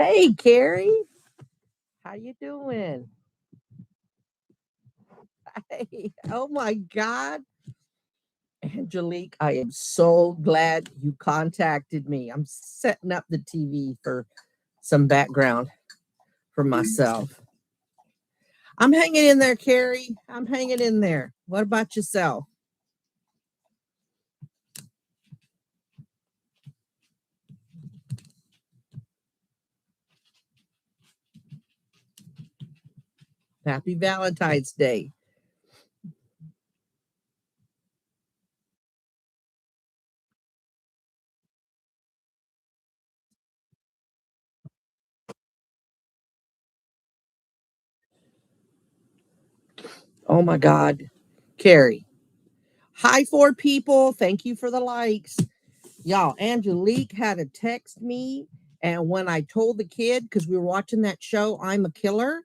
Hey, Carrie, how you doing? Hey, oh my God, Angelique, I am so glad you contacted me. I'm setting up the TV for some background for myself. I'm hanging in there, Carrie. I'm hanging in there. What about yourself? Happy Valentine's Day. Oh my God, Carrie. Hi, 4 people. Thank you for the likes. Y'all, Angelique had to text me. And when I told the kid, because we were watching that show, I'm a Killer.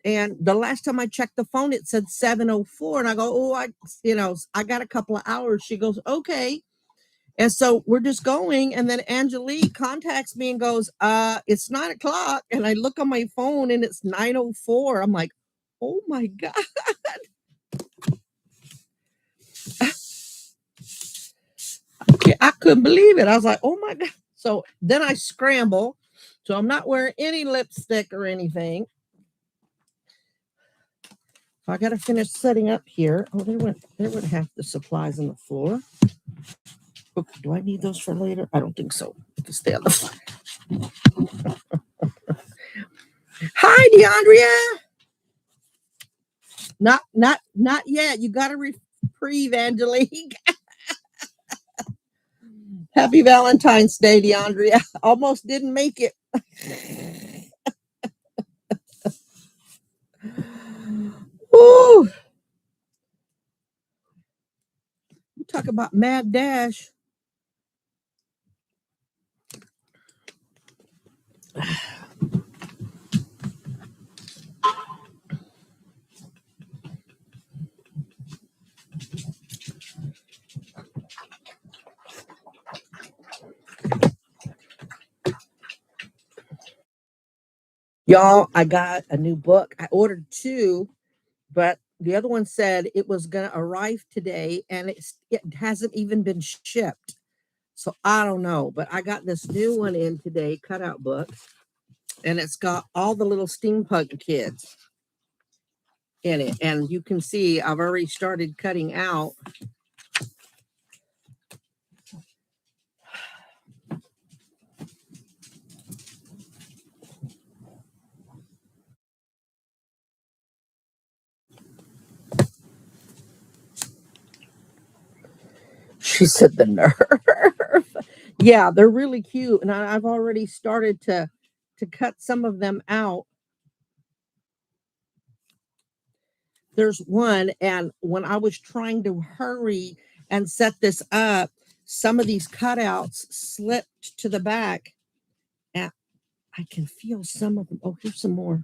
And the last time I checked the phone, it said 7:04. And I go, oh, I got a couple of hours. She goes, okay. And so we're just going. And then Angelique contacts me and goes, it's 9 o'clock. And I look on my phone and it's 9:04. I'm like, oh my God. I couldn't believe it. I was like, oh my God. So then I scramble. So I'm not wearing any lipstick or anything. I got to finish setting up here. Oh, there went half the supplies on the floor. Okay, do I need those for later? I don't think so. They can stay on the floor. Hi, DeAndrea. Not yet. You got to reprieve, Angelique. Happy Valentine's Day, DeAndrea. Almost didn't make it. Woo. You talk about mad dash. Y'all, I got a new book. I ordered 2, but the other one said it was going to arrive today and it hasn't even been shipped. So I don't know, but I got this new one in today, cutout book, and it's got all the little steampunk kids in it. And you can see I've already started cutting out. She said the nerve. Yeah, they're really cute. And I've already started to cut some of them out. There's one, and when I was trying to hurry and set this up, some of these cutouts slipped to the back, and I can feel some of them. Oh, here's some more.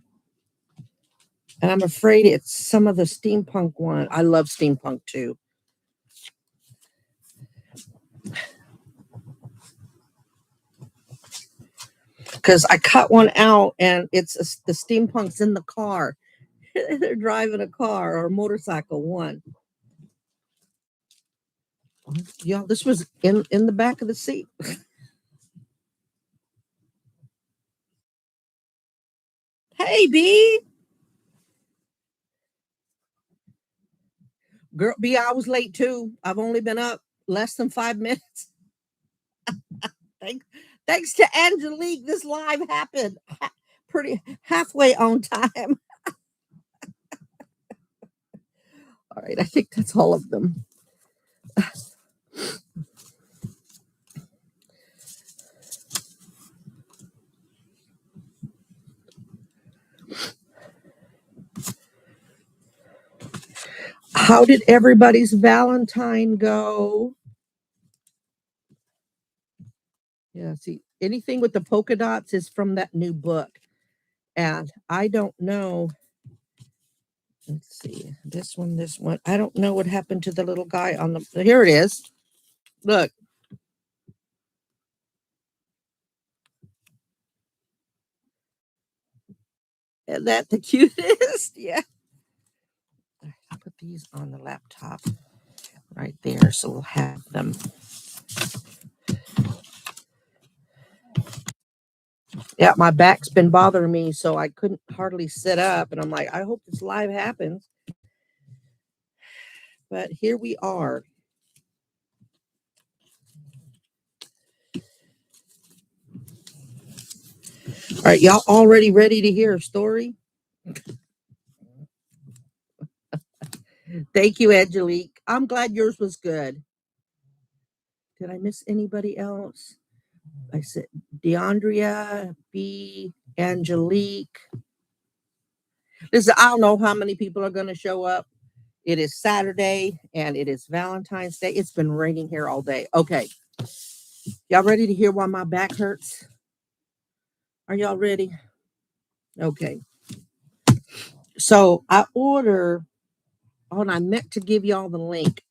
And I'm afraid it's some of the steampunk one. I love steampunk too. Because I cut one out and the steampunk's in the car. They're driving a car or a motorcycle one. Yeah, this was in the back of the seat. Hey, B. Girl, B, I was late too. I've only been up less than 5 minutes. Thanks, thanks to Angelique, this live happened pretty halfway on time. All right, I think that's all of them. How did everybody's Valentine go? Yeah, see, anything with the polka dots is from that new book. And I don't know. Let's see. This one. I don't know what happened to the little guy on the. Here it is. Look. Isn't that the cutest? Yeah. I'll put these on the laptop right there so we'll have them. Yeah, my back's been bothering me, so I couldn't hardly sit up. And I'm like, I hope this live happens. But here we are. All right, y'all already ready to hear a story? Thank you, Angelique. I'm glad yours was good. Did I miss anybody else? I said DeAndrea, B, Angelique. Listen, I don't know how many people are going to show up. It is Saturday and it is Valentine's Day. It's been raining here all day. Okay. Y'all ready to hear why my back hurts? Are y'all ready? Okay. So I order, oh, and I meant to give y'all the link.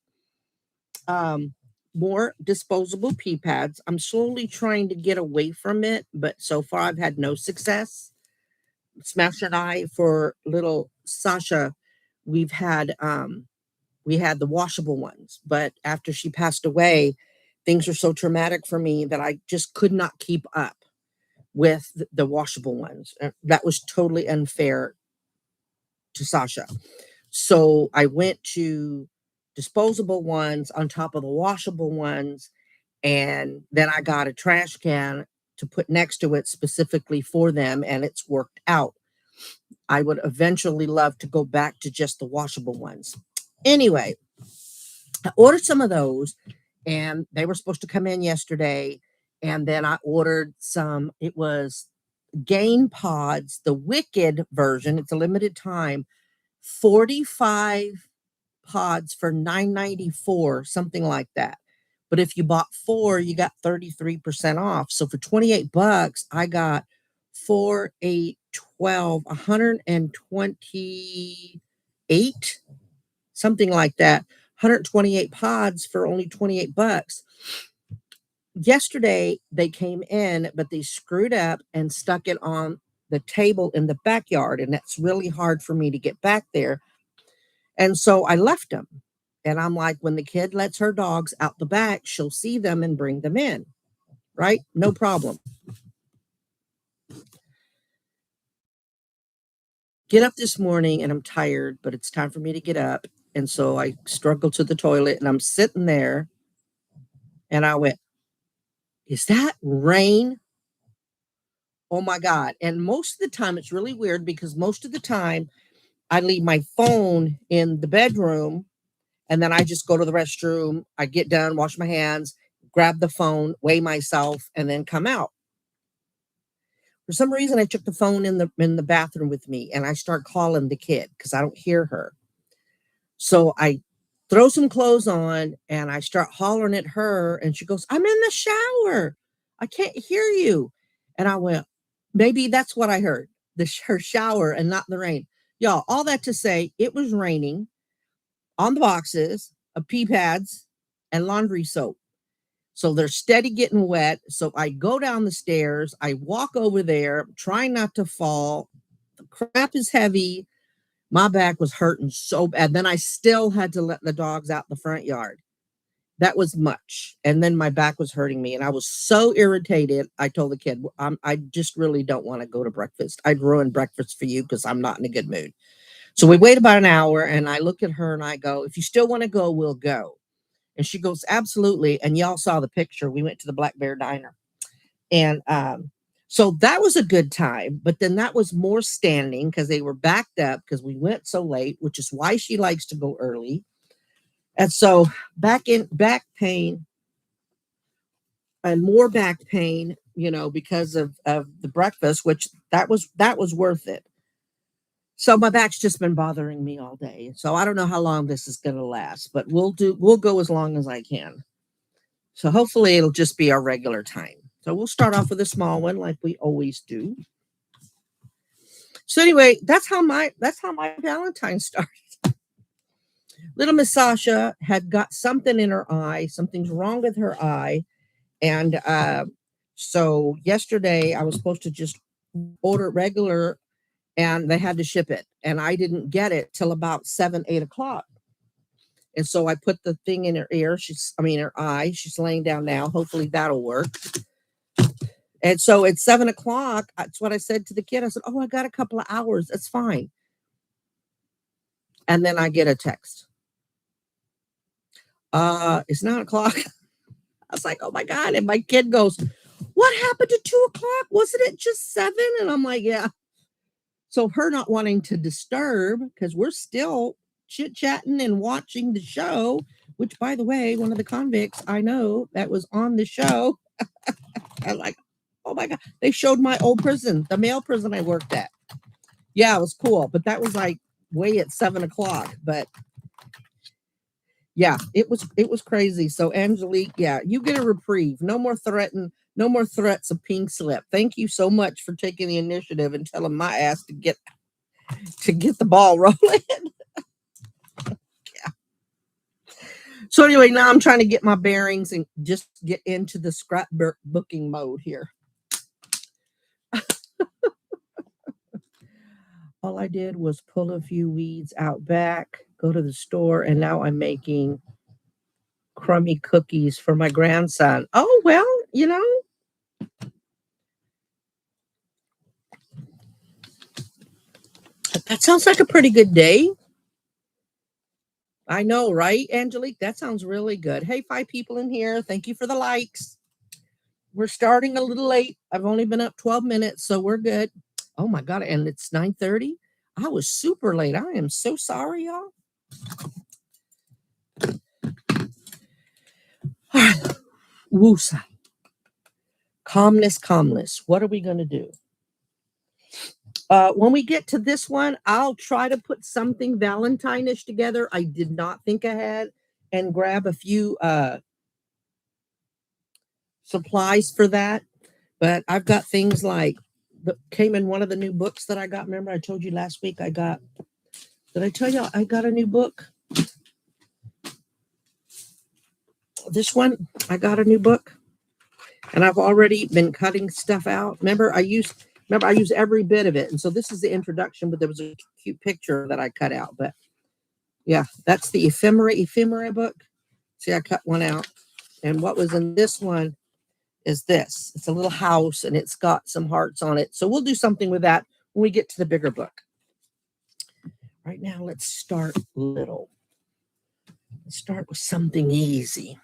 More disposable pee pads. I'm slowly trying to get away from it, but so far I've had no success. Smash and I, for little Sasha, we've had we had the washable ones, but after she passed away, things were so traumatic for me that I just could not keep up with the washable ones. That was totally unfair to Sasha. So I went to disposable ones on top of the washable ones, and then I got a trash can to put next to it specifically for them, and it's worked out. I would eventually love to go back to just the washable ones. Anyway, I ordered some of those, and they were supposed to come in yesterday. And then I ordered some, it was Gain Pods, the Wicked version. It's a limited time, 45 pods for $9.94, something like that. But if you bought four, you got 33% off. So for 28 bucks, I got 4, 8, 12, 128, something like that. 128 pods for only 28 bucks. Yesterday they came in, but they screwed up and stuck it on the table in the backyard. And that's really hard for me to get back there. And so I left them. And I'm like, when the kid lets her dogs out the back, she'll see them and bring them in. Right? No problem. Get up this morning and I'm tired, but it's time for me to get up. And so I struggled to the toilet and I'm sitting there and I went, is that rain? Oh my God. And most of the time, it's really weird because most of the time I leave my phone in the bedroom and then I just go to the restroom. I get done, wash my hands, grab the phone, weigh myself, and then come out. For some reason, I took the phone in the bathroom with me and I start calling the kid because I don't hear her. So I throw some clothes on and I start hollering at her and she goes, I'm in the shower. I can't hear you. And I went, maybe that's what I heard, her shower and not the rain. Y'all, all that to say, it was raining on the boxes of pee pads and laundry soap. So they're steady getting wet. So I go down the stairs. I walk over there, trying not to fall. The crap is heavy. My back was hurting so bad. Then I still had to let the dogs out the front yard. That was much. And then my back was hurting me. And I was so irritated. I told the kid, I just really don't want to go to breakfast. I'd ruin breakfast for you because I'm not in a good mood. So we wait about an hour and I look at her and I go, if you still want to go, we'll go. And she goes, absolutely. And y'all saw the picture. We went to the Black Bear Diner. And so that was a good time. But then that was more standing because they were backed up because we went so late, which is why she likes to go early. And so back pain and more back pain, because of the breakfast, which that was worth it. So my back's just been bothering me all day. So I don't know how long this is going to last, but we'll go as long as I can. So hopefully it'll just be our regular time. So we'll start off with a small one like we always do. So anyway, that's how my Valentine started. Little Miss Sasha had got something in her eye. Something's wrong with her eye. And so yesterday I was supposed to just order it regular and they had to ship it. And I didn't get it till about 7, 8 o'clock. And so I put the thing in her ear. Her eye. She's laying down now. Hopefully that'll work. And so at 7 o'clock, that's what I said to the kid. I said, "Oh, I got a couple of hours. That's fine." And then I get a text. It's 9 o'clock. I was like, "Oh my God." And my kid goes, "What happened to 2 o'clock? Wasn't it just 7?" And I'm like, "Yeah." So her not wanting to disturb, because we're still chit-chatting and watching the show, which by the way, one of the convicts I know that was on the show, I'm like, oh my God, they showed my old prison, the male prison I worked at. Yeah, it was cool, but that was like way at 7 o'clock. But yeah, it was crazy. So Angelique, yeah, you get a reprieve. No more threats of pink slip. Thank you so much for taking the initiative and telling my ass to get the ball rolling. Yeah. So anyway, now I'm trying to get my bearings and just get into the scrapbooking mode here. All I did was pull a few weeds out back, go to the store, and now I'm making crummy cookies for my grandson. Oh, well, that sounds like a pretty good day. I know, right, Angelique? That sounds really good. Hey, 5 people in here. Thank you for the likes. We're starting a little late. I've only been up 12 minutes, so we're good. Oh my God, and it's 9:30. I was super late. I am so sorry, y'all. Woosah. Calmness, calmness. What are we going to do? When we get to this one, I'll try to put something Valentine-ish together. I did not think ahead and grab a few supplies for that. But I've got things like that came in one of the new books that I got. Remember, I told you last week did I tell you I got a new book? This one, I got a new book. And I've already been cutting stuff out. Remember, I use every bit of it. And so this is the introduction, but there was a cute picture that I cut out. But yeah, that's the ephemera book. See, I cut one out. And what was in this one is this. It's a little house and it's got some hearts on it. So we'll do something with that when we get to the bigger book. Right now, let's start little. Let's start with something easy.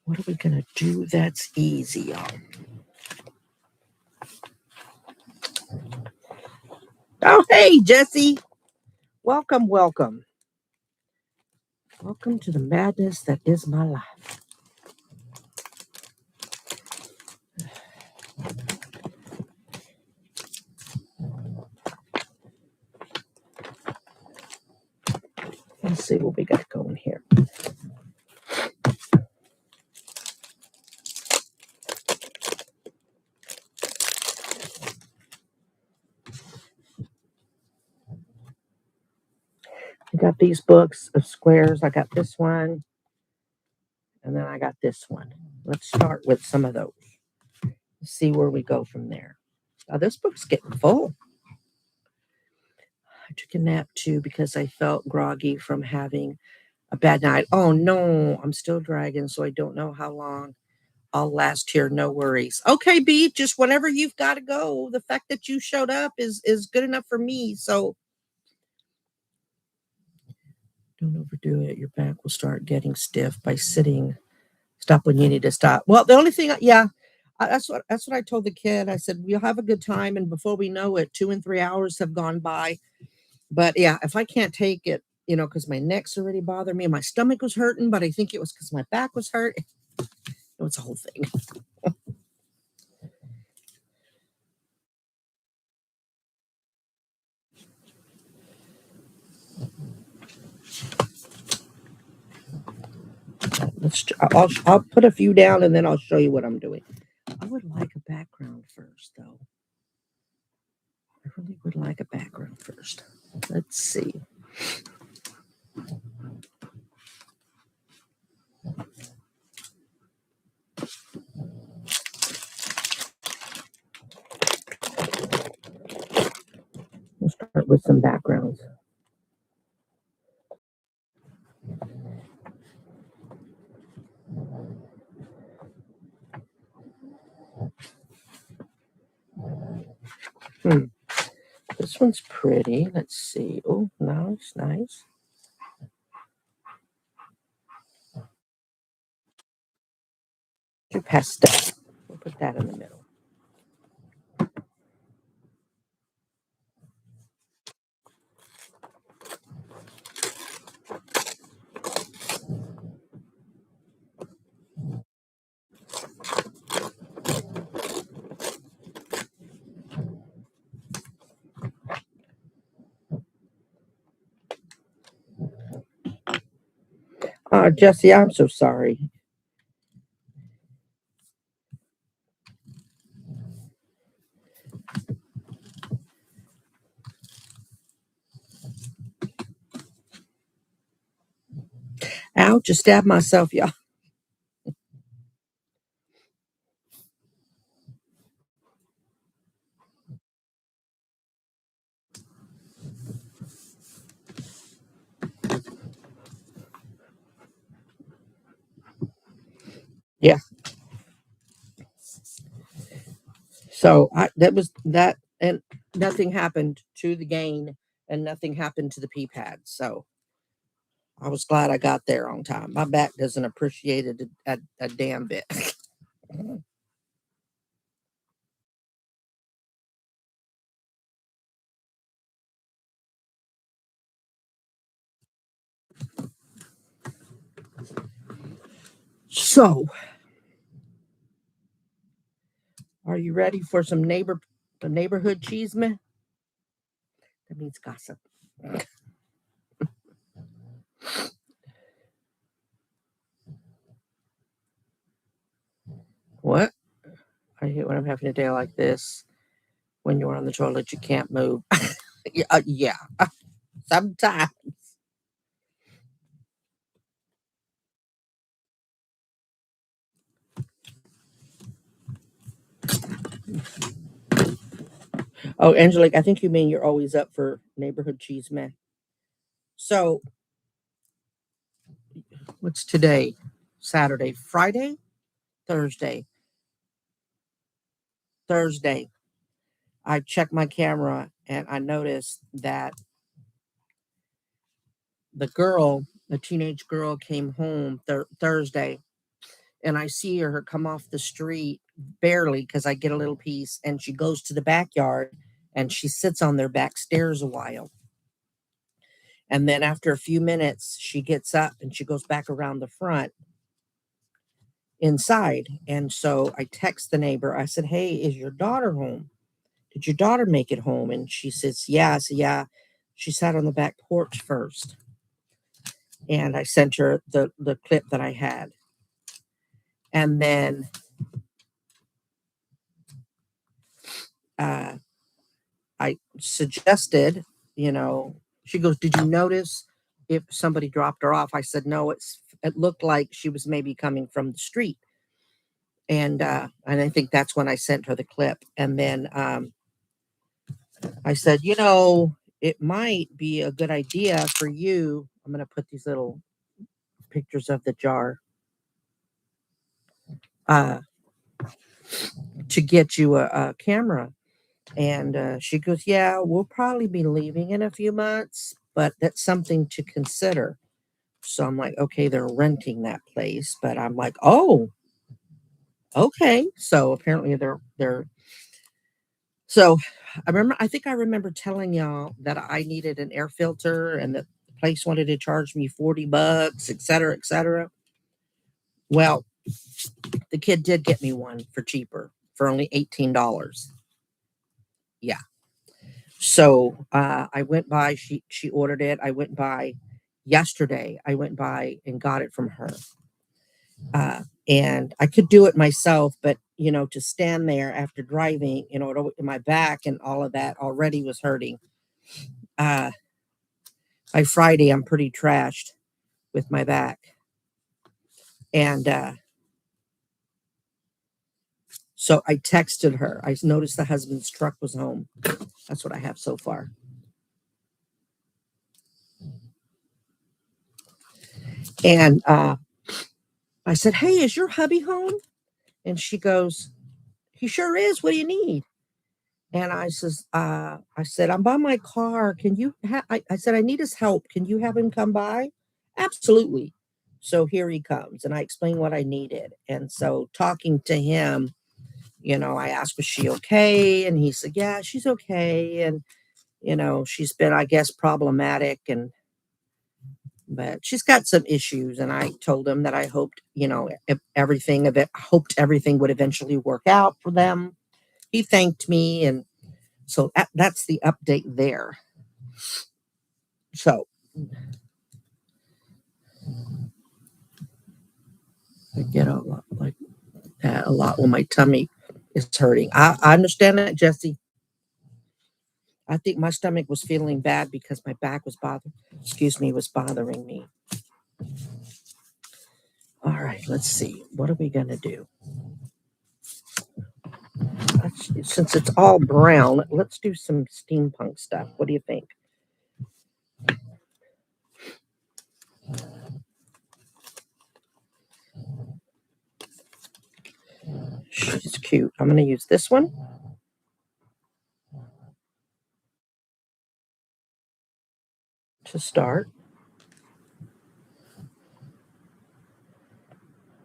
What are we going to do that's easy, y'all? Oh, hey, Jesse. Welcome, welcome. Welcome to the madness that is my life. Let's see what we got going here. I got these books of squares. I got this one, and then I got this one. Let's start with some of those. See where we go from there. Now, this book's getting full. I took a nap too because I felt groggy from having a bad night. Oh no, I'm still dragging, so I don't know how long I'll last here. No worries. Okay, B, just whenever you've got to go. The fact that you showed up is good enough for me. So don't overdo it. Your back will start getting stiff by sitting. Stop when you need to stop. Well, the only thing, yeah, that's what I told the kid. I said we'll have a good time, and before we know it, 2 and 3 hours have gone by. But yeah, if I can't take it, because my neck's already bothering me, and my stomach was hurting, but I think it was because my back was hurt. It's a whole thing. I'll put a few down and then I'll show you what I'm doing. I would like a background first, though. I really would like a background first. Let's see. We'll start with some backgrounds. This one's pretty. Let's see. Oh, nice, nice. Do pastel. We'll put that in the middle. Jesse, I'm so sorry. Ow, just stabbed myself, y'all. Yeah. So that was that, and nothing happened to the gain, and nothing happened to the pee pad. So I was glad I got there on time. My back doesn't appreciate it a damn bit. So, are you ready for some neighborhood cheeseman? That means gossip. What? I hate when I'm having a day like this. When you're on the toilet, you can't move. Yeah, sometimes. Oh, Angelique, I think you mean you're always up for neighborhood cheeseman. So, what's today? Saturday, Friday, Thursday, Thursday. I checked my camera and I noticed that the teenage girl, came home Thursday, and I see her come off the street barely because I get a little piece, and she goes to the backyard and she sits on their back stairs a while. And then after a few minutes, she gets up and she goes back around the front inside. And so I text the neighbor. I said, "Hey, is your daughter home? Did your daughter make it home?" And she says, "Yeah." I said, "Yeah, she sat on the back porch first." And I sent her the clip that I had. And then uh, I suggested, she goes, "Did you notice if somebody dropped her off?" I said, "No, it looked like she was maybe coming from the street." And I think that's when I sent her the clip. And then I said, "It might be a good idea for you." I'm going to put these little pictures of the jar uh, to get you a camera. And she goes, "Yeah, we'll probably be leaving in a few months, but that's something to consider." So I'm like, "Okay, they're renting that place." But I'm like, "Oh, okay." So apparently they're so I remember telling y'all that I needed an air filter and that the place wanted to charge me $40, et cetera, et cetera. Well, the kid did get me one for cheaper, for only $18. Yeah. So I went by, she ordered it. I went by yesterday. I went by and got it from her. And I could do it myself, but to stand there after driving, my back and all of that already was hurting. Uh, by Friday, I'm pretty trashed with my back. And so I texted her. I noticed the husband's truck was home. That's what I have so far. And I said, "Hey, is your hubby home?" And she goes, "He sure is. What do you need?" And I said, "I'm by my car. Can you I said, "I need his help. Can you have him come by?" Absolutely. So here he comes. And I explained what I needed. And so talking to him, I asked, "Was she okay?" And he said, "Yeah, she's okay." And, she's been, I guess, problematic but she's got some issues. And I told him that I hoped, if hoped everything would eventually work out for them. He thanked me. And so that's the update there. So I get a lot like that a lot when my tummy is hurting. I understand that, Jesse. I think my stomach was feeling bad because my back was bothering me. All right, let's see. What are we gonna do? Since it's all brown, let's do some steampunk stuff. What do you think? She's cute. I'm gonna use this one to start.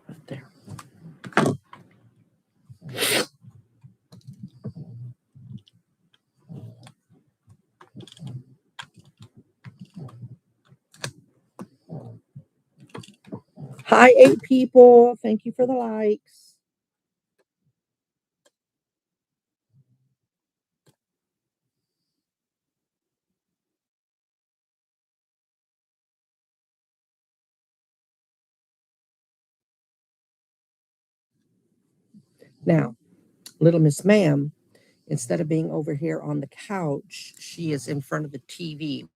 Right there. Hi, 8 people. Thank you for the likes. Now, little Miss Ma'am, instead of being over here on the couch, she is in front of the TV.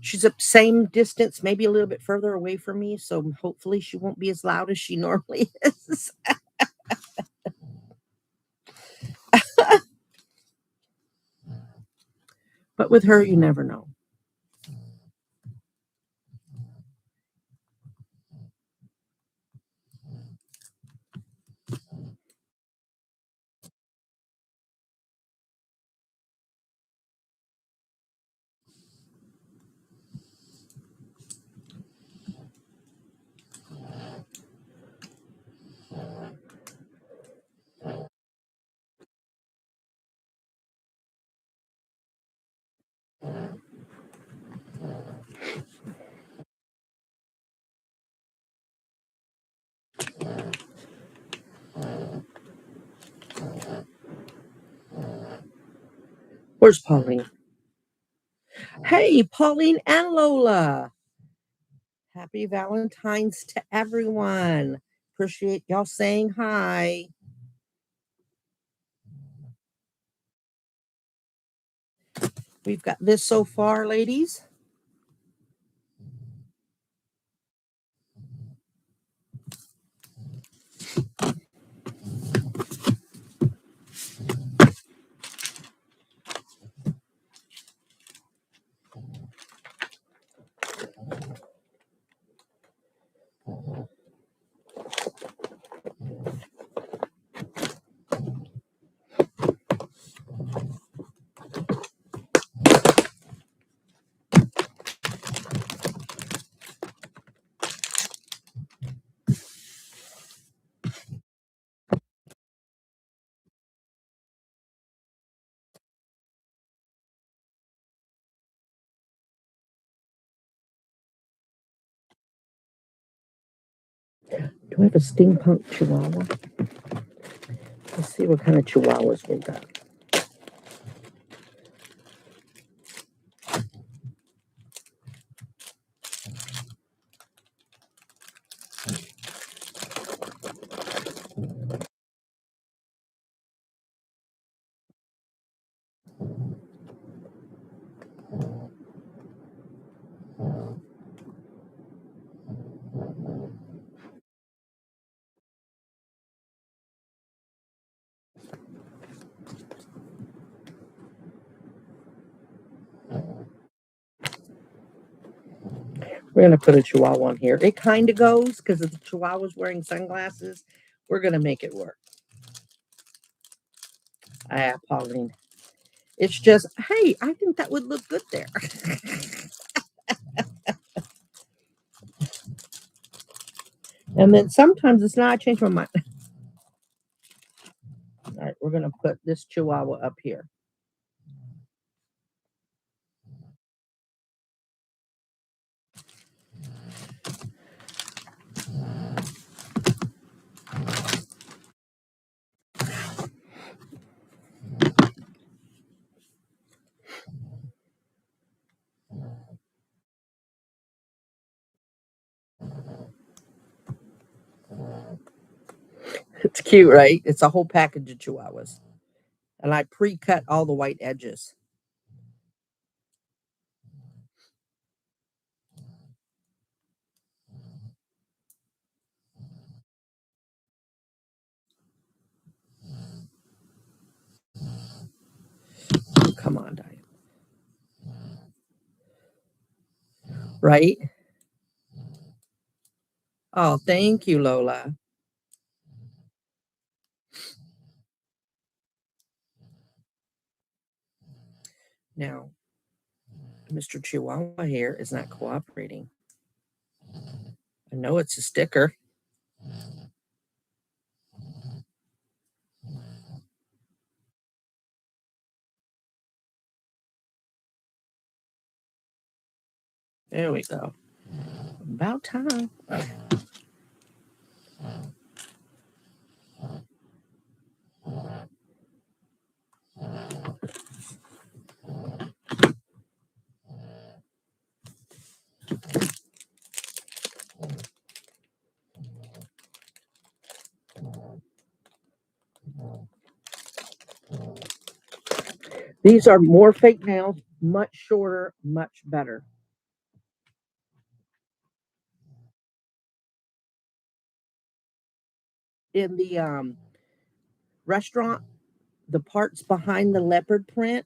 She's the same distance, maybe a little bit further away from me. So hopefully she won't be as loud as she normally is. But with her, you never know. Where's Pauline? Hey, Pauline and Lola. Happy Valentine's to everyone. Appreciate y'all saying hi. We've got this so far, ladies. Do I have a steampunk chihuahua? Let's see what kind of chihuahuas we got. We're going to put a Chihuahua on here. It kind of goes because if the Chihuahua's wearing sunglasses, we're going to make it work. Pauline. It's just, hey, I think that would look good there. And then sometimes it's not, I change my mind. All right, we're going to put this Chihuahua up here. It's cute, right? It's a whole package of Chihuahuas. And I pre-cut all the white edges. Oh, come on, Diane. Right? Oh, thank you, Lola. Now, Mr. Chihuahua here is not cooperating. I know it's a sticker. There we go. About time. These are more fake nails, much shorter, much better. In the restaurant, the parts behind the leopard print,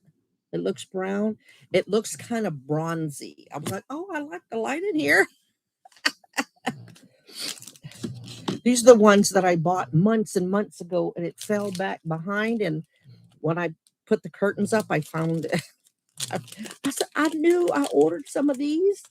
it looks brown. It looks kind of bronzy. I was like, oh, I like the light in here. These are the ones that I bought months and months ago, and it fell back behind. And when I put the curtains up, I found it. I said, I knew I ordered some of these.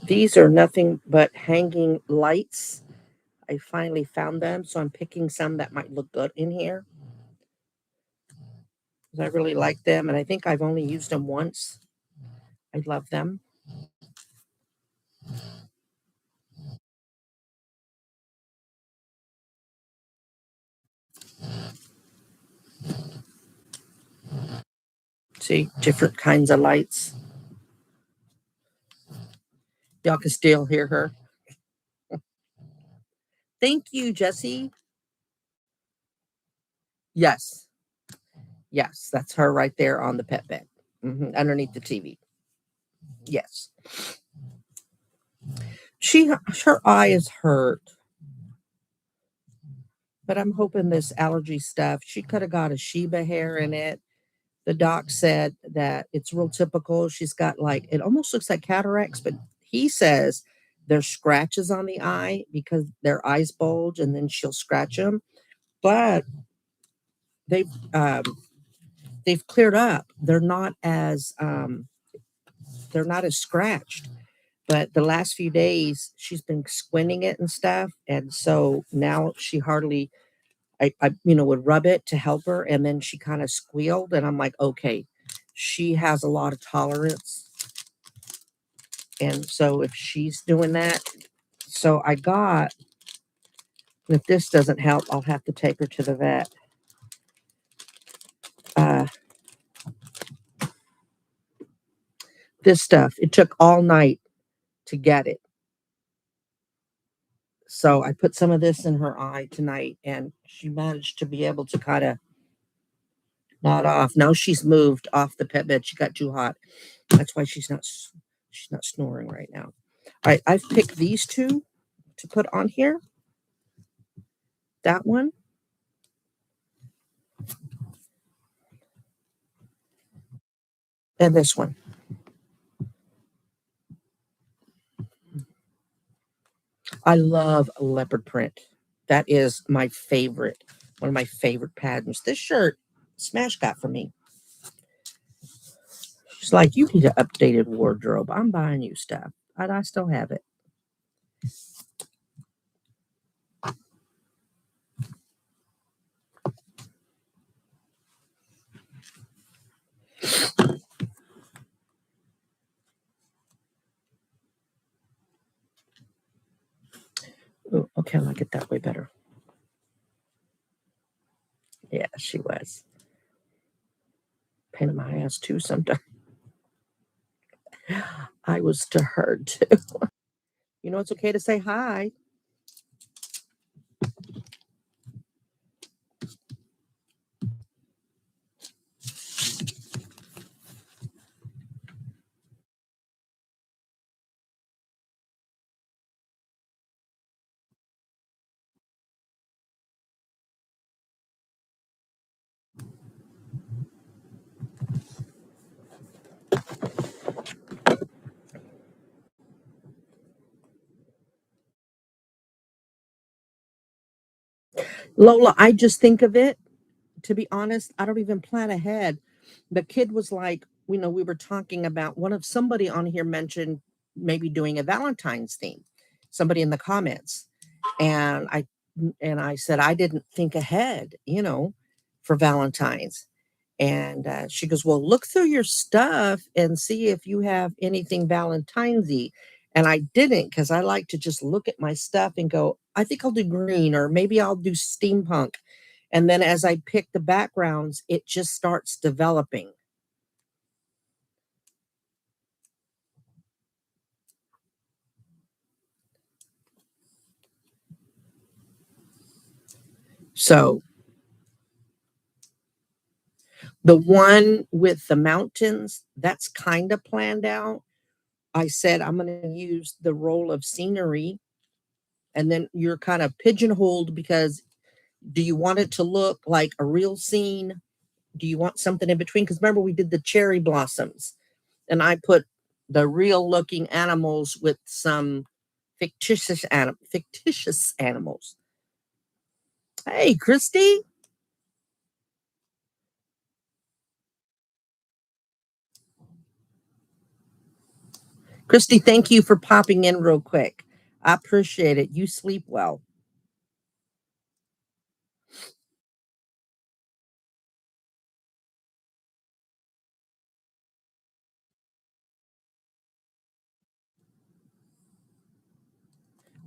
These are nothing but hanging lights. I finally found them, so I'm picking some that might look good in here. I really like them, and I think I've only used them once. I love them. See, different kinds of lights. Y'all can still hear her. Thank you, Jessie. Yes. Yes, that's her right there on the pet bed, underneath the TV. Yes. Her eye is hurt. But I'm hoping this allergy stuff, she could have got a Sheba hair in it. The doc said that it's real typical. She's got like, it almost looks like cataracts, but he says there's scratches on the eye because their eyes bulge and then she'll scratch them. But they've um, they've cleared up. They're not as scratched. But the last few days she's been squinting it and stuff, and so now she hardly. I would rub it to help her, and then she kind of squealed, and I'm like, okay, she has a lot of tolerance, and so if she's doing that, so I got. If this doesn't help, I'll have to take her to the vet. This stuff, it took all night to get it. So I put some of this in her eye tonight, and she managed to be able to kind of nod off. Now she's moved off the pet bed. She got too hot. That's why she's not snoring right now. All right, I've picked these two to put on here. That one. And this one. I love leopard print. That is my favorite, one of my favorite patterns. This shirt, Smash got for me. She's like, you need an updated wardrobe. I'm buying you stuff. And I still have it. Ooh, okay, I like it that way better. Yeah, she was. Pain in my ass too sometimes. I was to her too. You know, it's okay to say hi. Lola, I just think of it. To be honest, I don't even plan ahead. The kid was like, we were talking about somebody on here mentioned maybe doing a Valentine's theme, somebody in the comments. And I said, I didn't think ahead, for Valentine's. And she goes, well, look through your stuff and see if you have anything Valentine's-y. And I didn't, because I like to just look at my stuff and go, I think I'll do green, or maybe I'll do steampunk. And then as I pick the backgrounds, it just starts developing. So the one with the mountains, that's kind of planned out. I said I'm going to use the roll of scenery, and then you're kind of pigeonholed, because do you want it to look like a real scene? Do you want something in between? Because remember, we did the cherry blossoms, and I put the real looking animals with some fictitious animals. Hey, Christy. Christy, thank you for popping in real quick. I appreciate it. You sleep well.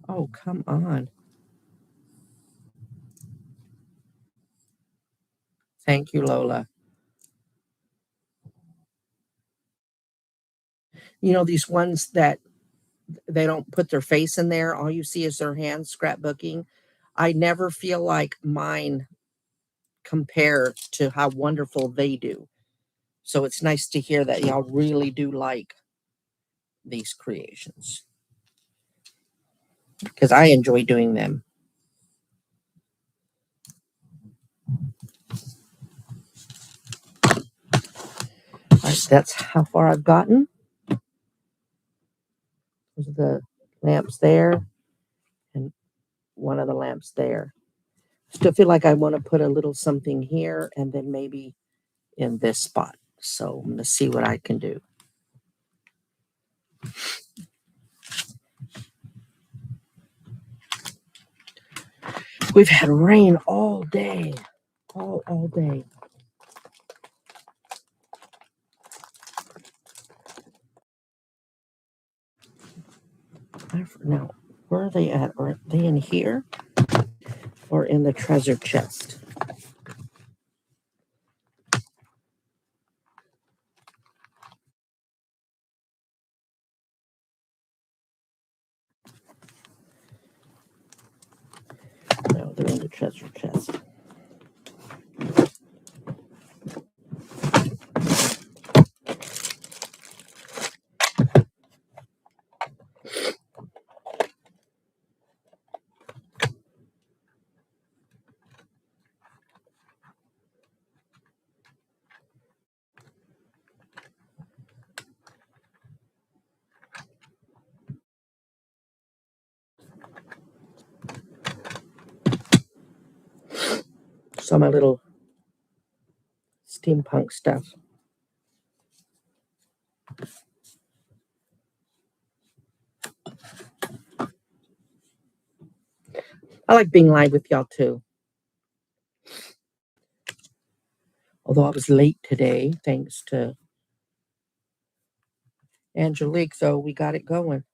Oh, come on. Thank you, Lola. These ones that they don't put their face in there, all you see is their hands scrapbooking. I never feel like mine compare to how wonderful they do. So it's nice to hear that y'all really do like these creations, because I enjoy doing them. All right, that's how far I've gotten. Those are the lamps there, and one of the lamps there. Still feel like I want to put a little something here, and then maybe in this spot. So I'm going to see what I can do. We've had rain all day, all day. Now, where are they at? Are they in here or in the treasure chest? treasure chest. So my little steampunk stuff. I like being live with y'all too. Although I was late today, thanks to Angelique, so we got it going.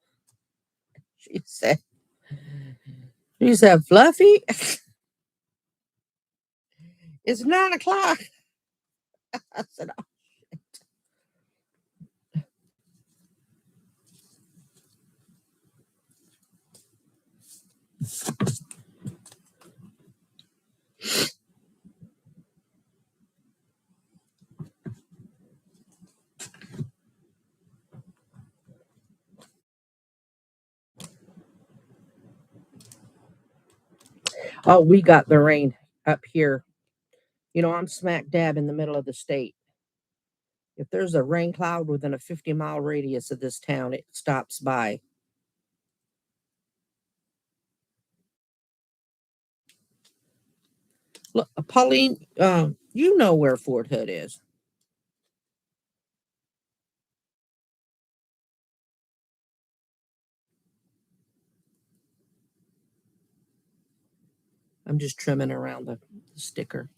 She said, Fluffy, it's 9 o'clock. I said, oh, we got the rain up here. You know, I'm smack dab in the middle of the state. If there's a rain cloud within a 50-mile radius of this town, it stops by. Look, Pauline, you know where Fort Hood is. I'm just trimming around the sticker.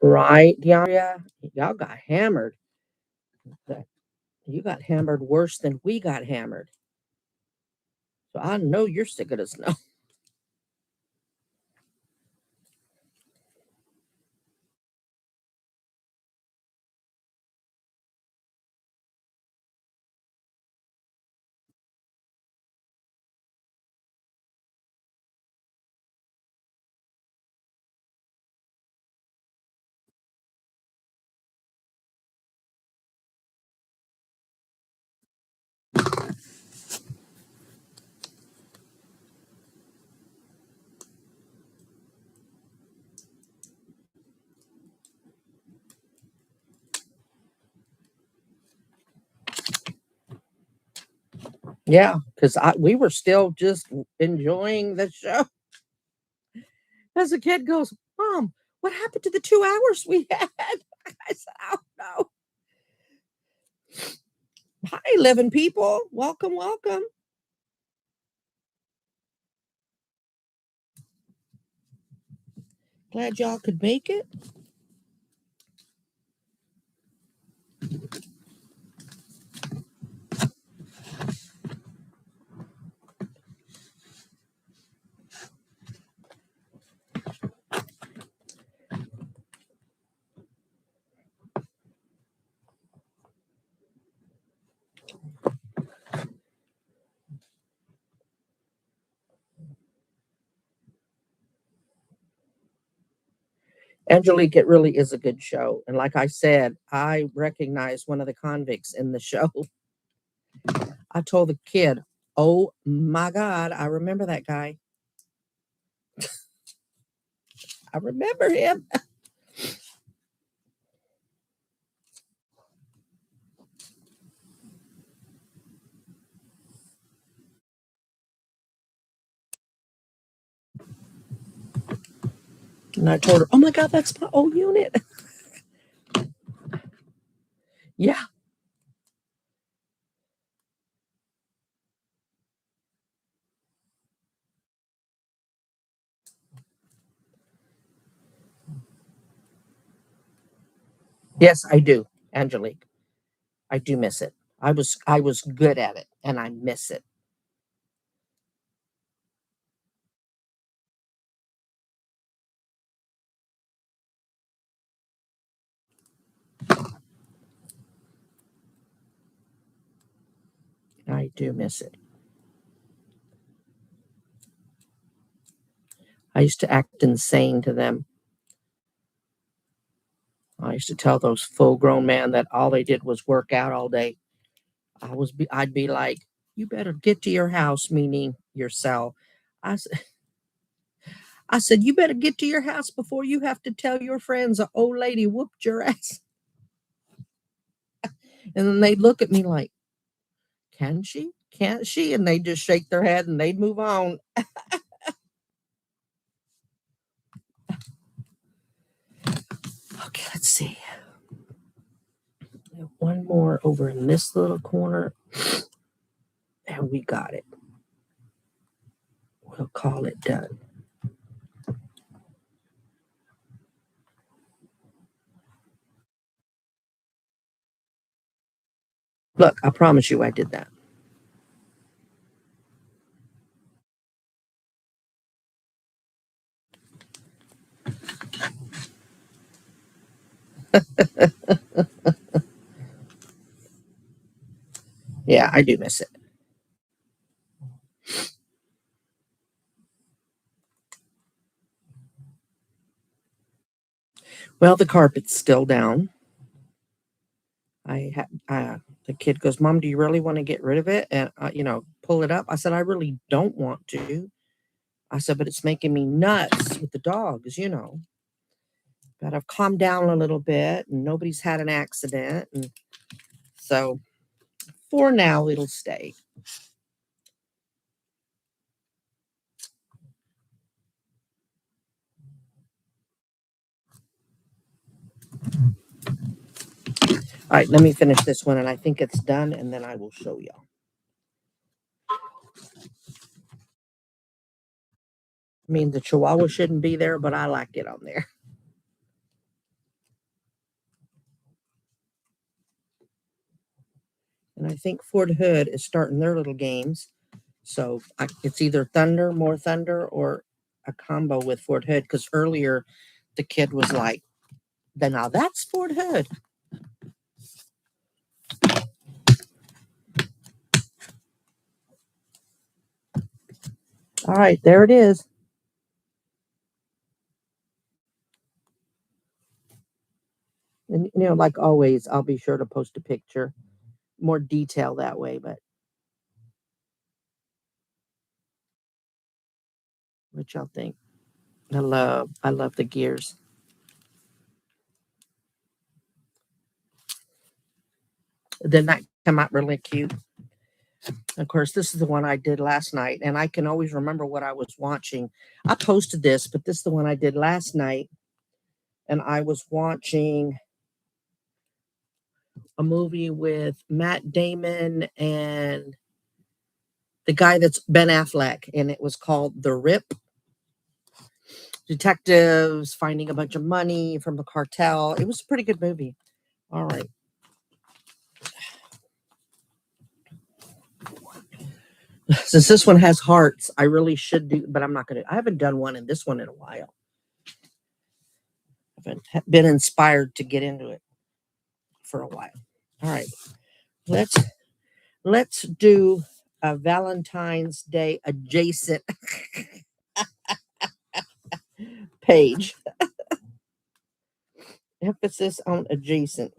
Right, yeah. Y'all got hammered. You got hammered worse than we got hammered. So I know you're sick of the snow. Yeah, because we were still just enjoying the show. As the kid goes, Mom, what happened to the 2 hours we had? I said, I don't know. Hi, living people. Welcome, welcome. Glad y'all could make it. Angelique, it really is a good show. And like I said, I recognize one of the convicts in the show. I told the kid, oh my God, I remember that guy. I remember him. And I told her, oh my God, that's my old unit. Yeah. Yes, I do, Angelique. I do miss it. I was good at it and I miss it. I do miss it. I used to act insane to them. I used to tell those full grown men that all they did was work out all day. I'd be like, you better get to your house, meaning yourself. I, s- I said, you better get to your house before you have to tell your friends an old lady whooped your ass. And then they'd look at me like, can she? Can't she? And they'd just shake their head and they'd move on. Okay, let's see. One more over in this little corner, and we got it. We'll call it done. Look, I promise you I did that. Yeah, I do miss it. Well, the carpet's still down. The kid goes, Mom, do you really want to get rid of it? And, pull it up. I said, I really don't want to. I said, but it's making me nuts with the dogs. But I've calmed down a little bit and nobody's had an accident. And so for now, it'll stay. All right, let me finish this one. And I think it's done. And then I will show you. I mean, the Chihuahua shouldn't be there, but I like it on there. And I think Fort Hood is starting their little games. So it's either Thunder, more Thunder, or a combo with Fort Hood. Because earlier the kid was like, then now that's Fort Hood. All right, there it is. And, like always, I'll be sure to post a picture, more detail that way. But what y'all think? I love the gears. Didn't that come out really cute? Of course, this is the one I did last night, and I can always remember what I was watching. I posted this, but this is the one I did last night, and I was watching a movie with Matt Damon and the guy that's Ben Affleck, and it was called The Rip. Detectives finding a bunch of money from the cartel. It was a pretty good movie. All right. Since this one has hearts, I really should do, but I'm not going to. I haven't done one in this one in a while. I haven't been inspired to get into it for a while. All right. Let's let's do a Valentine's Day adjacent page. Emphasis on adjacent.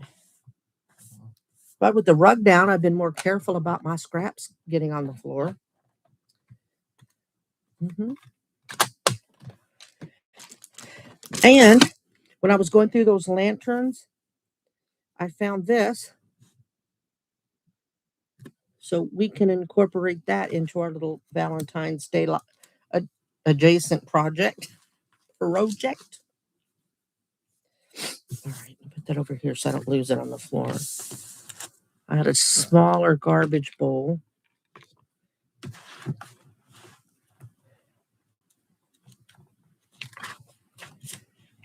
But with the rug down, I've been more careful about my scraps getting on the floor. hmm And when I was going through those lanterns, I found this. So we can incorporate that into our little Valentine's Day adjacent project. All right, put that over here so I don't lose it on the floor. I had a smaller garbage bowl.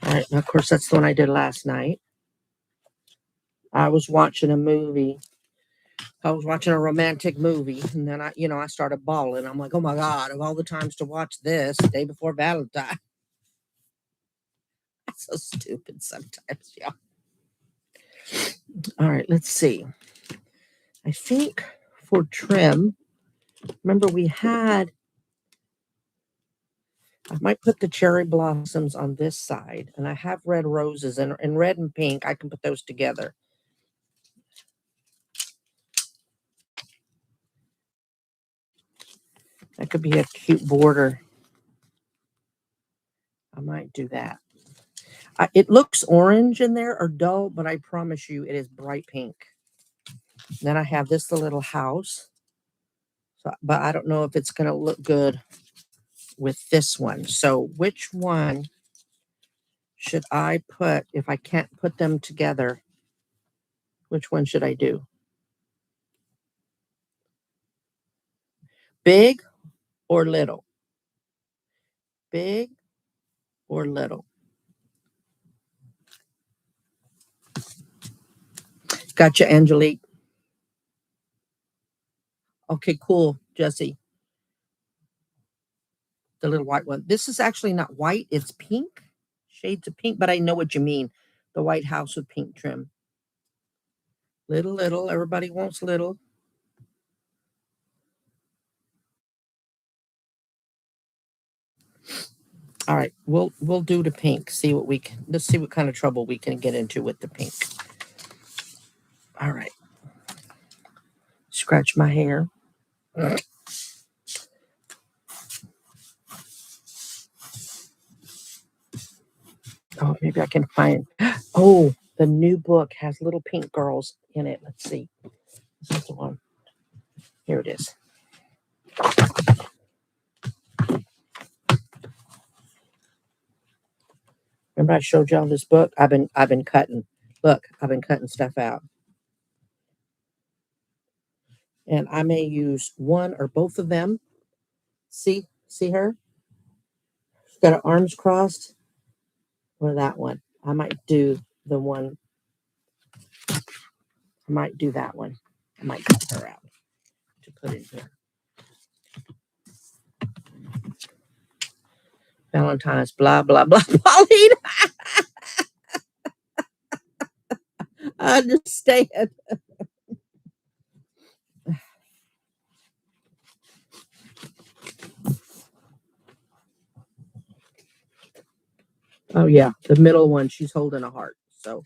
All right, and of course, that's the one I did last night. I was watching a movie. I was watching a romantic movie, and then I started bawling. I'm like, oh my God, of all the times to watch this, day before Valentine. So stupid sometimes, yeah. All right, let's see. I think for trim, remember I might put the cherry blossoms on this side, and I have red roses, and red and pink. I can put those together. That could be a cute border. I might do that. It looks orange in there or dull, but I promise you it is bright pink. Then I have this little house. So, but I don't know if it's going to look good with this one. So which one should I put if I can't put them together? Which one should I do? Big or little? Big or little? Gotcha, Angelique. Okay, cool, Jesse. The little white one. This is actually not white, it's pink. Shades of pink, but I know what you mean. The white house with pink trim. Little, little. Everybody wants little. All right, we'll do the pink. See what we can. Let's see what kind of trouble we can get into with the pink. All right. Scratch my hair. Oh, maybe I can find. Oh, the new book has little pink girls in it. Let's see. This is the one. Here it is. Remember I showed y'all this book? I've been cutting. Look, I've been cutting stuff out. And I may use one or both of them. See her? She's got her arms crossed. Or that one. I might do the one. I might do that one. I might cut her out to put in here. Valentine's, blah, blah, blah. Pauline, I understand. Oh, yeah. The middle one, she's holding a heart. So,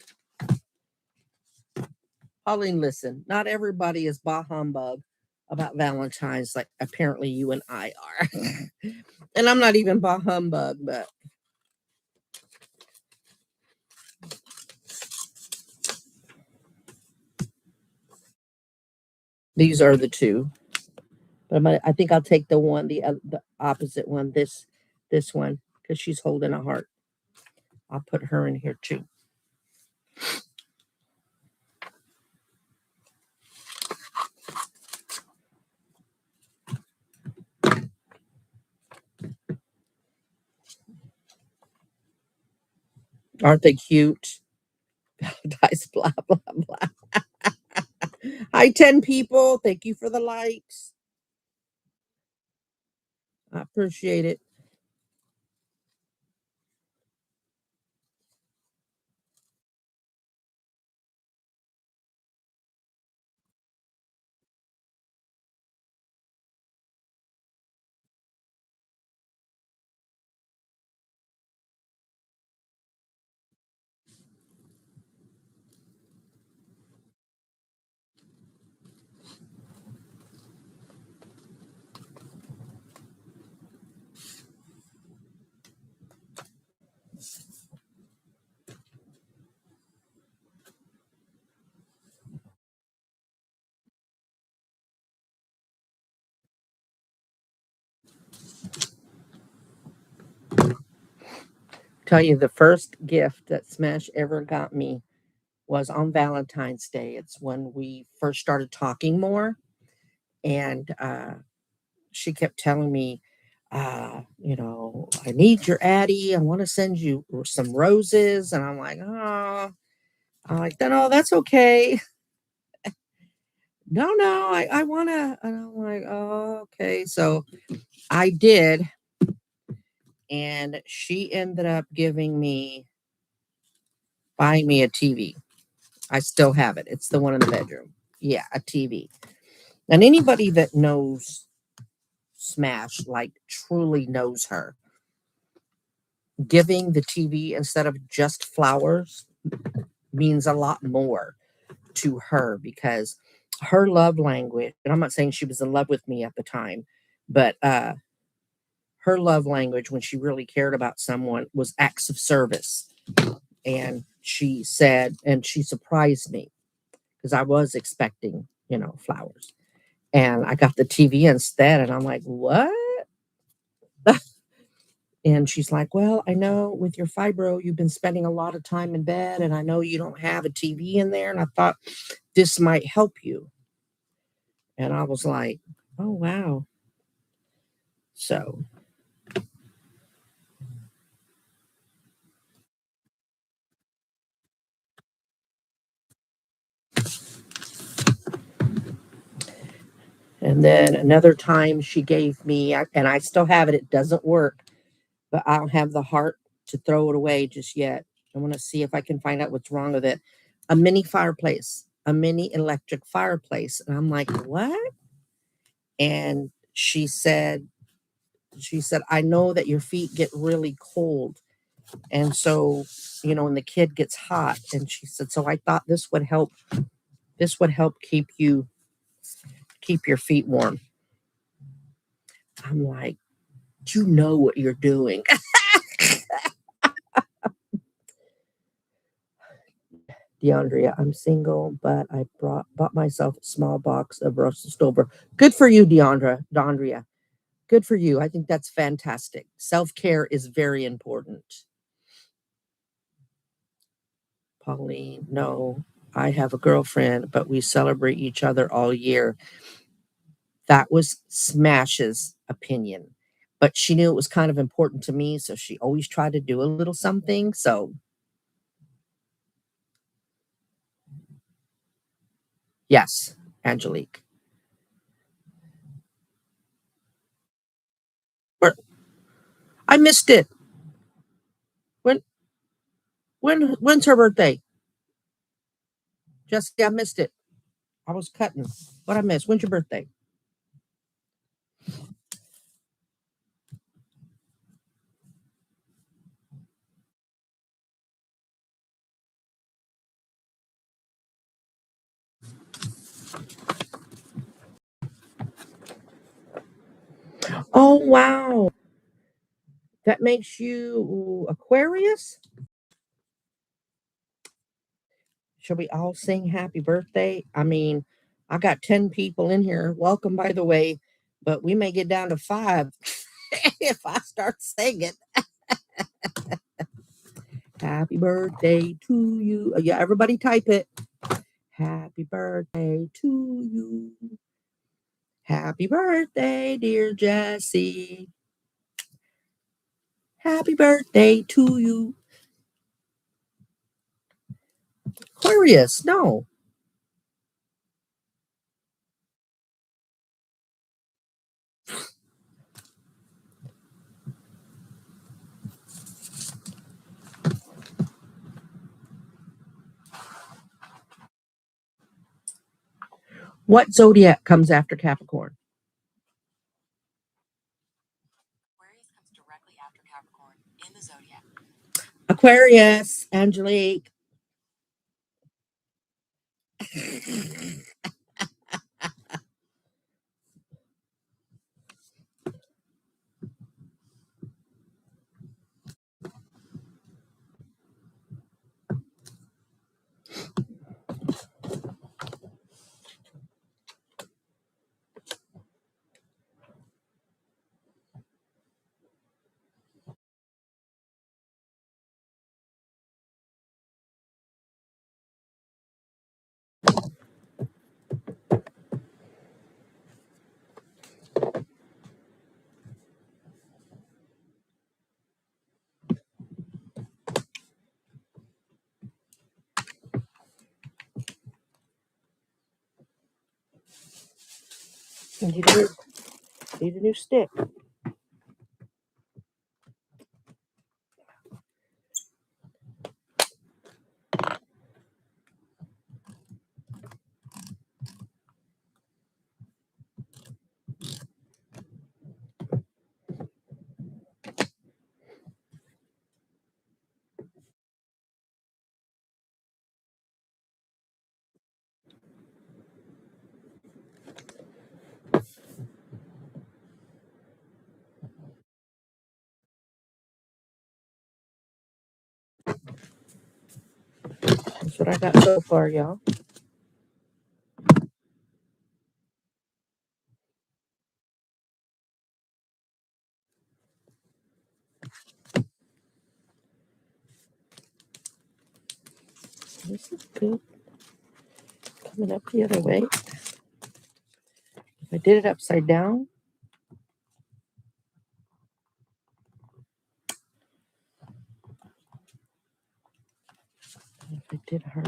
Pauline, listen, not everybody is bah humbug about Valentine's like apparently you and I are. And I'm not even bah humbug, but these are the two. But I think I'll take the opposite one, this one, because she's holding a heart. I'll put her in here too. Aren't they cute? Valentine's, blah, blah, blah. Hi, 10 people. Thank you for the likes. I appreciate it. Tell you the first gift that Smash ever got me was on Valentine's Day. It's when we first started talking more. And she kept telling me, I need your Addie. I want to send you some roses. And I'm like, oh. I'm like, no, that's okay. No, no, I want to. And I'm like, oh, okay. So I did. And she ended up buying me a TV. I still have it. It's the one in the bedroom. Yeah, a TV. And anybody that knows Smash, like truly knows her, giving the TV instead of just flowers means a lot more to her because her love language, and I'm not saying she was in love with me at the time, but her love language when she really cared about someone was acts of service. And she said, and she surprised me because I was expecting, flowers. And I got the TV instead. And I'm like, what? And she's like, well, I know with your fibro, you've been spending a lot of time in bed. And I know you don't have a TV in there. And I thought this might help you. And I was like, oh, wow. So, and then another time she gave me, and I still have it, it doesn't work, but I don't have the heart to throw it away just yet. I want to see if I can find out what's wrong with it. A mini fireplace, a mini electric fireplace. And I'm like, what? And she said, I know that your feet get really cold. And so, when the kid gets hot. And she said, so I thought this would help keep your feet warm. I'm like, you know what you're doing. DeAndrea, I'm single, but I bought myself a small box of Russell Stover. Good for you, DeAndrea. Good for you. I think that's fantastic. Self-care is very important. Pauline, no, I have a girlfriend, but we celebrate each other all year. That was Smash's opinion. But she knew it was kind of important to me, so she always tried to do a little something. So, yes, Angelique. Or I missed it. When when's her birthday? Jessica, I missed it. I was cutting. What I missed? When's your birthday? Oh wow. That makes you Aquarius? Shall we all sing happy birthday? I mean, I got 10 people in here. Welcome, by the way, but we may get down to 5 if I start singing. Happy birthday to you. Yeah, everybody type it. Happy birthday to you. Happy birthday, dear Jessie. Happy birthday to you. Aquarius, no. What zodiac comes after Capricorn? Aquarius, Angelique. Need a new stick. That's what I got so far, y'all. This is good. Coming up the other way. If I did it upside down. If I did her.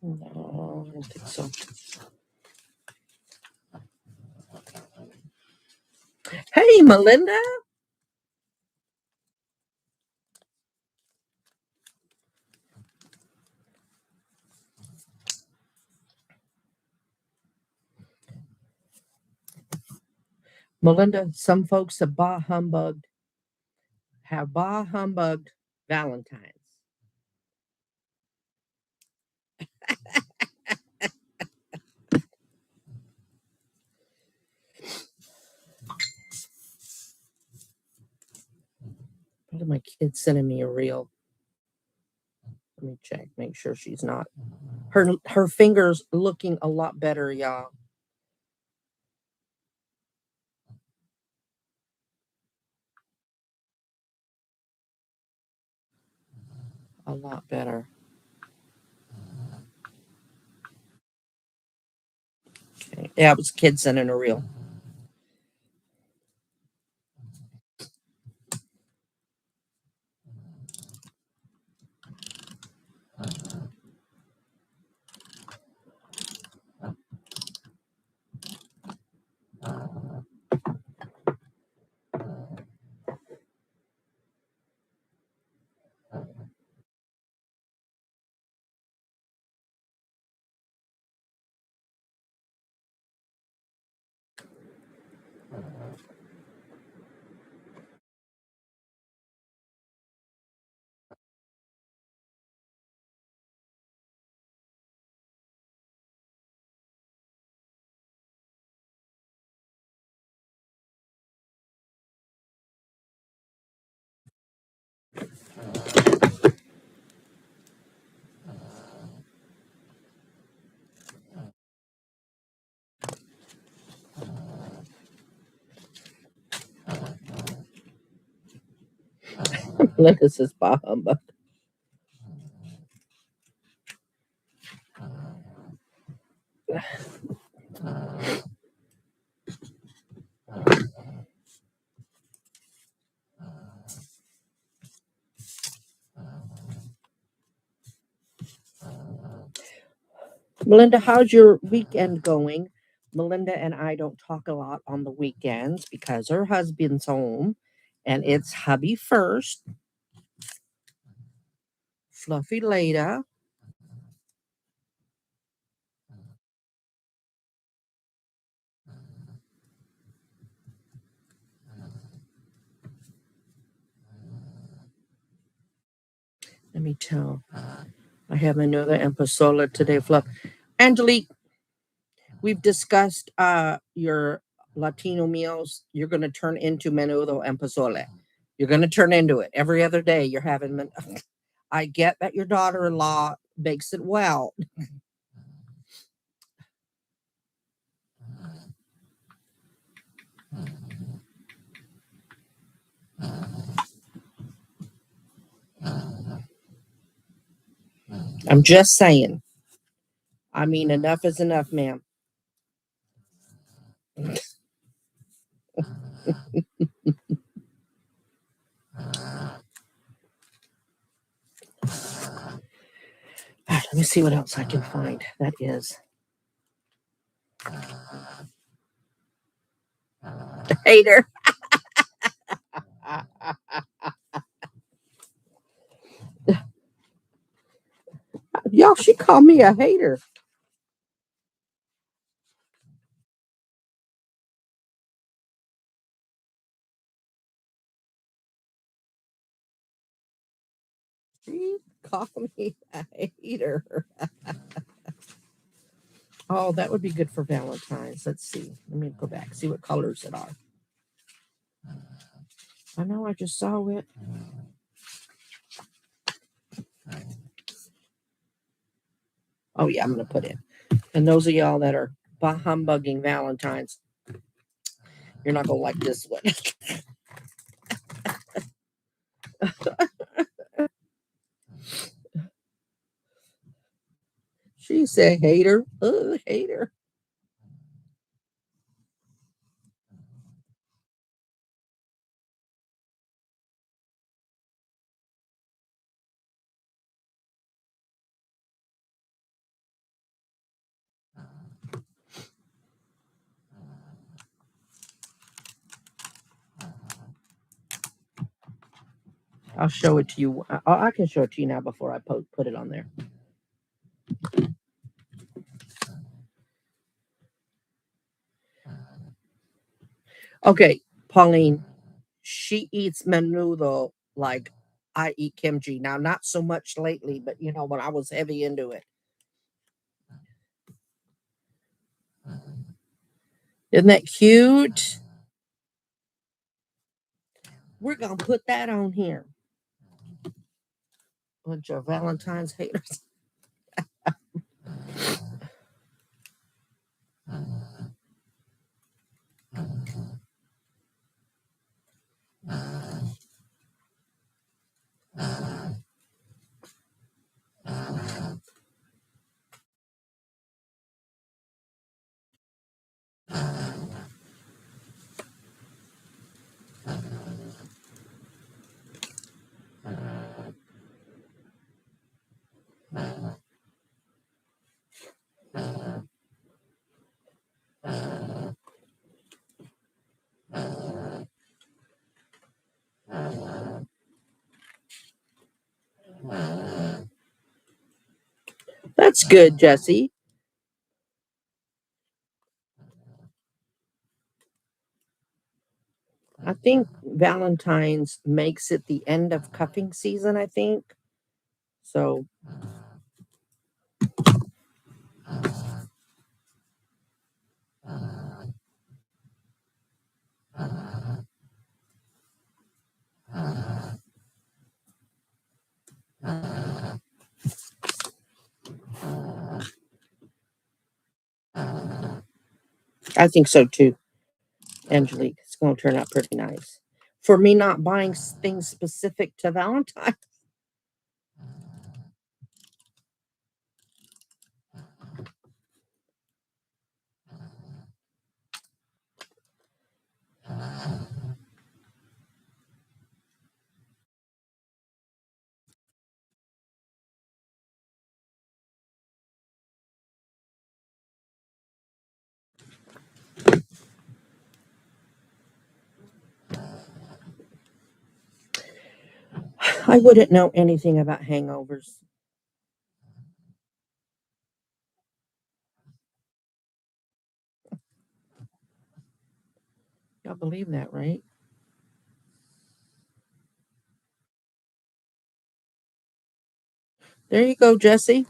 No, I don't think so. Hey, Melinda. Melinda, some folks have bah humbugged Valentine's. What are my kids sending me a reel? Let me check, make sure she's not. Her fingers looking a lot better, y'all. A lot better. Okay. Yeah, it was kids sending a reel. This is bah humbug. Melinda, how's your weekend going? Melinda and I don't talk a lot on the weekends because her husband's home and it's hubby first, fluffy later. Let me tell. I have another emposola today, Fluff. Angelique, we've discussed your Latino meals. You're going to turn into menudo and pozole. You're going to turn into it every other day. You're having. I get that your daughter-in-law makes it well. I'm just saying. I mean, enough is enough, ma'am. Let me see what else I can find. That is. Hater. Y'all, she called me a hater. She called me a hater. Oh, that would be good for Valentine's. Let's see. Let me go back, see what colors it are. I know I just saw it. Oh, yeah, I'm going to put it. And those of y'all that are humbugging Valentine's, you're not going to like this one. She said hater. Hater. I'll show it to you. I can show it to you now before I put it on there. Okay, Pauline, she eats menudo like I eat kimchi. Now, not so much lately, but when I was heavy into it. Isn't that cute? We're going to put that on here. Bunch of Valentine's haters. That's good, Jesse. I think Valentine's makes it the end of cuffing season, I think. So, I think so too, Angelique. It's going to turn out pretty nice. For me not buying things specific to Valentine. I wouldn't know anything about hangovers. Y'all believe that, right? There you go, Jesse.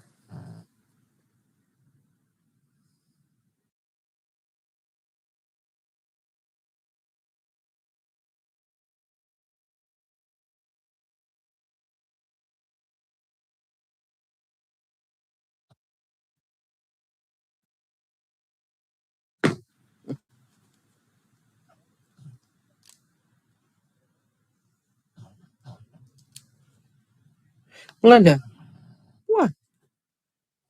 Linda, what?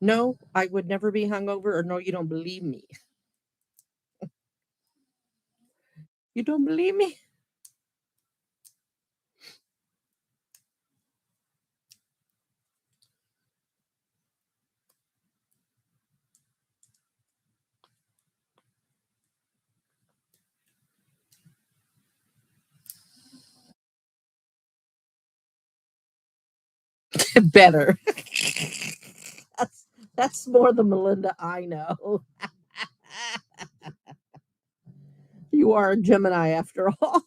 No, I would never be hungover, or no, you don't believe me. You don't believe me? Better. that's that's more the Melinda I know. You are a Gemini after all.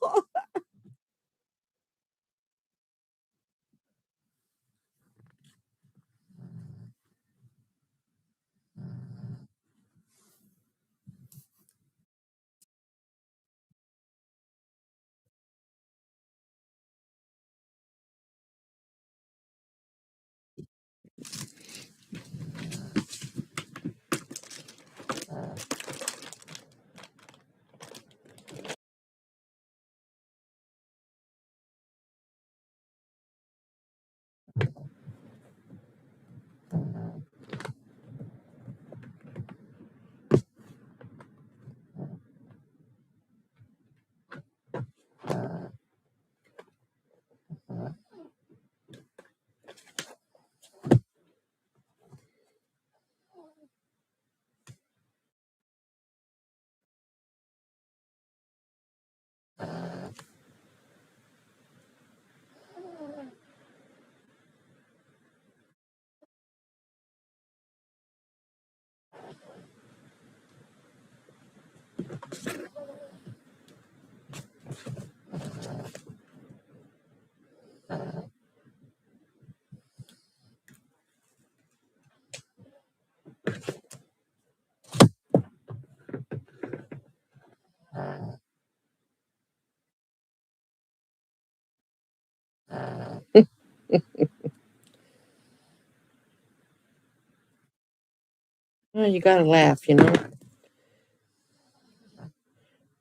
Oh, you gotta laugh, you know.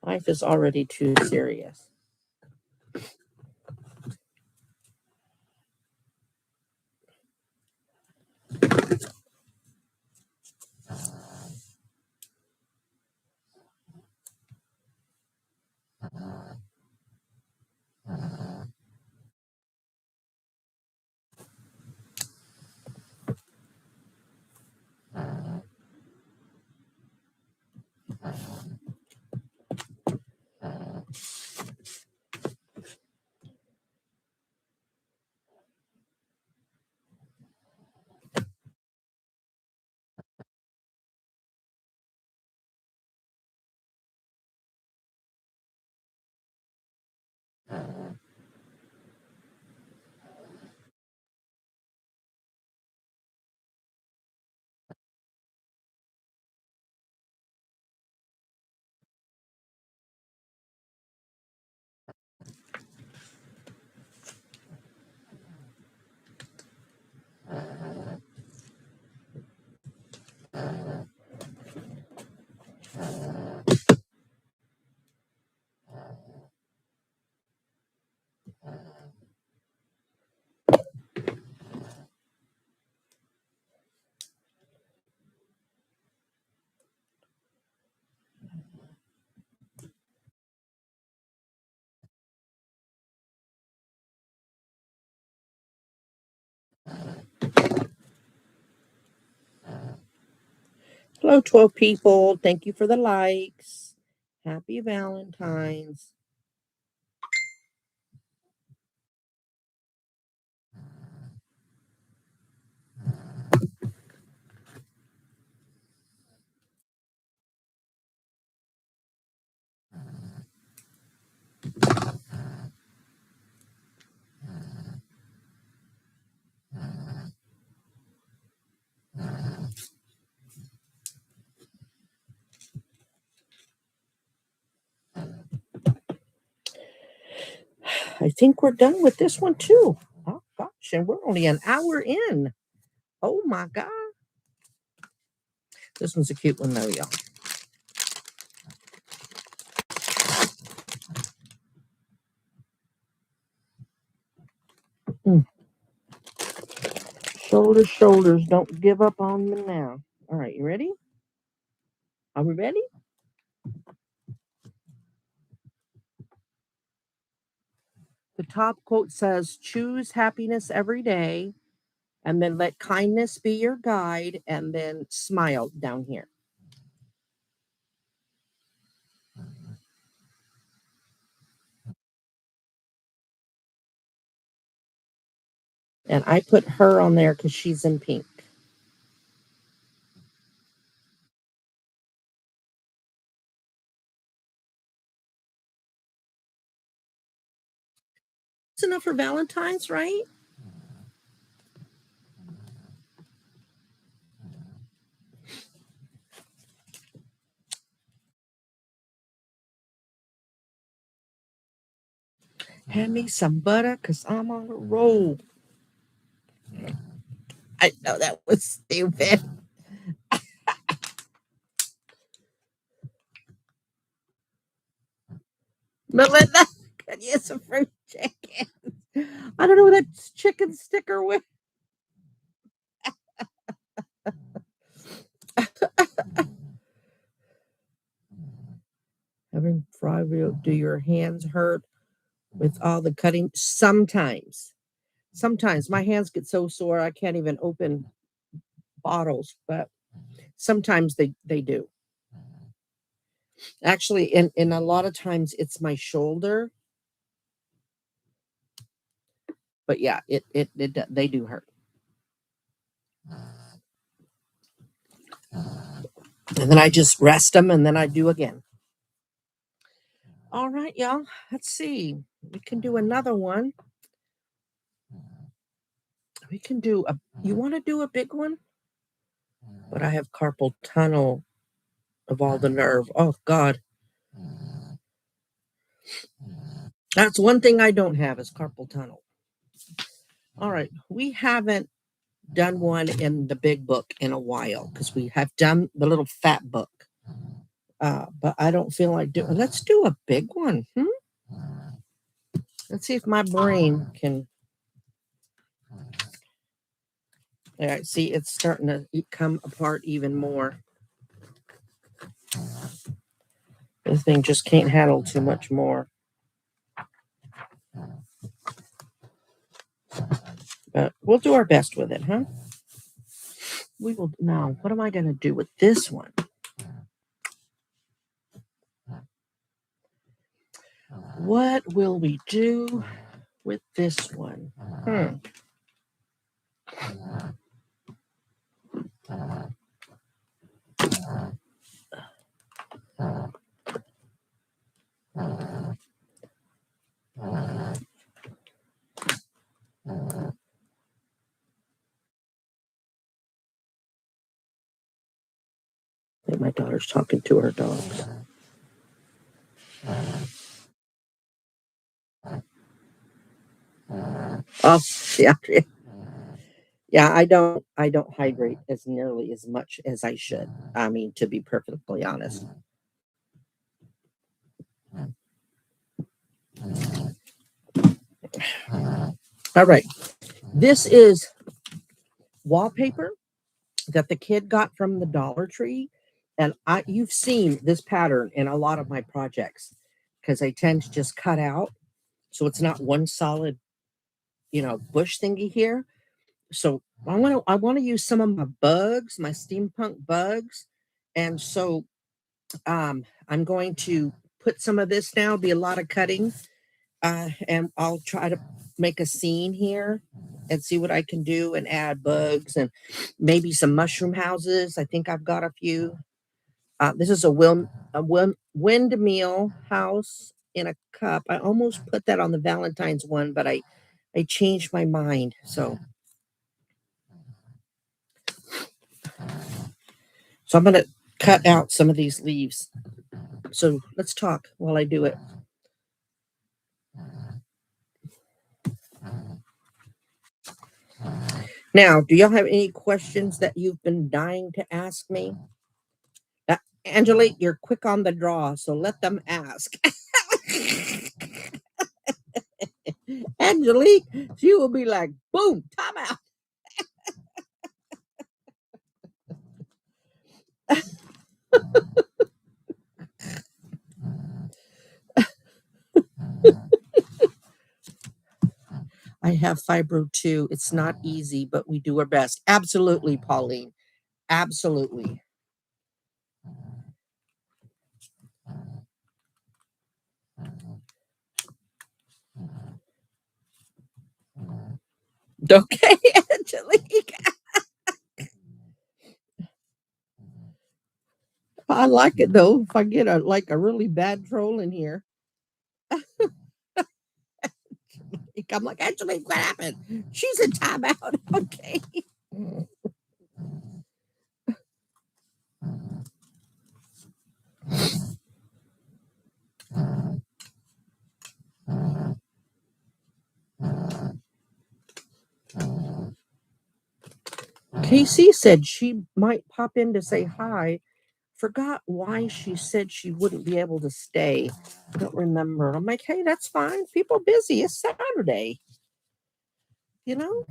Life is already too serious. Hello, 12 people. Thank you for the likes. Happy Valentine's. I think we're done with this one too. Oh gosh, and we're only an hour in. Oh my God. This one's a cute one though, y'all. Mm. Shoulders, shoulders, don't give up on me now. All right, you ready? Are we ready? The top quote says, choose happiness every day, and then let kindness be your guide, and then smile down here. And I put her on there because she's in pink. It's enough for Valentine's, right? Hand me some butter because I'm on a roll. I know that was stupid. Melinda, could use some fruit chicken. I don't know what that chicken sticker with. Having fried veal, do your hands hurt with all the cutting? Sometimes. Sometimes my hands get so sore I can't even open bottles, but sometimes they do. Actually, in a lot of times it's my shoulder, but yeah, it they do hurt. And then I just rest them and then I do again. All right, y'all. Let's see. We can do another one. We can do a you want to do a big one? But I have carpal tunnel of all the nerve. Oh God. That's one thing I don't have is carpal tunnel. All right. We haven't done one in the big book in a while because we have done the little fat book. But I don't feel like doing. Let's do a big one. Let's see if my brain can. All right, see, it's starting to come apart even more. This thing just can't handle too much more. But we'll do our best with it, huh? We will. Now, what am I going to do with this one? What will we do with this one? I think my daughter's talking to her dogs. Oh, yeah. Yeah, I don't hydrate as nearly as much as I should. I mean, to be perfectly honest. All right. This is wallpaper that the kid got from the Dollar Tree. And you've seen this pattern in a lot of my projects because I tend to just cut out. So it's not one solid, bush thingy here. So I want to use some of my bugs, my steampunk bugs. And so I'm going to put some of this now, be a lot of cutting. And I'll try to make a scene here and see what I can do and add bugs and maybe some mushroom houses. I think I've got a few. This is a windmill house in a cup. I almost put that on the Valentine's one, but I changed my mind. So I'm going to cut out some of these leaves. So let's talk while I do it. Now, do y'all have any questions that you've been dying to ask me? Angelique, you're quick on the draw, so let them ask. Angelique, she will be like, boom, time out. I have fibro too. It's not easy, but we do our best. Absolutely, Pauline. Absolutely. Okay, Angelique. I like it though. If I get a really bad troll in here, I'm like, Angelique, what happened? She's in timeout. Okay. Casey said she might pop in to say hi. Forgot why she said she wouldn't be able to stay. I don't remember. I'm like, hey, that's fine. People busy. It's Saturday, you know?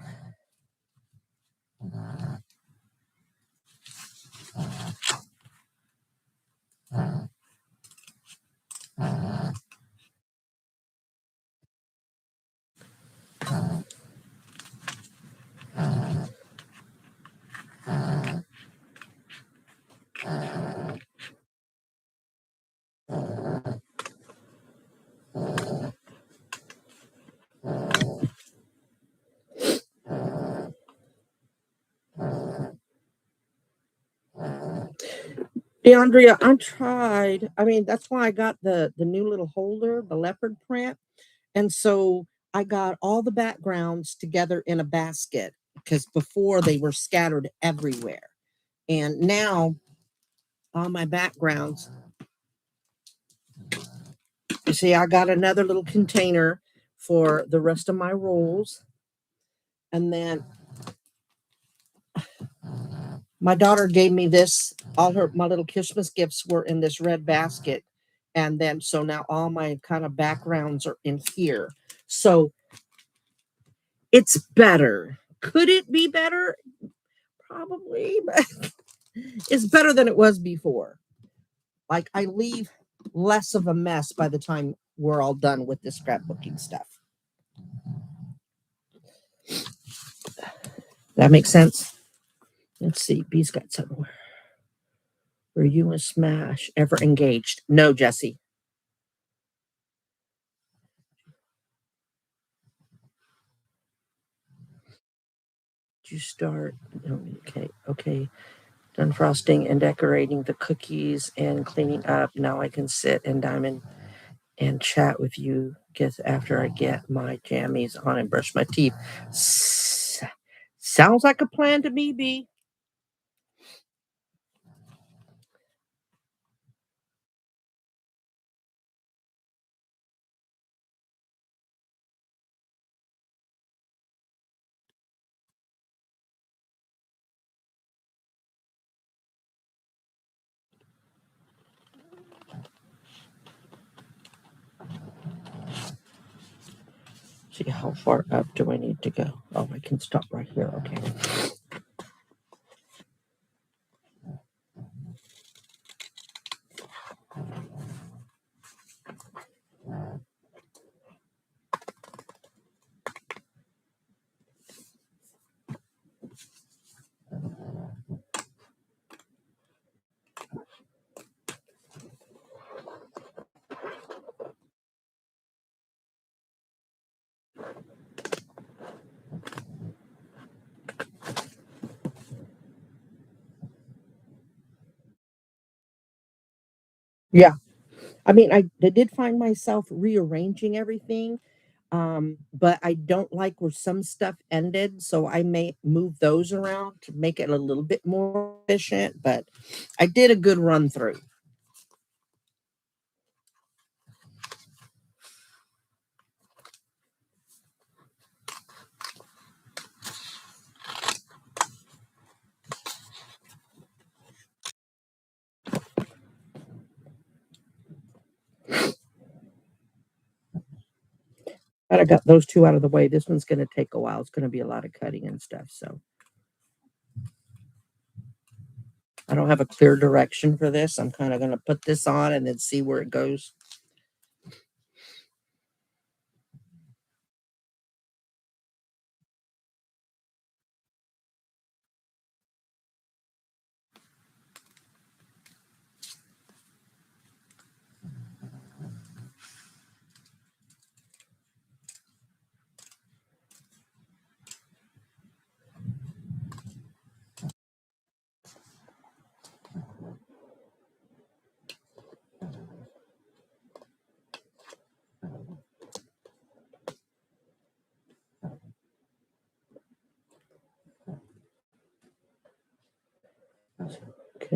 Yeah, Andrea, I tried. I mean, that's why I got the new little holder, the leopard print. And so I got all the backgrounds together in a basket because before they were scattered everywhere. And now all my backgrounds, you see, I got another little container for the rest of my rolls. And then my daughter gave me this. All her my little Christmas gifts were in this red basket. And then so now all my kind of backgrounds are in here. So it's better. Could it be better? Probably, but it's better than it was before. Like I leave less of a mess by the time we're all done with the scrapbooking stuff. That makes sense. Let's see. B's got somewhere. Were you and Smash ever engaged? No, Jesse. Did you start? Okay. Okay. Done frosting and decorating the cookies and cleaning up. Now I can sit and diamond and chat with you guess after I get my jammies on and brush my teeth. Sounds like a plan to me, B. See, how far up do I need to go? Oh, I can stop right here. Okay. Yeah. I mean, I did find myself rearranging everything, but I don't like where some stuff ended, so I may move those around to make it a little bit more efficient. But I did a good run through. But I got those two out of the way. This one's going to take a while. It's going to be a lot of cutting and stuff. So I don't have a clear direction for this. I'm kind of going to put this on and then see where it goes.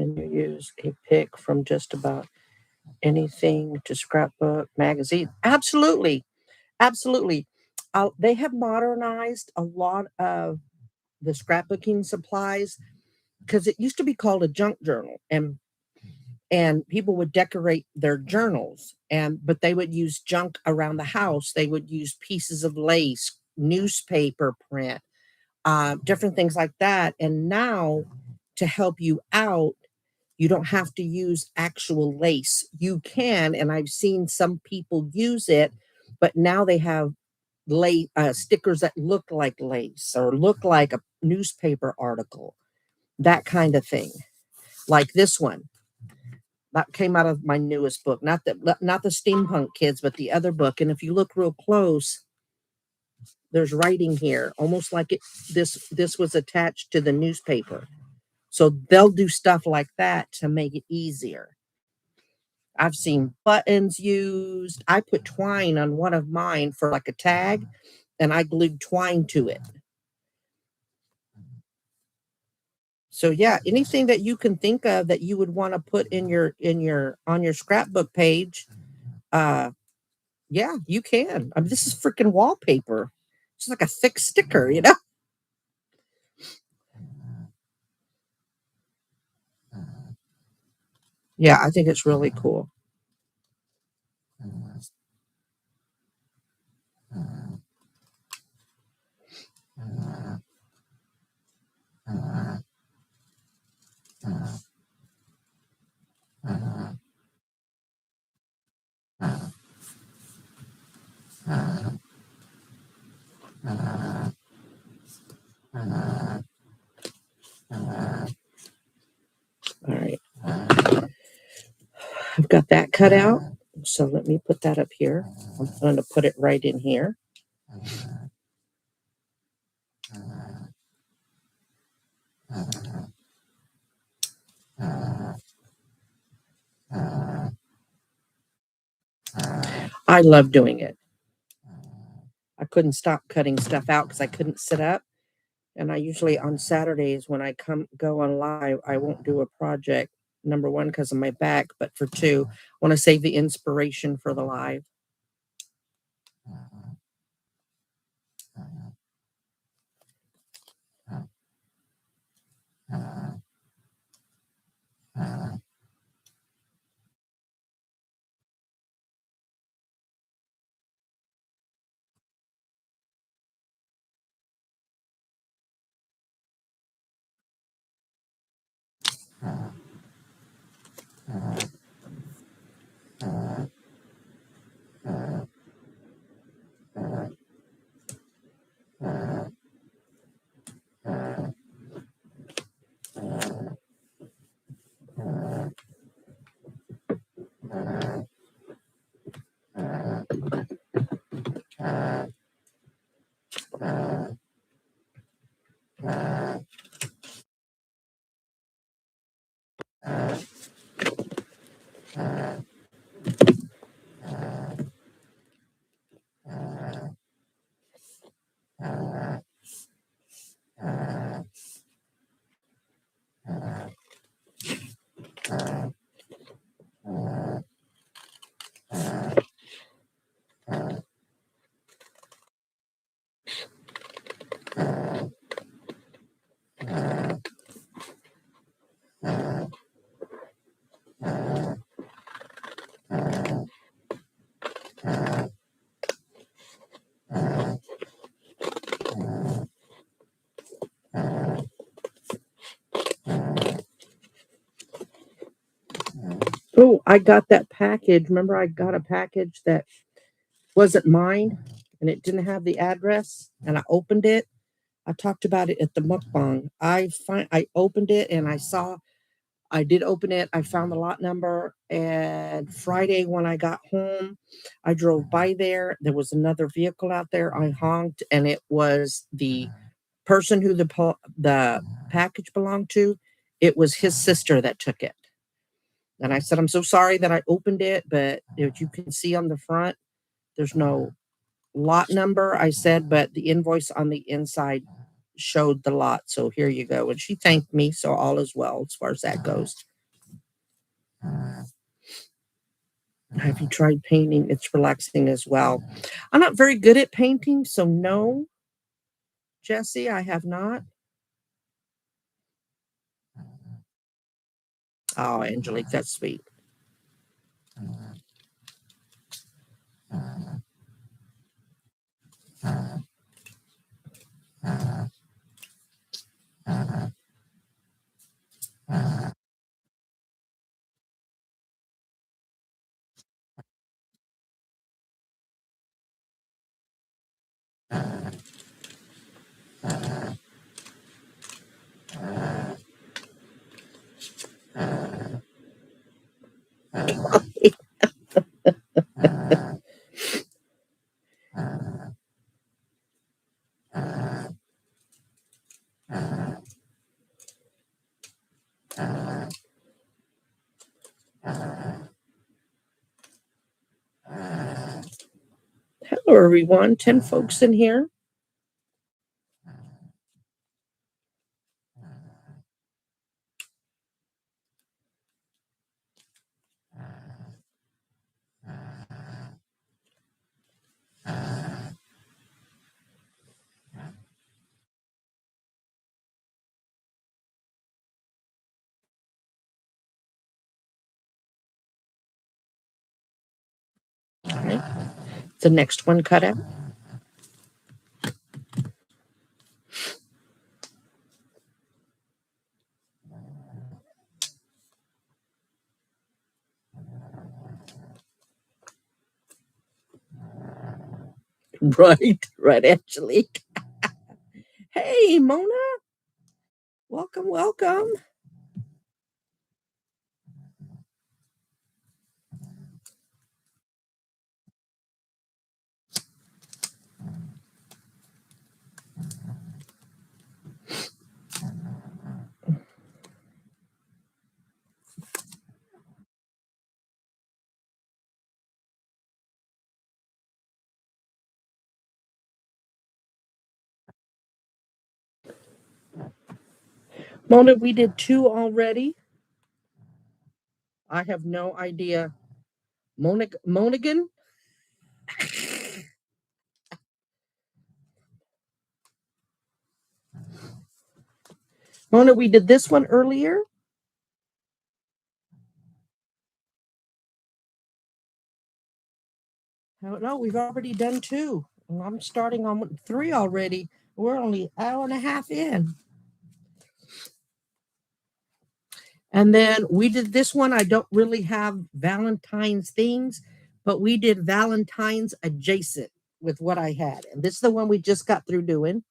Can you use a pick from just about anything to scrapbook magazine? Absolutely. Absolutely. They have modernized a lot of the scrapbooking supplies because it used to be called a junk journal, and people would decorate their journals, but they would use junk around the house. They would use pieces of lace, newspaper print, different things like that. And now, to help you out, you don't have to use actual lace. You can, and I've seen some people use it, but now they have stickers that look like lace or look like a newspaper article, that kind of thing. Like this one that came out of my newest book, not the steampunk kids, but the other book. And if you look real close, there's writing here, almost like this was attached to the newspaper. So they'll do stuff like that to make it easier. I've seen buttons used. I put twine on one of mine for like a tag, and I glued twine to it. So yeah, anything that you can think of that you would want to put in your on your scrapbook page, uh yeah, you can. I mean, this is freaking wallpaper. It's like a thick sticker, you know? Yeah, I think it's really cool. All right. I've got that cut out. So let me put that up here. I'm going to put it right in here. I love doing it. I couldn't stop cutting stuff out because I couldn't sit up. And I usually on Saturdays when I go on live, I won't do a project. Number one, because of my back, but for two, I want to save the inspiration for the live. Oh, I got that package. Remember, I got a package that wasn't mine and it didn't have the address, and I opened it. I talked about it at the mukbang. I opened it and I did open it. I found the lot number, and Friday when I got home, I drove by there. There was another vehicle out there. I honked, and it was the person who the package belonged to. It was his sister that took it. And I said, I'm so sorry that I opened it, but as you can see on the front, there's no lot number. I said, but the invoice on the inside showed the lot. So here you go. And she thanked me. So all is well as far as that goes. Have you tried painting? It's relaxing as well. I'm not very good at painting, so no, Jesse, I have not. Oh, Angelique, that's sweet. Hello, everyone. 10 folks in here. All right. The next one cut out. Right, Angelique. Hey, Mona. Welcome, welcome. Mona, we did 2 already. I have no idea. Monigan? Mona, we did this one earlier. No, we've already done 2. And I'm starting on 3 already. We're only an hour and a half in. And then we did this one. I don't really have Valentine's things, but we did Valentine's adjacent with what I had. And this is the one we just got through doing.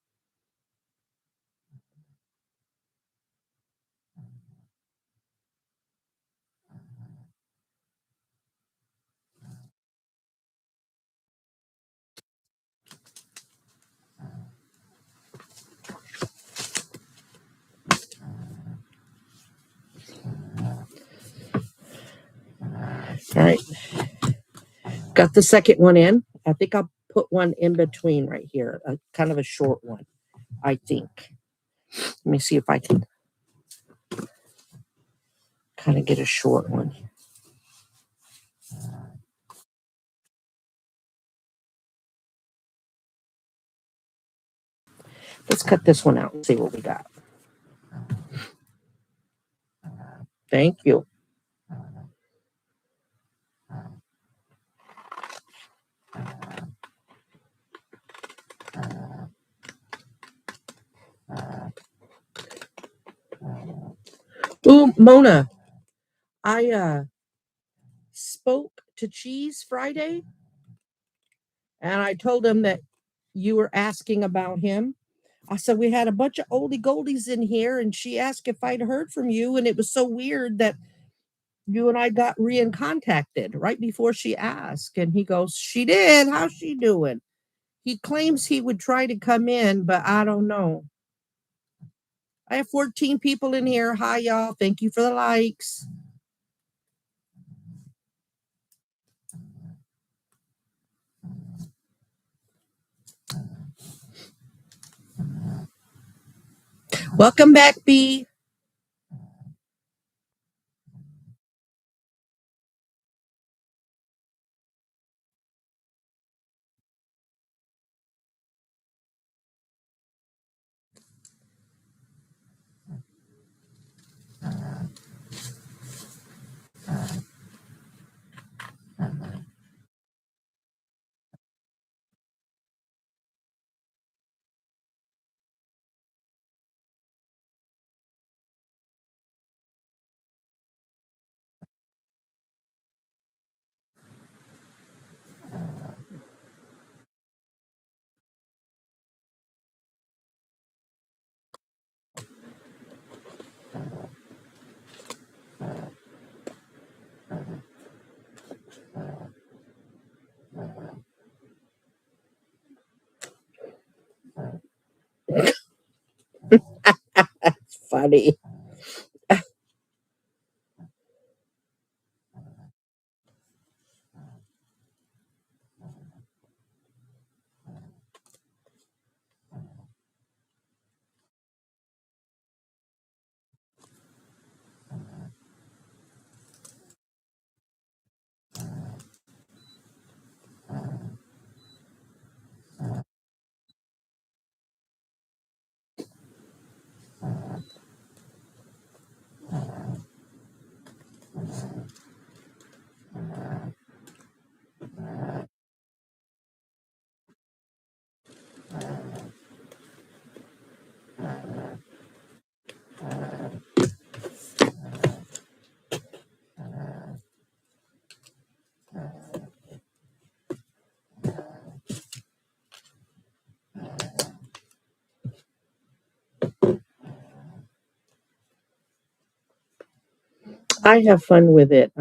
All right. Got the second one in. I think I'll put one in between right here, a kind of a short one, I think. Let me see if I can kind of get a short one. Let's cut this one out and see what we got. Thank you. Ooh, Mona, I spoke to Cheese Friday and I told him that you were asking about him. I said, we had a bunch of oldie goldies in here, and she asked if I'd heard from you. And it was so weird that you and I got contacted right before she asked. And he goes, she did. How's she doing? He claims he would try to come in, but I don't know. I have 14 people in here. Hi, y'all. Thank you for the likes. Welcome back, B. funny. I have fun with it,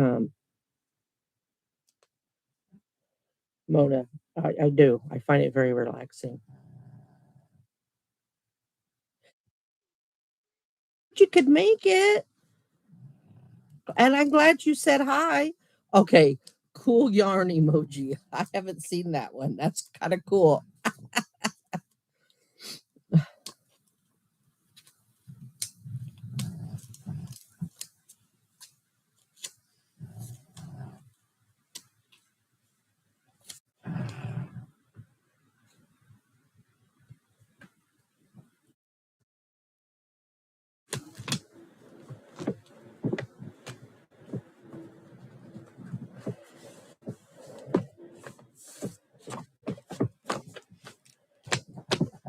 Mona. I do. I find it very relaxing. You could make it. And I'm glad you said hi. Okay, cool yarn emoji. I haven't seen that one. That's kind of cool.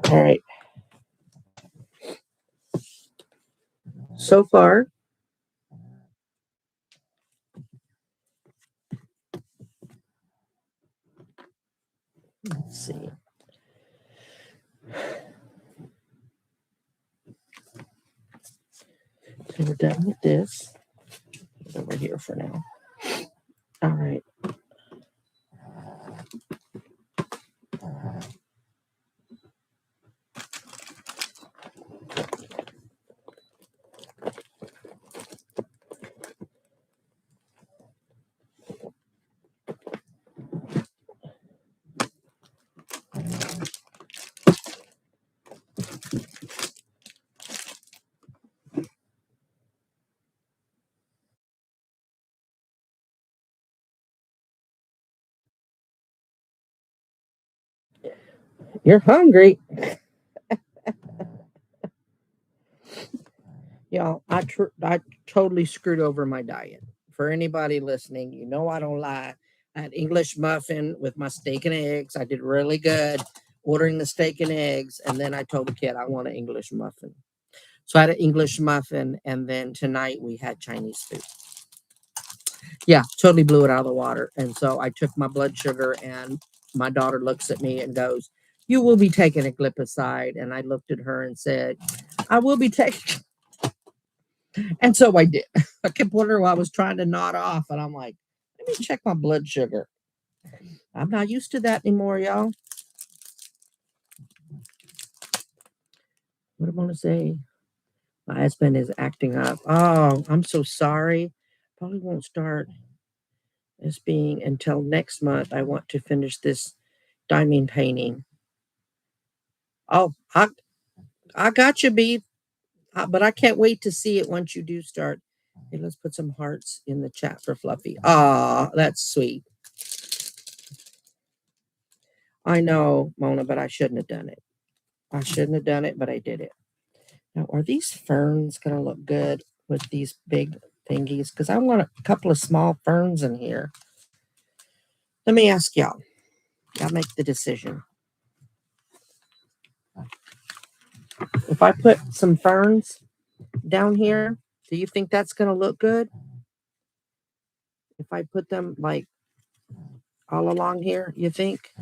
All right. So far, let's see. So we're done with this. Put it over here for now. All right. You're hungry. Y'all, I totally screwed over my diet. For anybody listening, you know I don't lie. I had English muffin with my steak and eggs. I did really good ordering the steak and eggs. And then I told the kid I want an English muffin. So I had an English muffin. And then tonight we had Chinese food. Yeah, totally blew it out of the water. And so I took my blood sugar, and my daughter looks at me and goes, "You will be taking a glipizide." And I looked at her and said, "I will be taking." And so I did. I kept wondering why I was trying to nod off. And I'm like, let me check my blood sugar. I'm not used to that anymore, y'all. What am I going to say? My husband is acting up. Oh, I'm so sorry. Probably won't start as being until next month. I want to finish this diamond painting. Oh, I got you, B. But I can't wait to see it once you do start. Hey, let's put some hearts in the chat for Fluffy. Ah, that's sweet. I know, Mona, but I shouldn't have done it. I shouldn't have done it, but I did it. Now, are these ferns going to look good with these big thingies? Because I want a couple of small ferns in here. Let me ask y'all. Y'all make the decision. If I put some ferns down here, do you think that's going to look good? If I put them like all along here, you think?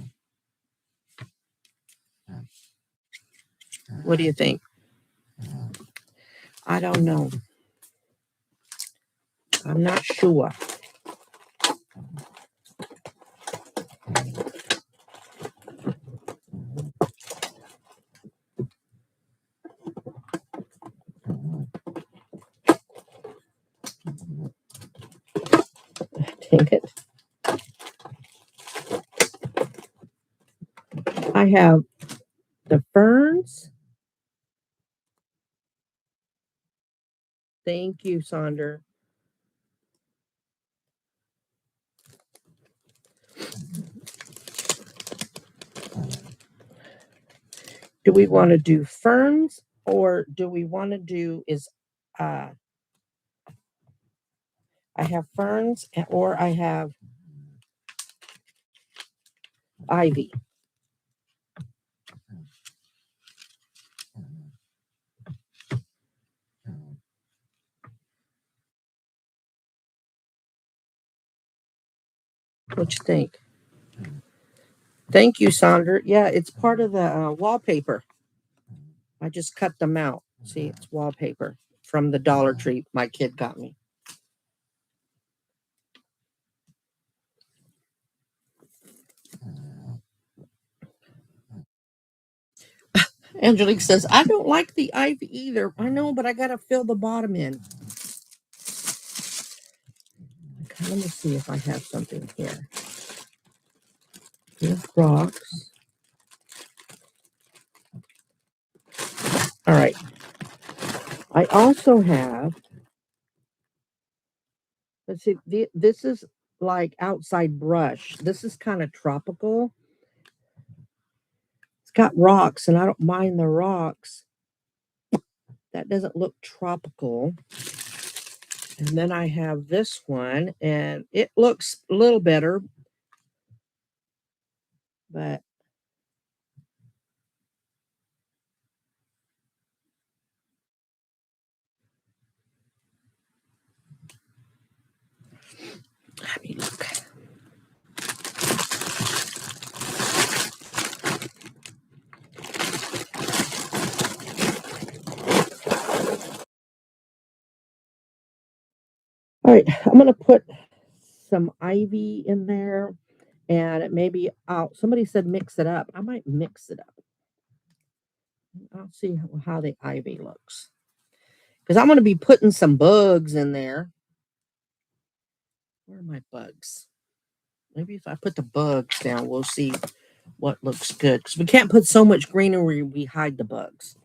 What do you think? I don't know. I'm not sure. I have the ferns. Thank you, Sonder. Do we want to do ferns or do we want to do uh I have ferns or I have ivy. What you think? Thank you, Sonder. Yeah, it's part of the wallpaper. I just cut them out. See, it's wallpaper from the Dollar Tree my kid got me. Angelique says, I don't like the ivy either. I know, but I got to fill the bottom in. Okay, let me see if I have something here. Here's rocks. All right. I also have, let's see, this is like outside brush. This is kind of tropical. It's got rocks, and I don't mind the rocks. That doesn't look tropical. And then I have this one, and it looks a little better, but let me look. All right, I'm going to put some ivy in there, and maybe somebody said mix it up. I might mix it up. I'll see how the ivy looks. Because I'm going to be putting some bugs in there. Where are my bugs? Maybe if I put the bugs down, we'll see what looks good. Because we can't put so much greenery we hide the bugs.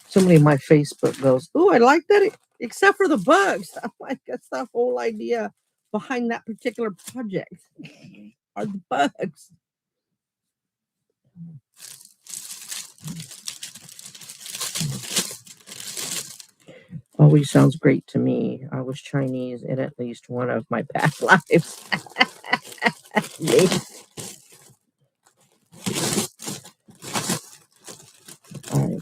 Somebody in my Facebook goes, "Oh, I like that, except for the bugs." I'm like, that's the whole idea behind that particular project are the bugs. Always sounds great to me. I was Chinese in at least one of my past lives. Yes. All right.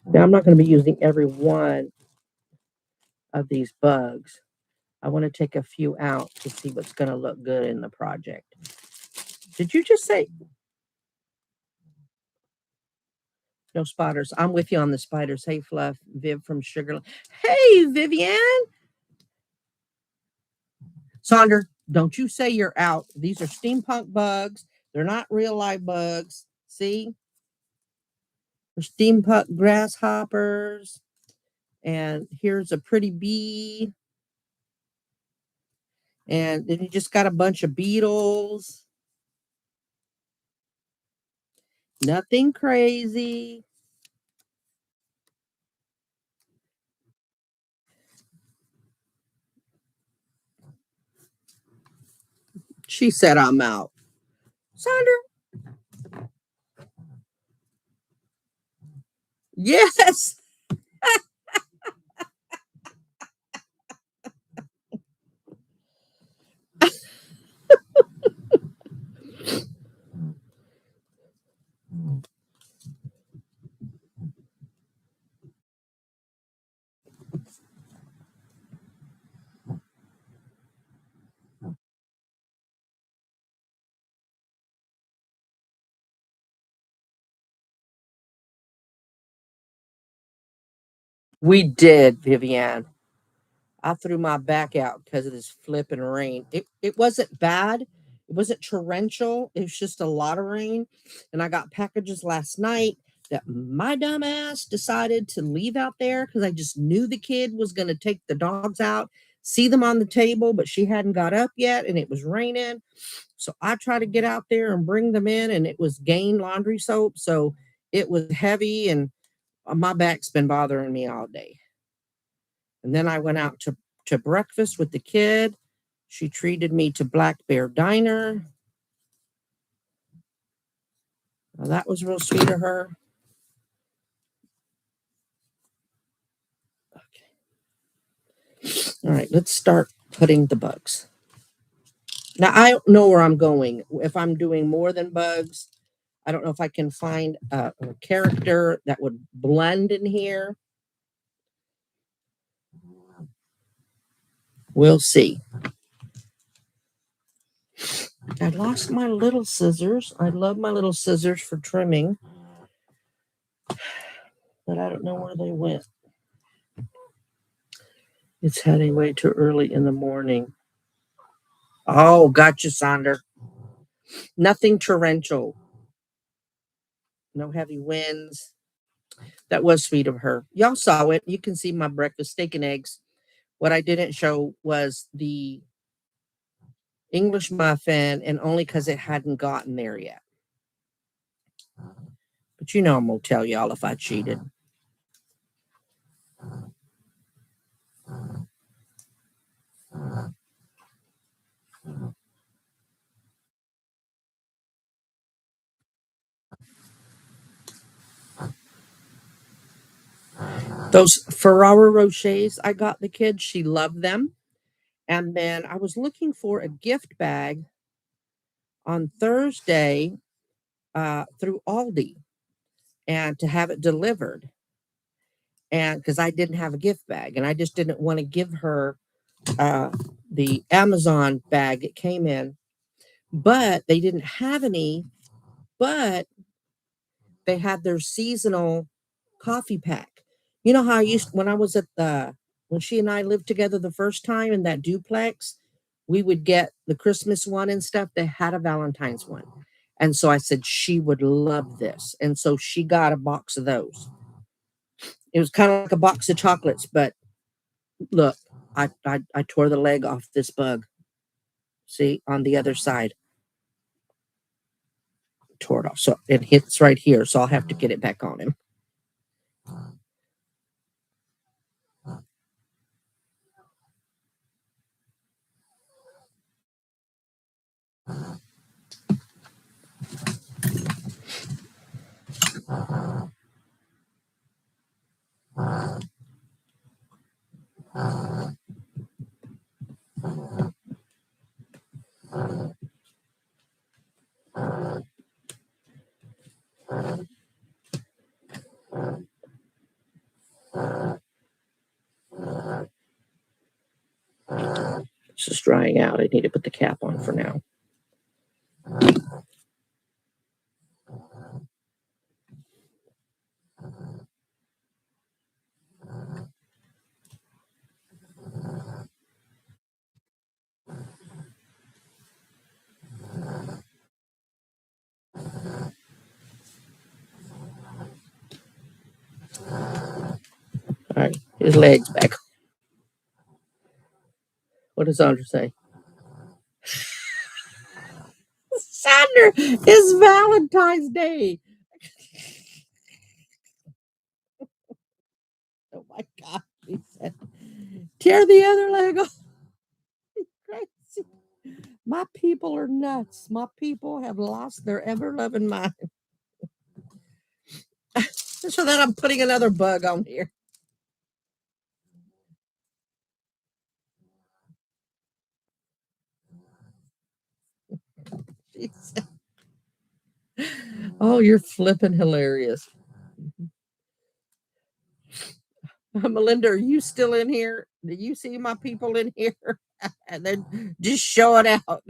Now, I'm not going to be using every one of these bugs. I want to take a few out to see what's going to look good in the project. Did you just say no spiders? I'm with you on the spiders. Hey, Fluff, Viv from Sugarland. Hey, Vivian. Sonder, don't you say you're out. These are steampunk bugs. They're not real live bugs. See? They're steampunk grasshoppers. And here's a pretty bee. And then you just got a bunch of beetles. Nothing crazy. She said, I'm out. Sonder, yes. We did, Vivian. I threw my back out because of this flipping rain. It wasn't bad. It wasn't torrential. It was just a lot of rain. And I got packages last night that my dumb ass decided to leave out there because I just knew the kid was going to take the dogs out, see them on the table, but she hadn't got up yet and it was raining. So I tried to get out there and bring them in, and it was Gain laundry soap. So it was heavy, and my back's been bothering me all day. And then I went out to breakfast with the kid. She treated me to Black Bear Diner. Well, that was real sweet of her. Okay. All right, let's start putting the bugs. Now, I don't know where I'm going. If I'm doing more than bugs, I don't know if I can find a character that would blend in here. We'll see. I lost my little scissors. I love my little scissors for trimming, but I don't know where they went. It's heading way too early in the morning. Oh, gotcha, Sonder. Nothing torrential. No heavy winds. That was sweet of her. Y'all saw it. You can see my breakfast steak and eggs. What I didn't show was the English muffin, and only because it hadn't gotten there yet. But you know I'm going to tell y'all if I cheated. Those Ferraro Rochers I got the kids, she loved them. And then I was looking for a gift bag on Thursday through Aldi and to have it delivered. And because I didn't have a gift bag and I just didn't want to give her uh, the Amazon bag it came in, but they didn't have any, but they had their seasonal coffee pack. You know how I used when I was at the when she and I lived together the first time in that duplex, we would get the Christmas one and stuff. They had a Valentine's one. And so I said she would love this. And so she got a box of those. It was kind of like a box of chocolates, but look, I tore the leg off this bug. See, on the other side. Tore it off. So it hits right here. So I'll have to get it back on him. It's just drying out. I need to put the cap on for now. All right, his legs back. What does Sandra say? Sandra, it's Valentine's Day. Oh my God. He said, tear the other leg off. Crazy. My people are nuts. My people have lost their ever loving mind. So then I'm putting another bug on here. Oh, you're flipping hilarious. Melinda, are you still in here? Do you see my people in here? And then just show it out.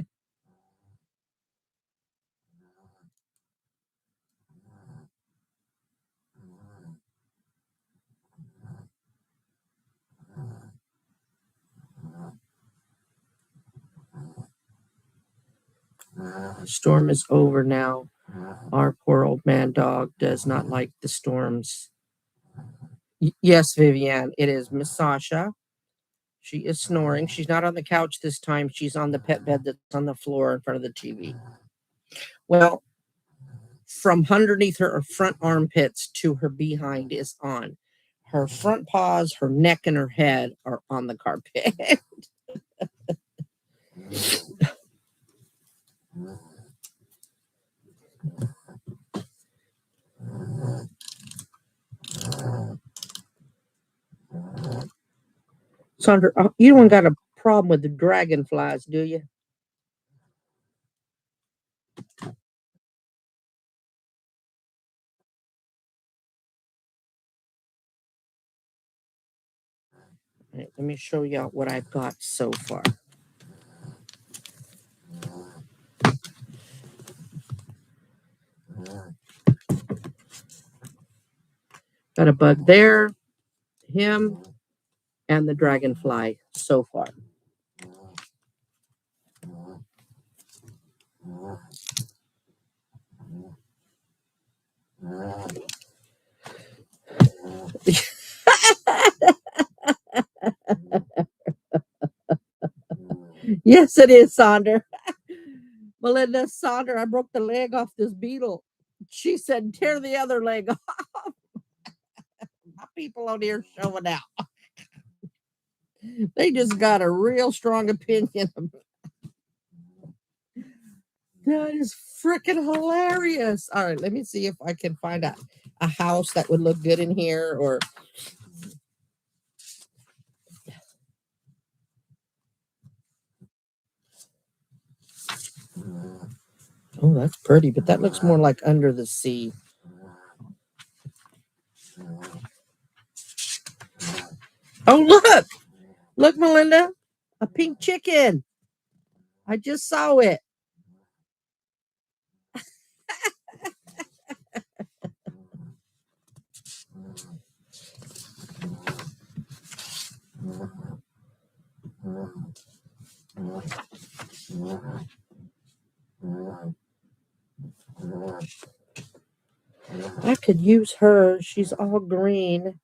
The storm is over now. Our poor old man dog does not like the storms. Yes, Vivian, it is Miss Sasha. She is snoring. She's not on the couch this time. She's on the pet bed that's on the floor in front of the TV. Well, from underneath her front armpits to her behind is on. Her front paws, her neck, and her head are on the carpet. Sandra, you don't got a problem with the dragonflies, do you? Right, let me show you what I've got so far. Got a bug there, him, and the dragonfly so far. Yes, it is, Sandra. Melinda, Sandra, I broke the leg off this beetle. She said, tear the other leg off. My people on here showing out. They just got a real strong opinion. That is freaking hilarious. All right, let me see if I can find a house that would look good in here or oh, that's pretty, but that looks more like under the sea. Oh, look. Look, Melinda. A pink chicken. I just saw it. I could use her. She's all green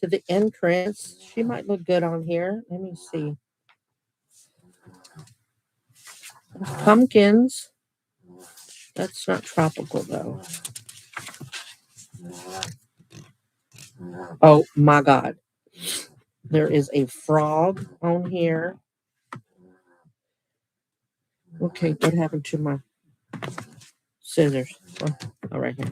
to the entrance. She might look good on here. Let me see. Pumpkins. That's not tropical though. Oh my God. There is a frog on here. Okay, what happened to my scissors? Oh, right here.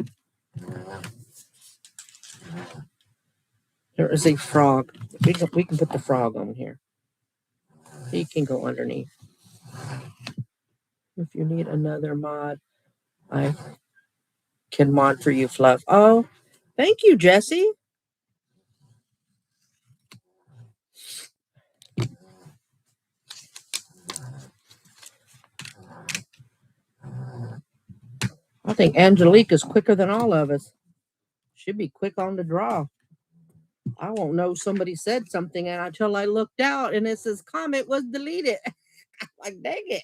There is a frog. We can put the frog on here. He can go underneath. If you need another mod, I can mod for you, Fluff. Oh, thank you, Jesse. I think Angelique is quicker than all of us. She'd be quick on the draw. I won't know somebody said something and until I looked out and it says comment was deleted. Like, dang it.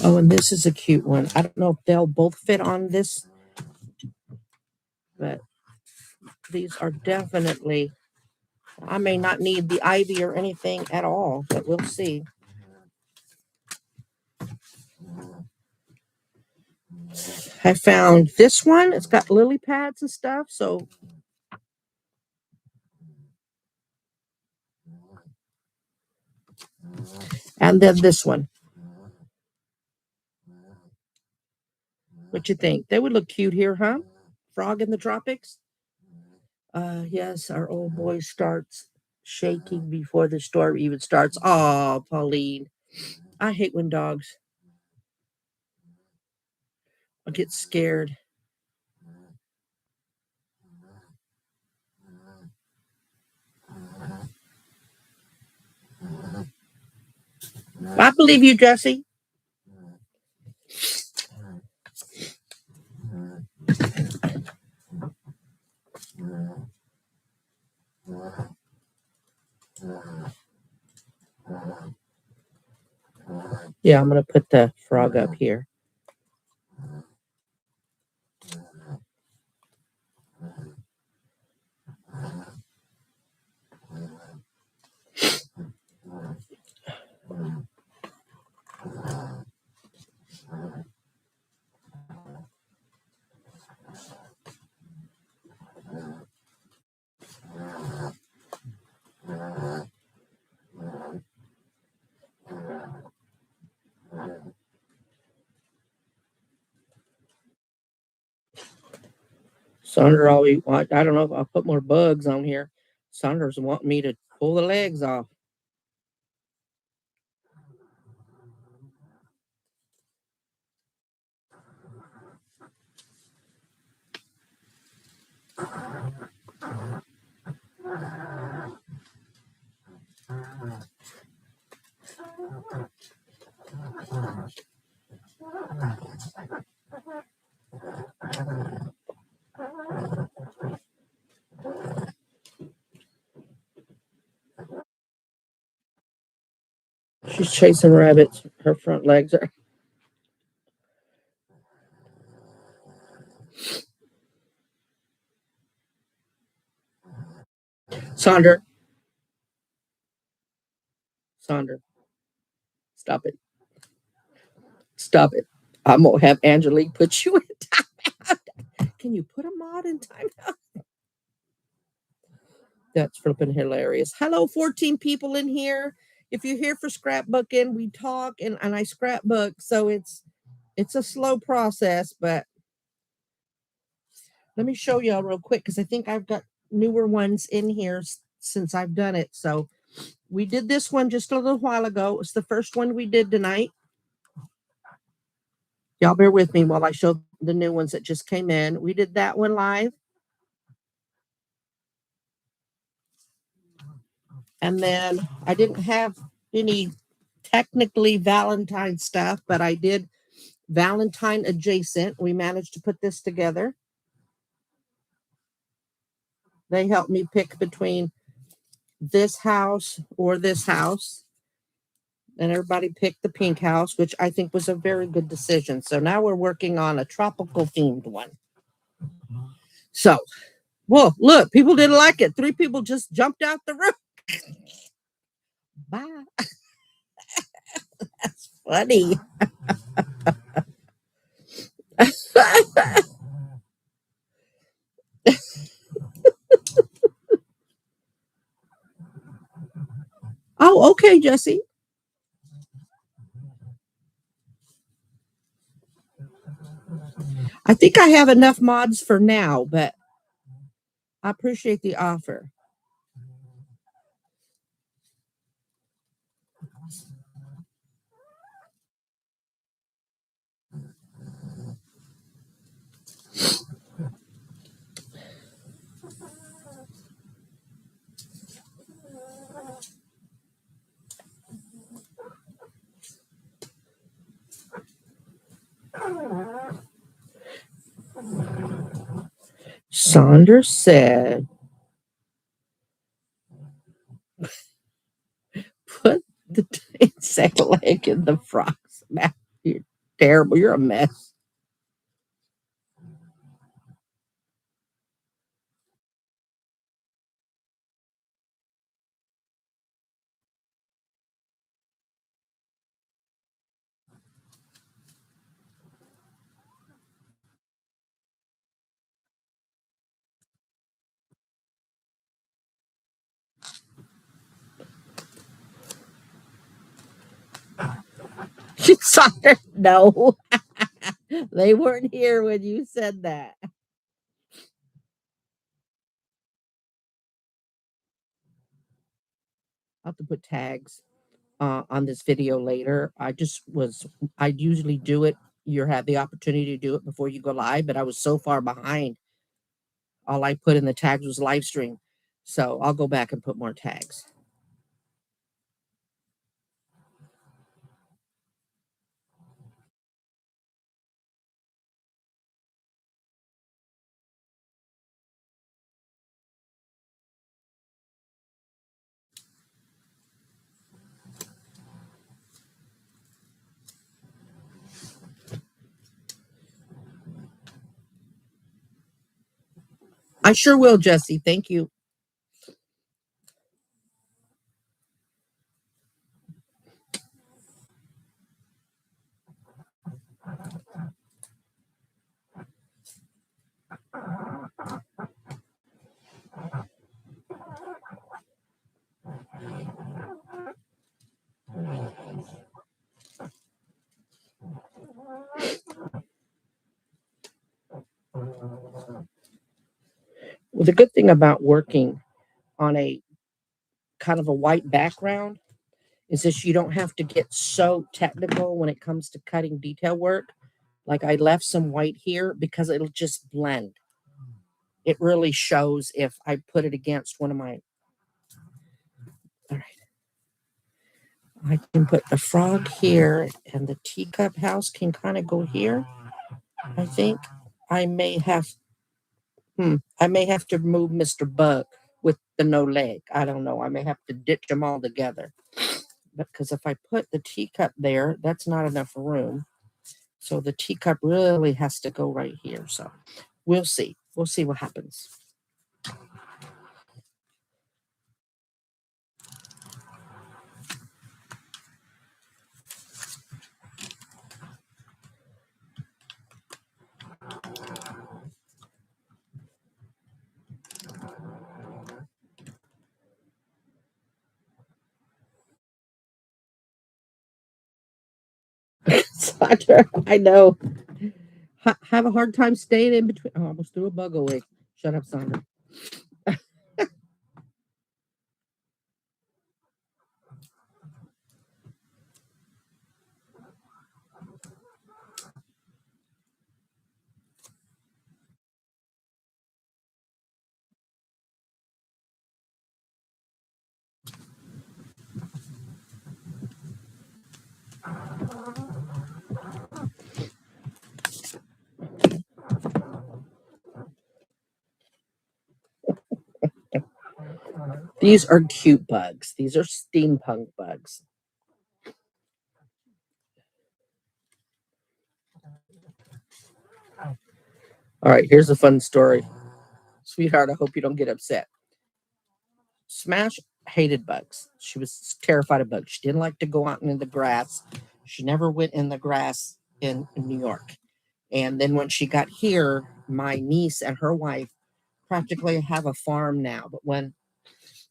Oh, and this is a cute one. I don't know if they'll both fit on this, but these are definitely, I may not need the ivy or anything at all, but we'll see. I found this one. It's got lily pads and stuff. So, and then this one. What you think? They would look cute here, huh? Frog in the tropics. Yes, our old boy starts shaking before the storm even starts. Oh, Pauline. I hate when dogs get scared. I believe you, Jesse. Yeah, I'm going to put the frog up here. Sandra always want, I don't know if I'll put more bugs on here. Sandra's wanting me to pull the legs off. She's chasing rabbits. Her front legs are. Sandra, Sandra, stop it. Stop it. I'm going to have Angelique put you in timeout. Can you put a mod in timeout? That's flipping hilarious. Hello, 14 people in here. If you're here for scrapbooking, we talk and I scrapbook. So it's a slow process, but let me show y'all real quick because I think I've got newer ones in here since I've done it. So we did this one just a little while ago. It's the first one we did tonight. Y'all bear with me while I show the new ones that just came in. We did that one live. And then I didn't have any technically Valentine stuff, but I did Valentine adjacent. We managed to put this together. They helped me pick between this house or this house. And everybody picked the pink house, which I think was a very good decision. So now we're working on a tropical themed one. So, whoa, look, people didn't like it. 3 people just jumped out the room. Bye. That's funny. Oh, okay, Jesse. I think I have enough mods for now, but I appreciate the offer. Saunders said, put the insect leg in the frog's mouth. You're terrible. You're a mess. Saunders, no. They weren't here when you said that. I'll have to put tags on this video later. I usually do it. You have the opportunity to do it before you go live, but I was so far behind. All I put in the tags was live stream. So I'll go back and put more tags. I sure will, Jesse. Thank you. Well, the good thing about working on a kind of a white background is that you don't have to get so technical when it comes to cutting detail work. Like I left some white here because it'll just blend. It really shows if I put it against one of my. All right, I can put the frog here, and the teacup house can kind of go here. I think I may have. I may have to move Mr. Bug with the no leg. I don't know. I may have to ditch them all together. Because if I put the teacup there, that's not enough room. So the teacup really has to go right here. So we'll see. We'll see what happens. Sandra, I know. Have a hard time staying in between. Oh, I almost threw a bug away. Shut up, Sandra. These are cute bugs. These are steampunk bugs. All right, here's a fun story. Sweetheart, I hope you don't get upset. Smash hated bugs. She was terrified of bugs. She didn't like to go out in the grass. She never went in the grass in New York. And then when she got here, my niece and her wife practically have a farm now. But when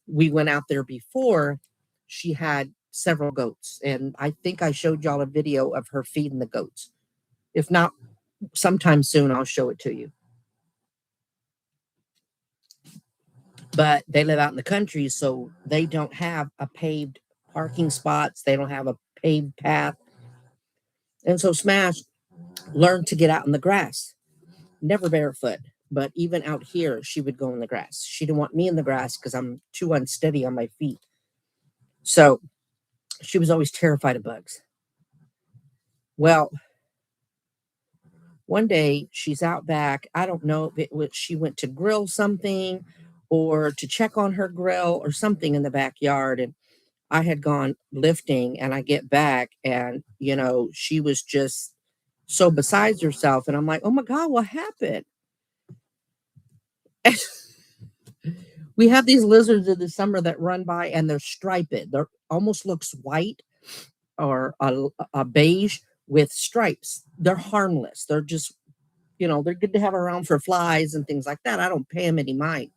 we went out there before, she had several goats. And I think I showed y'all a video of her feeding the goats. If not, sometime soon, I'll show it to you. But they live out in the country, so they don't have a paved parking spots. They don't have a paved path. And so Smash learned to get out in the grass, never barefoot. But even out here, she would go in the grass. She didn't want me in the grass because I'm too unsteady on my feet. So she was always terrified of bugs. Well, one day she's out back. I don't know if it was she went to grill something or to check on her grill or something in the backyard. And I had gone lifting and I get back and, she was just so besides herself. And I'm like, oh my God, what happened? We have these lizards in the summer that run by and they're striped. They're almost looks white or a beige with stripes. They're harmless. They're just, they're good to have around for flies and things like that. I don't pay them any mind.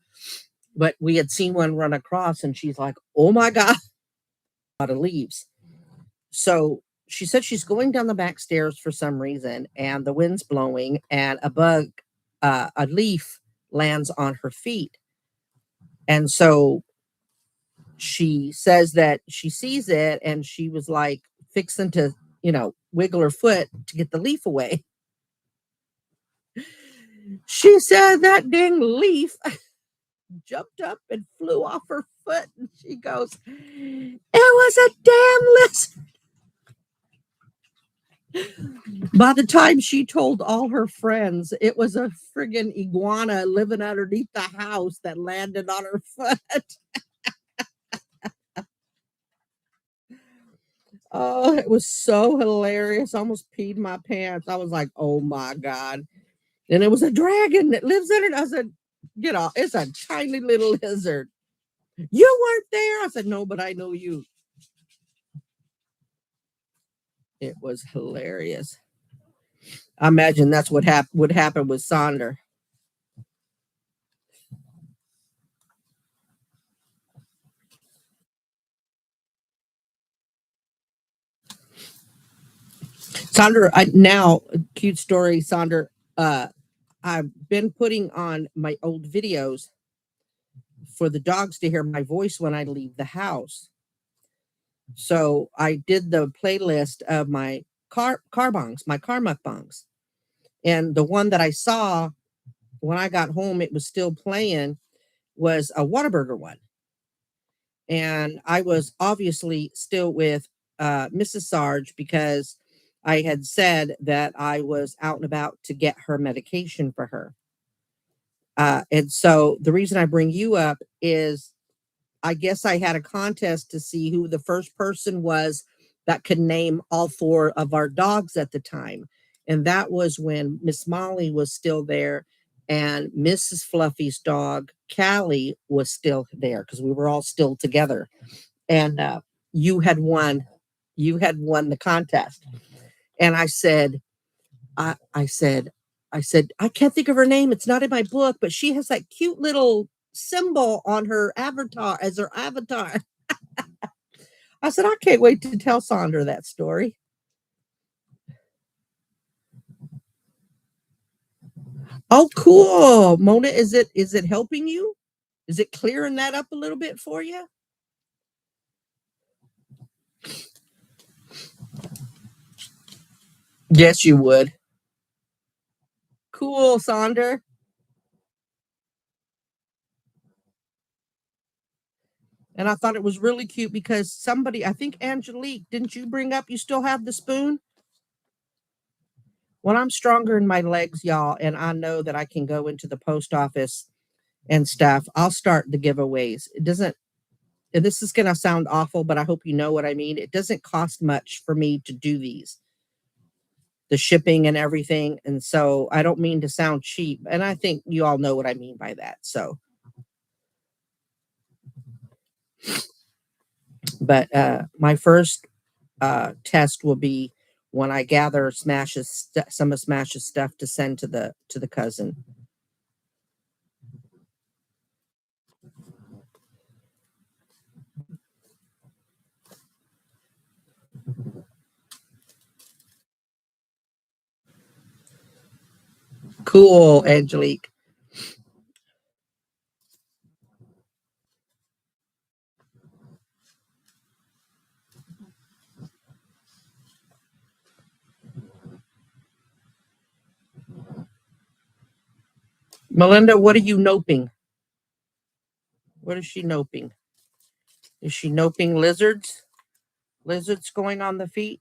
But we had seen one run across and she's like, oh my God, a lot of leaves. So she said she's going down the back stairs for some reason and the wind's blowing and a leaf lands on her feet. And so she says that she sees it and she was like fixing to, wiggle her foot to get the leaf away. She said that dang leaf jumped up and flew off her foot. And she goes, it was a damn lizard. By the time she told all her friends, it was a friggin' iguana living underneath the house that landed on her foot. Oh, it was so hilarious. I almost peed my pants. I was like, oh my God. And it was a dragon that lives in it. I said, Get off. It's a tiny little lizard. You weren't there. I said, no, but I know you. It was hilarious. I imagine that's what would happen with Sonder. Sonder, now, cute story, Sonder. Uh, I've been putting on my old videos for the dogs to hear my voice when I leave the house. So I did the playlist of my car bongs, my car mukbangs. And the one that I saw when I got home, it was still playing, was a Whataburger one. And I was obviously still with Mrs. Sarge because I had said that I was out and about to get her medication for her. And so the reason I bring you up is I guess I had a contest to see who the first person was that could name all four of our dogs at the time. And that was when Miss Molly was still there and Mrs. Fluffy's dog, Callie, was still there because we were all still together. And you had won. You had won the contest. And I said, I can't think of her name. It's not in my book, but she has that cute little symbol on her avatar as her avatar. I said, I can't wait to tell Sandra that story. Oh, cool. Mona, is it helping you? Is it clearing that up a little bit for you? Yes, you would. Cool, Sonder. And I thought it was really cute because somebody, I think Angelique, didn't you bring up you still have the spoon? When I'm stronger in my legs, y'all, and I know that I can go into the post office and stuff, I'll start the giveaways. It doesn't, and this is going to sound awful, but I hope you know what I mean. It doesn't cost much for me to do these, the shipping and everything. And so I don't mean to sound cheap. And I think you all know what I mean by that. So, but my first test will be when I gather some of Smash's stuff to send to the cousin. Cool, Angelique. Melinda, what are you noping? What is she noping? Is she noping lizards? Lizards going on the feet?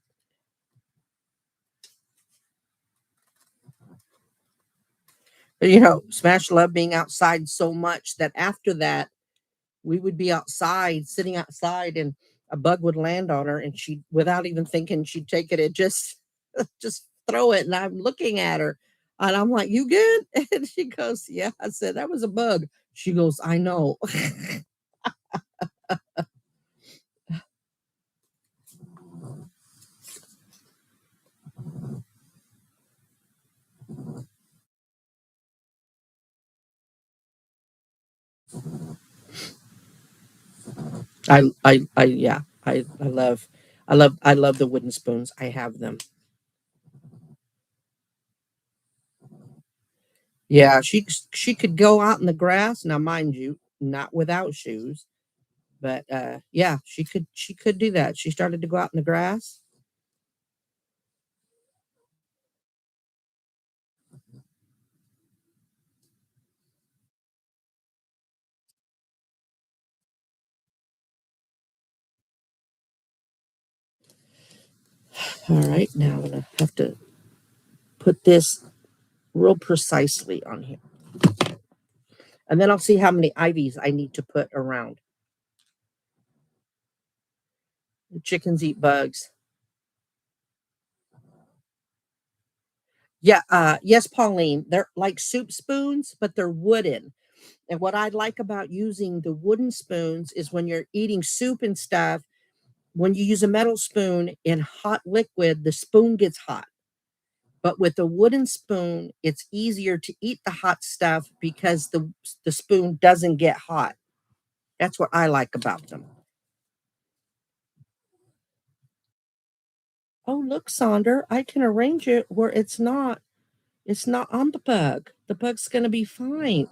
Smash loved being outside so much that after that, we would be outside, sitting outside, and a bug would land on her, and she, without even thinking, she'd take it and just throw it. And I'm looking at her, and I'm like, "You good?" And she goes, "Yeah." I said, "That was a bug." She goes, "I know." Yeah, I love the wooden spoons. I have them. Yeah, she could go out in the grass. Now, mind you, not without shoes, but yeah, she could do that. She started to go out in the grass. All right, now I'm gonna have to put this real precisely on here, and then I'll see how many ivies I need to put around. The chickens eat bugs. Yeah, yes, Pauline. They're like soup spoons, but they're wooden. And what I like about using the wooden spoons is when you're eating soup and stuff, when you use a metal spoon in hot liquid, the spoon gets hot. But with a wooden spoon, it's easier to eat the hot stuff because the spoon doesn't get hot. That's what I like about them. Oh, look, Sonder, I can arrange it where it's not on the bug. The bug's going to be fine.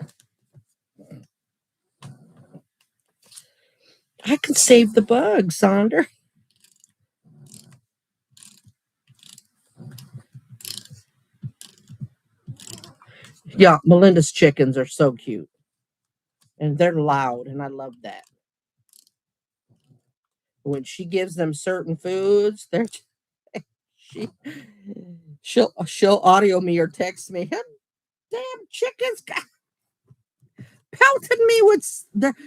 I can save the bug, Sonder. Yeah, Melinda's chickens are so cute and they're loud, and I love that. When she gives them certain foods, they're she she'll audio me or text me. "Them damn chickens pelted me with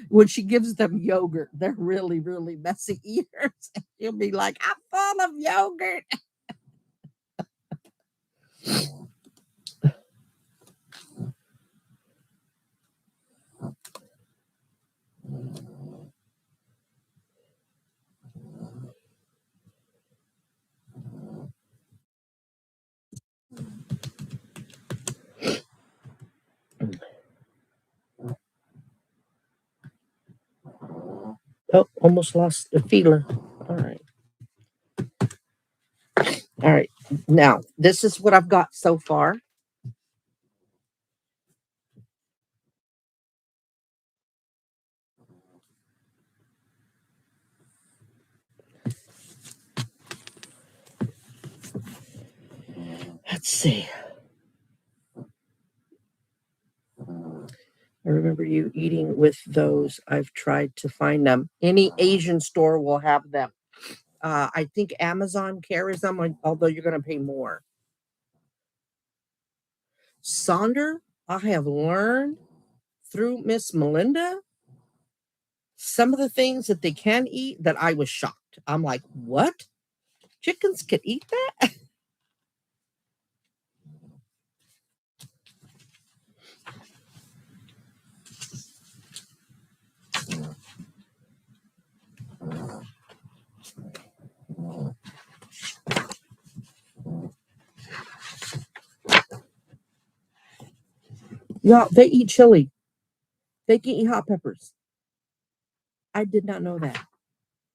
when she gives them yogurt. They're really, really messy eaters. She'll be like, I'm full of yogurt. Oh, almost lost the feeler. All right. All right. Now, this is what I've got so far. Let's see. I remember you eating with those. I've tried to find them. Any Asian store will have them. I think Amazon carries them, although you're going to pay more. Sonder, I have learned through Miss Melinda some of the things that they can eat that I was shocked. I'm like, what? Chickens can eat that? Yeah, they eat chili. They can eat hot peppers. I did not know that.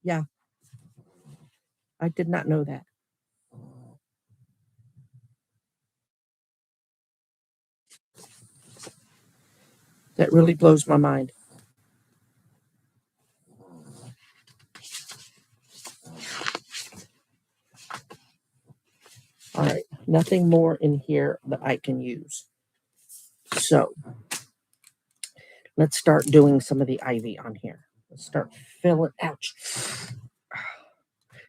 Yeah, I did not know that. That really blows my mind. All right, nothing more in here that I can use. So let's start doing some of the ivy on here. Let's start filling. Ouch.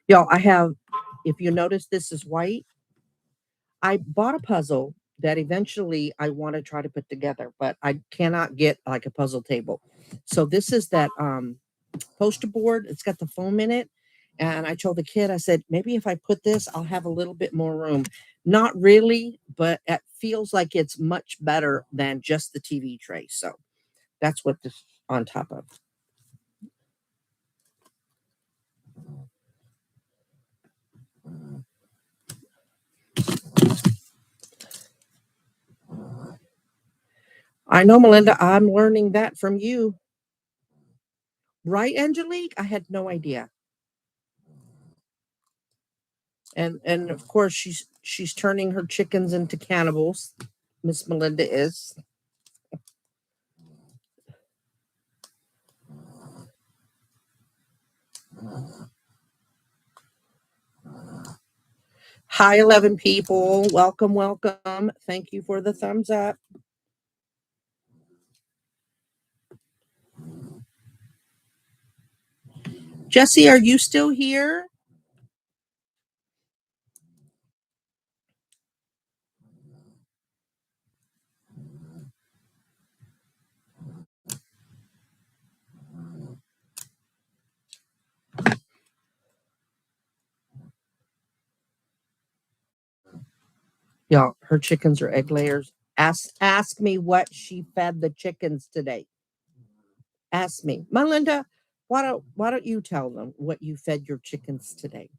Y'all, I have, if you notice, this is white. I bought a puzzle that eventually I want to try to put together, but I cannot get like a puzzle table. So this is that poster board. It's got the foam in it. And I told the kid, I said, maybe if I put this, I'll have a little bit more room. Not really, but it feels like it's much better than just the TV tray. So that's what this on top of. I know, Melinda, I'm learning that from you. Right, Angelique? I had no idea. And of course she's turning her chickens into cannibals. Miss Melinda is. Hi, 11 people. Welcome, welcome. Thank you for the thumbs up. Jesse, are you still here? Yeah, her chickens are egg layers. Ask me what she fed the chickens today. Ask me. Melinda, why don't you tell them what you fed your chickens today?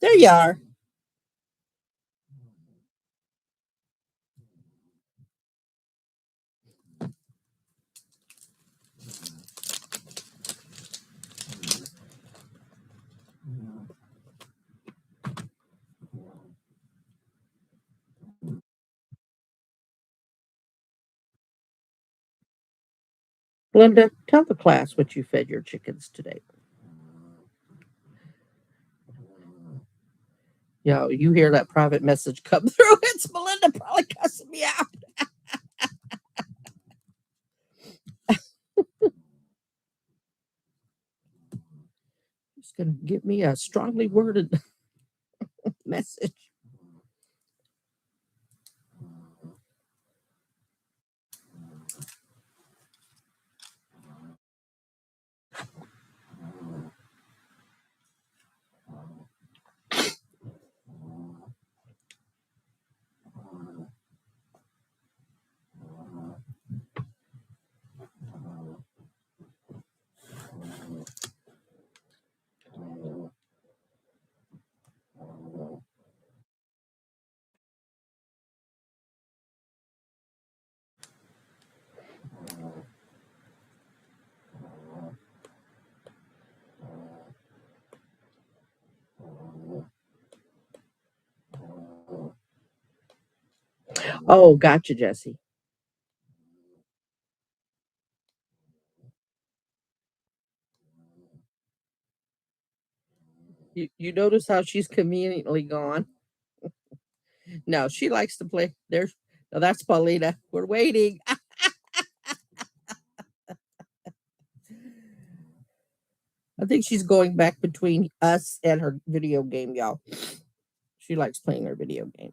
There you are. Linda, tell the class what you fed your chickens today. You hear that private message come through. It's Melinda probably cussing me out. It's going to give me a strongly worded message. Oh, gotcha, Jesse. You notice how she's conveniently gone? No, she likes to play. No, that's Paulina. We're waiting. I think she's going back between us and her video game, y'all. She likes playing her video game.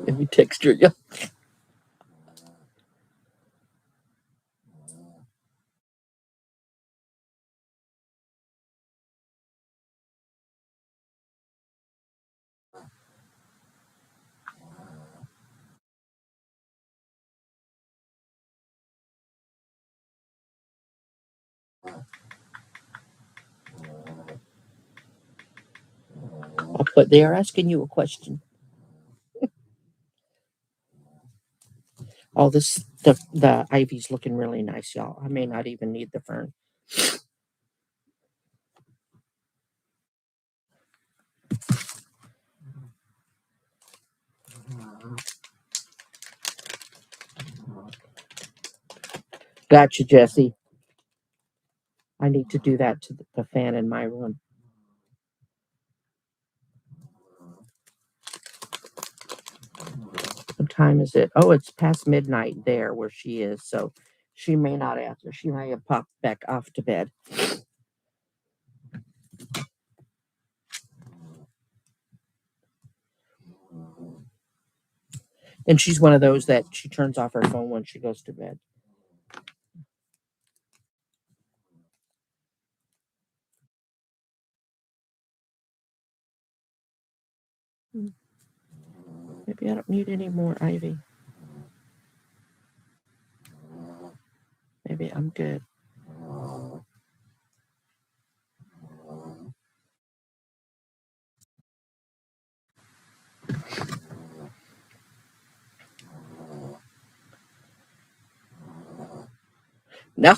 Let me text her. Yeah. But they are asking you a question. All this the ivy's looking really nice, y'all. I may not even need the fern. Gotcha, Jesse. I need to do that to the fan in my room. What time is it? Oh, it's past midnight there where she is, so she may not answer. She may have popped back off to bed. And she's one of those that she turns off her phone when she goes to bed. Maybe I don't need any more ivy. Maybe I'm good. No.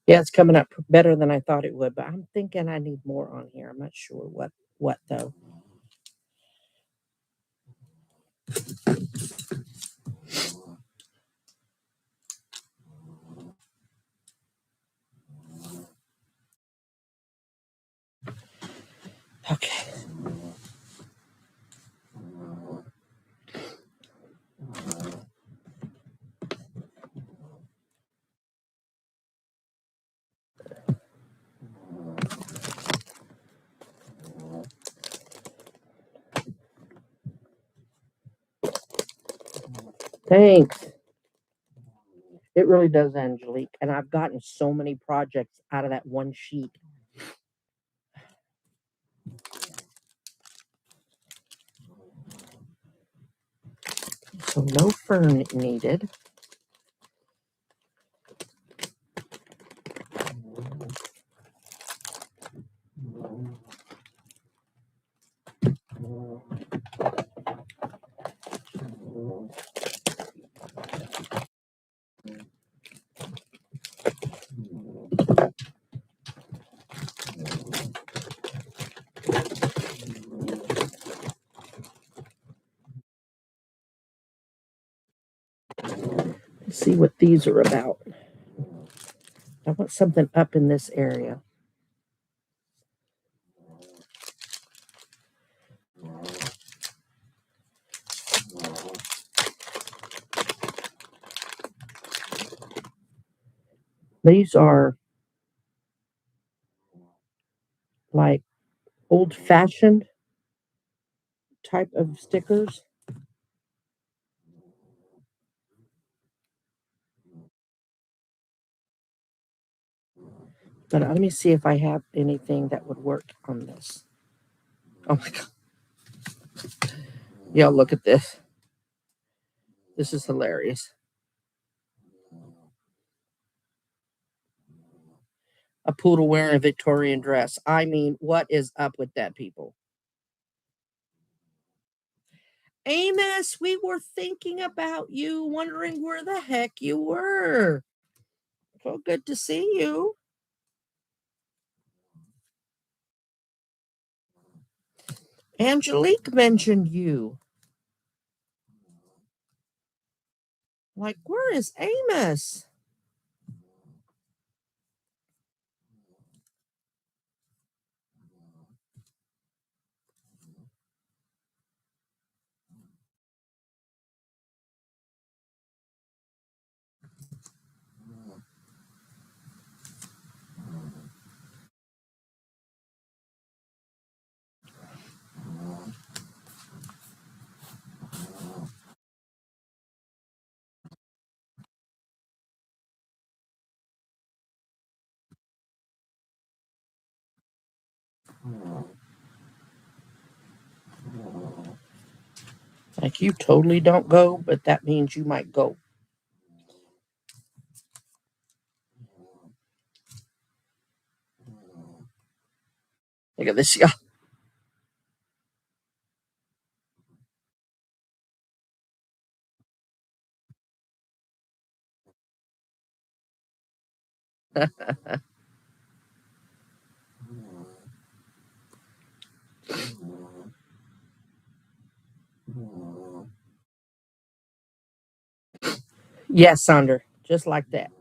Yeah, it's coming up better than I thought it would, but I'm thinking I need more on here. I'm not sure what though. Okay. Thanks. It really does, Angelique. And I've gotten so many projects out of that one sheet. So no fern needed. Let's see what these are about. I want something up in this area. These are like old fashioned type of stickers. But let me see if I have anything that would work on this. Oh my God. Y'all, look at this. This is hilarious. A poodle wearing a Victorian dress. I mean, what is up with that, people? Amos, we were thinking about you, wondering where the heck you were. So good to see you. Angelique mentioned you. Like, where is Amos? Like, you totally don't go, but that means you might go. Look at this, y'all. Yes, Sandra, just like that.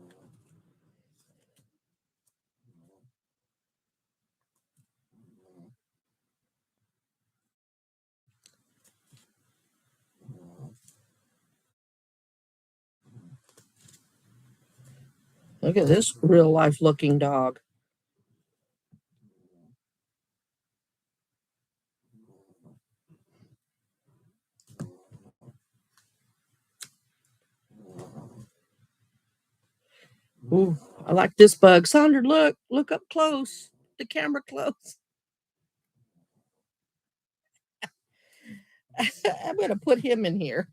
Look at this real life looking dog. Ooh, I like this bug. Sandra, look up close. The camera close. I'm gonna put him in here.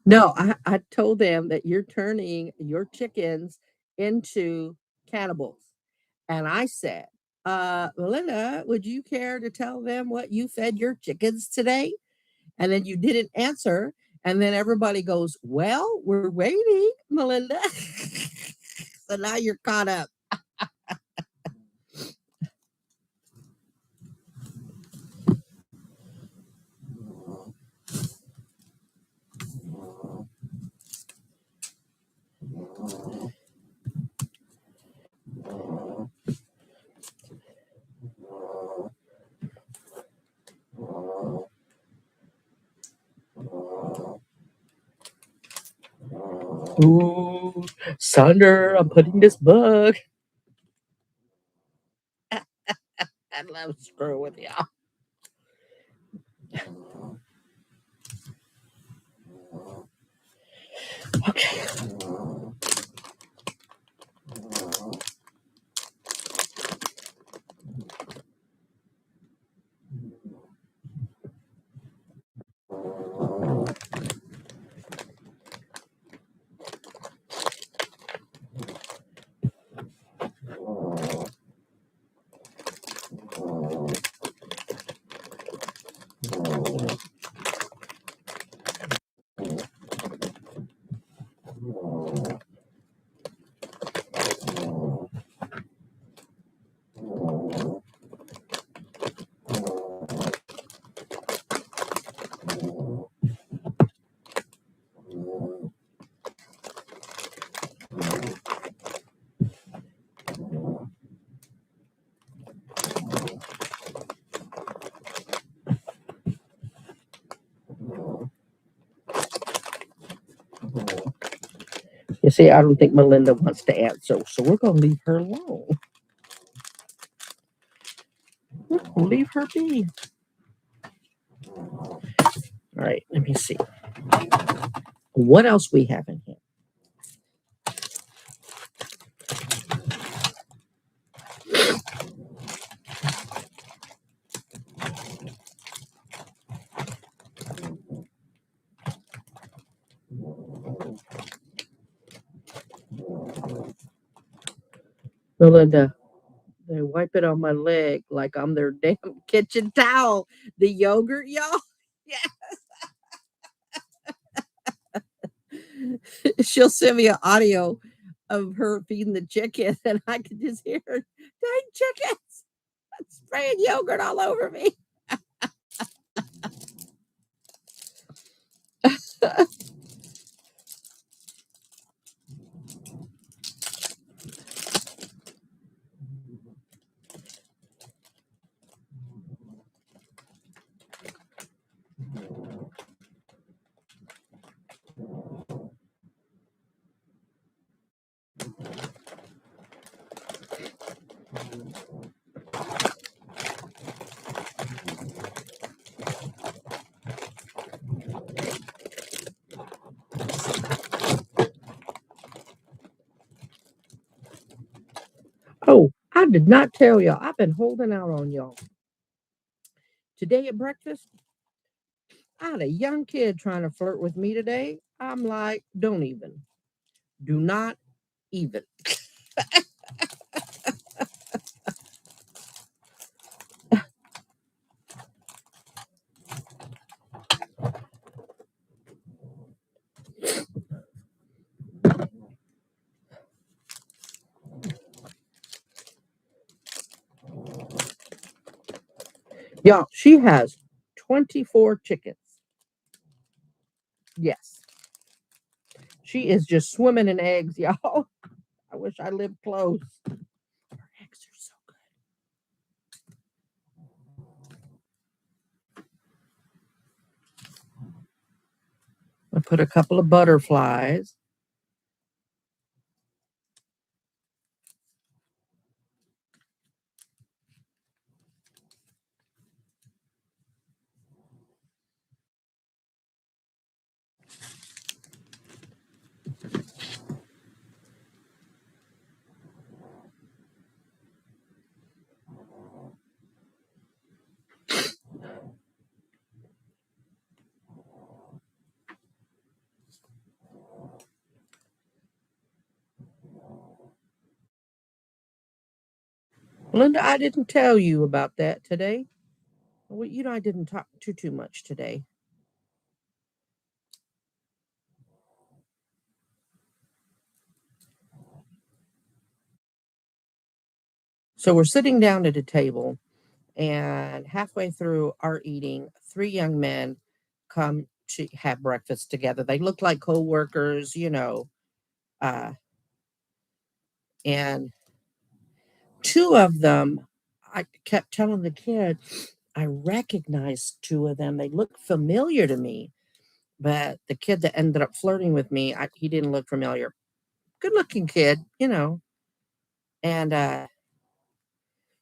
No, I told them that you're turning your chickens into cannibals. And I said, Melinda, would you care to tell them what you fed your chickens today? And then you didn't answer. And then everybody goes, well, we're waiting, Melinda. So now you're caught up. Ooh, Sunder, I'm putting this bug. I love screwing with y'all. Okay. You see, I don't think Melinda wants to answer, so we're going to leave her alone. We're going to leave her be. All right, let me see. What else we have in here? Melinda, they wipe it on my leg like I'm their damn kitchen towel. The yogurt, y'all. Yeah. She'll send me an audio of her feeding the chicken, and I can just hear her, dang chickens, spraying yogurt all over me. Oh, I did not tell y'all. I've been holding out on y'all. Today at breakfast, I had a young kid trying to flirt with me today. I'm like, don't even. Do not even. Y'all, she has 24 chickens. Yes. She is just swimming in eggs, y'all. I wish I lived close. Her eggs are so good. I put a couple of butterflies. Linda, I didn't tell you about that today. Well, I didn't talk too much today. So we're sitting down at a table, and halfway through our eating, three young men come to have breakfast together. They look like co-workers. Uh, and two of them, I kept telling the kid, I recognized two of them. They look familiar to me. But the kid that ended up flirting with me, he didn't look familiar. Good looking kid. And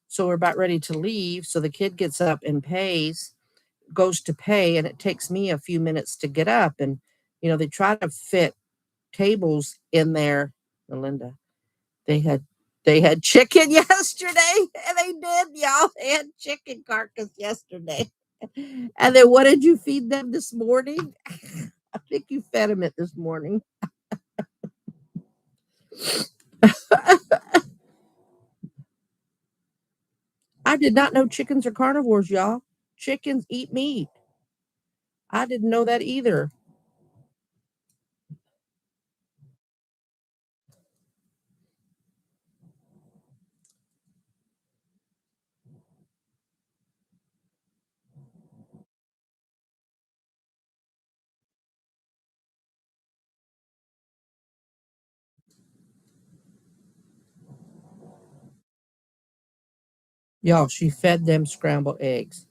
so we're about ready to leave. So the kid gets up and goes to pay, and it takes me a few minutes to get up. And, they try to fit tables in there. Melinda, they had chicken yesterday. And they did, y'all. They had chicken carcass yesterday. And then what did you feed them this morning? I think you fed them it this morning. I did not know chickens are carnivores, y'all. Chickens eat meat. I didn't know that either. Y'all, she fed them scrambled eggs.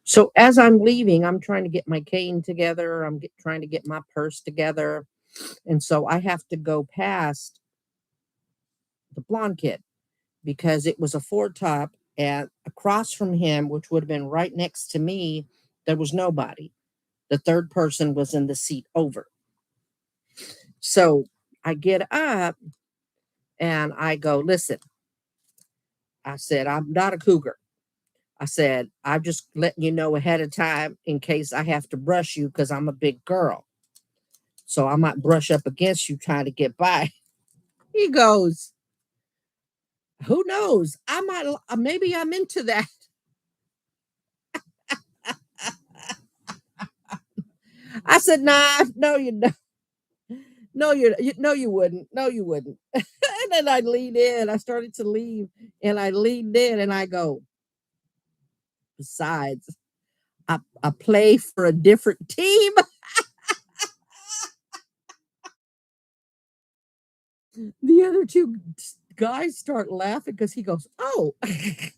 So as I'm leaving, I'm trying to get my cane together. Trying to get my purse together. And so I have to go past the blonde kid because it was a Ford top. And across from him, which would have been right next to me, there was nobody. The third person was in the seat over. So I get up and I go, listen, I said, I'm not a cougar. I said, I'm just letting you know ahead of time in case I have to brush you because I'm a big girl. So I might brush up against you trying to get by. He goes, who knows? I might, maybe I'm into that. I said, nah, no, you don't. No, no, you wouldn't. No, you wouldn't. And then I leaned in. I started to leave and I leaned in and I go, besides, I play for a different team. The other two guys start laughing because he goes, oh. I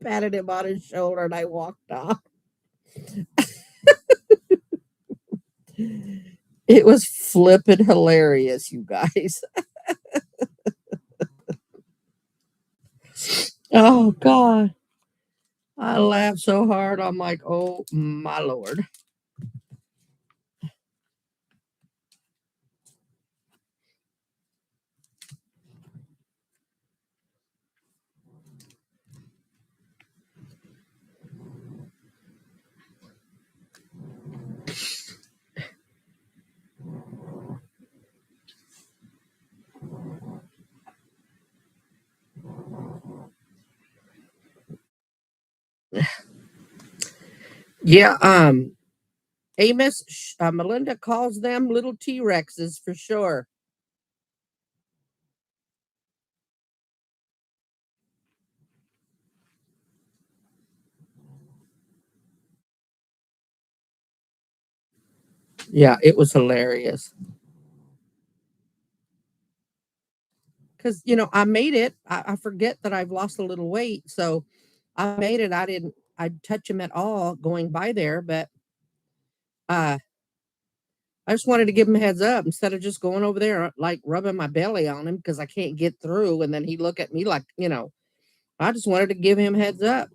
patted him on his shoulder and I walked off. It was flippin' hilarious, you guys. Oh God. I laughed so hard. I'm like, oh my Lord. Yeah, Melinda calls them little T-Rexes for sure. Yeah, it was hilarious. Because I made it. I forget that I've lost a little weight, so I made it. I'd touch him at all going by there, but uh I just wanted to give him a heads up instead of just going over there like rubbing my belly on him because I can't get through. And then he look at me like, I just wanted to give him heads up.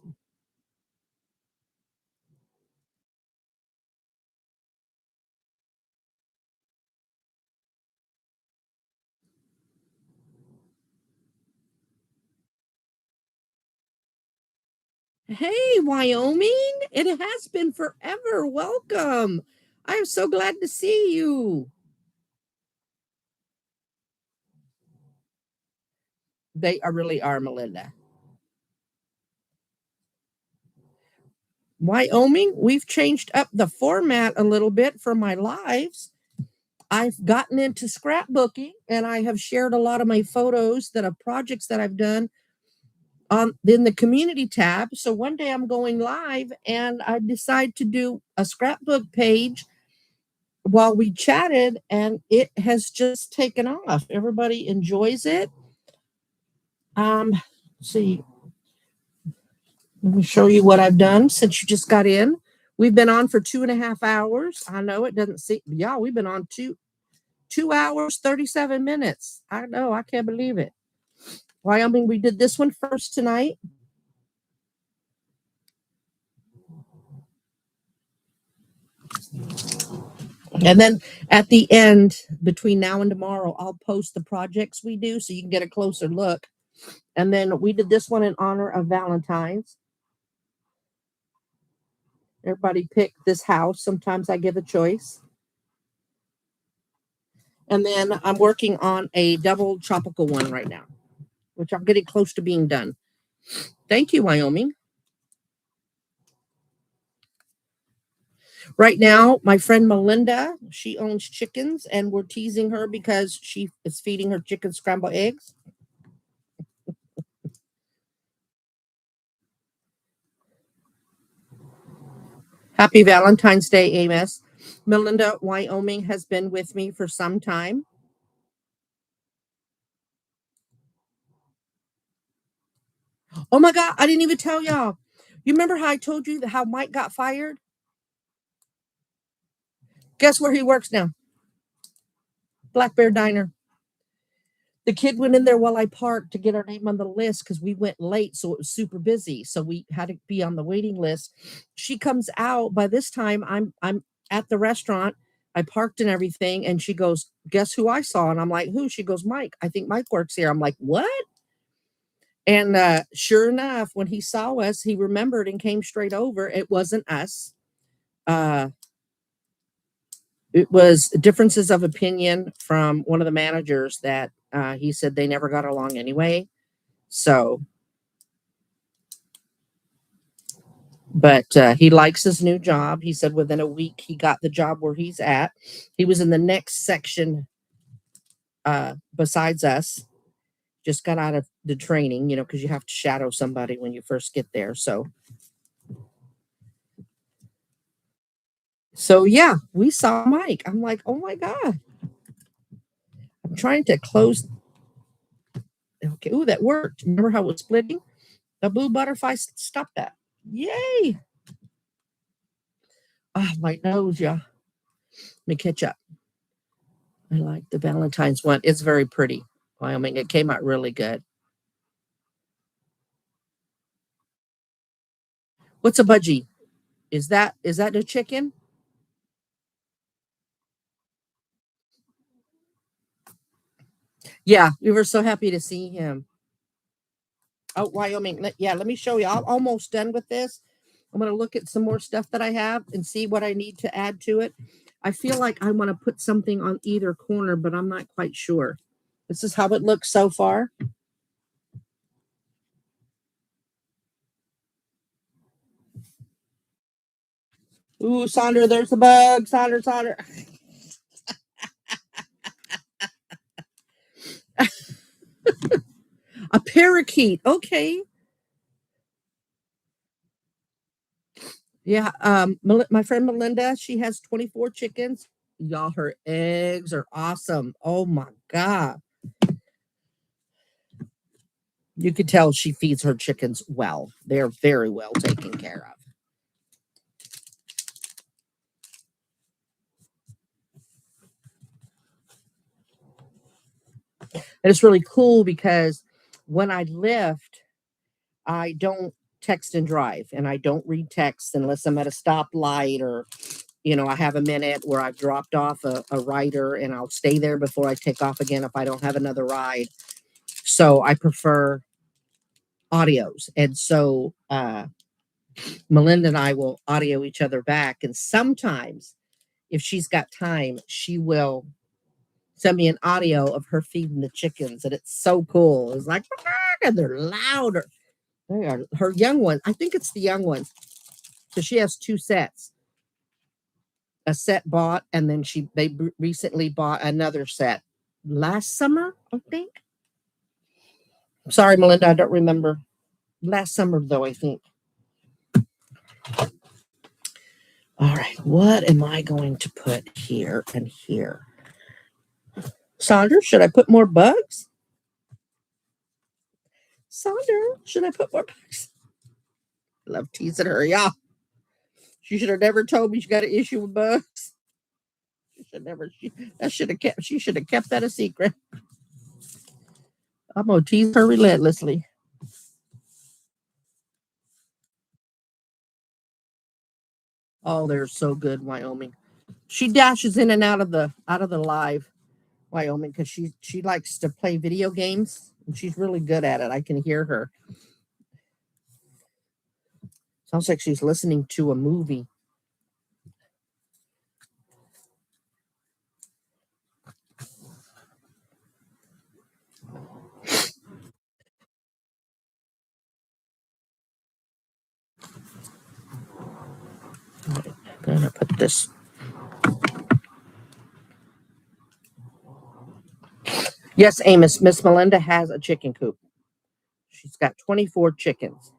Hey, Wyoming, it has been forever. Welcome. I am so glad to see you. They are really are, Melinda. Wyoming, we've changed up the format a little bit for my lives. I've gotten into scrapbooking and I have shared a lot of my photos that of projects that I've done on in the community tab. So one day I'm going live and I decide to do a scrapbook page while we chatted and it has just taken off. Everybody enjoys it. Let's see, let me show you what I've done since you just got in. We've been on for 2.5 hours. I know it doesn't seem, yeah, we've been on 2 hours, 37 minutes. I know, I can't believe it. Wyoming, we did this one first tonight. And then at the end, between now and tomorrow, I'll post the projects we do so you can get a closer look. And then we did this one in honor of Valentine's. Everybody picked this house. Sometimes I give a choice. And then I'm working on a double tropical one right now, which I'm getting close to being done. Thank you, Wyoming. Right now, my friend Melinda, she owns chickens, and we're teasing her because she is feeding her chickens scrambled eggs. Happy Valentine's Day, Amos. Melinda, Wyoming has been with me for some time. Oh my God, I didn't even tell y'all. You remember how I told you that how Mike got fired? Guess where he works now? Black Bear Diner. The kid went in there while I parked to get our name on the list because we went late, so it was super busy. So we had to be on the waiting list. She comes out. By this time, I'm at the restaurant. I parked and everything, and she goes, "Guess who I saw?" And I'm like, "Who?" She goes, "Mike. I think Mike works here." I'm like, "What?" And sure enough, when he saw us, he remembered and came straight over. It wasn't us. Uh, it was differences of opinion from one of the managers that he said they never got along anyway. So, but he likes his new job. He said within a week he got the job where he's at. He was in the next section besides us. Just got out of the training, because you have to shadow somebody when you first get there. So yeah, we saw Mike. I'm like, oh my God. I'm trying to close. Okay, ooh, that worked. Remember how it was splitting? The blue butterfly stopped that. Yay! Ah, my nose, yeah. Let me catch up. I like the Valentine's one. It's very pretty. Wyoming. It came out really good. What's a budgie? Is that a chicken? Yeah, we were so happy to see him. Oh, Wyoming. Yeah, let me show you. I'm almost done with this. I'm going to look at some more stuff that I have and see what I need to add to it. I feel like I want to put something on either corner, but I'm not quite sure. This is how it looks so far. Ooh, Sandra, there's a bug. Sandra. A parakeet. Okay. Yeah. My friend Melinda, she has 24 chickens. Y'all, her eggs are awesome. Oh my God. You could tell she feeds her chickens well. They're very well taken care of. And it's really cool because when I lift, I don't text and drive, and I don't read text unless I'm at a stoplight or, I have a minute where I've dropped off a rider and I'll stay there before I take off again if I don't have another ride. So I prefer audios. And so Melinda and I will audio each other back. And sometimes, if she's got time, she will send me an audio of her feeding the chickens. And it's so cool. It's like, and they're louder. They are her young ones. I think it's the young ones. So she has two sets. A set bought, and then they recently bought another set last summer, I think. Sorry, Melinda, I don't remember. Last summer, though, I think. All right, what am I going to put here and here? Sandra, should I put more bugs? Sandra, should I put more bugs? I love teasing her. Yeah, she should have never told me she got an issue with bugs. She should never. That should have kept. She should have kept that a secret. I'm gonna tease her relentlessly. Oh, they're so good, Wyoming. She dashes in and out of the live, Wyoming, because she likes to play video games and she's really good at it. I can hear her. Sounds like she's listening to a movie. I'm gonna put this. Yes, Amos. Miss Melinda has a chicken coop. She's got 24 chickens.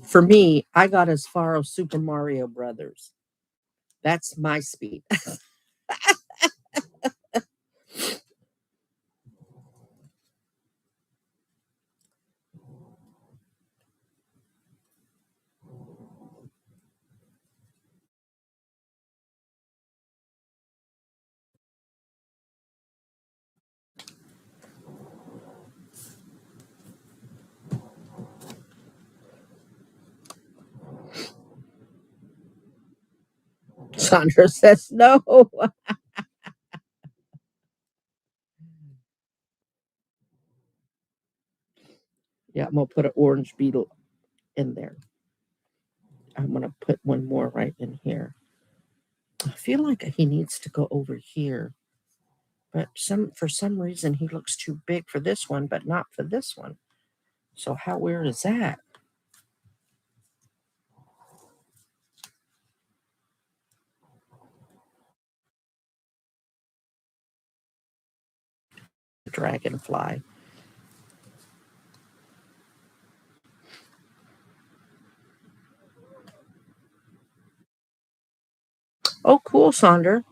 For me, I got as far as Super Mario Brothers. That's my speed. Sandra says no. Yeah, I'm gonna put an orange beetle in there. I'm gonna put one more right in here. I feel like he needs to go over here, but for some reason he looks too big for this one, but not for this one. So how weird is that? Dragonfly. Oh, cool, Sandra.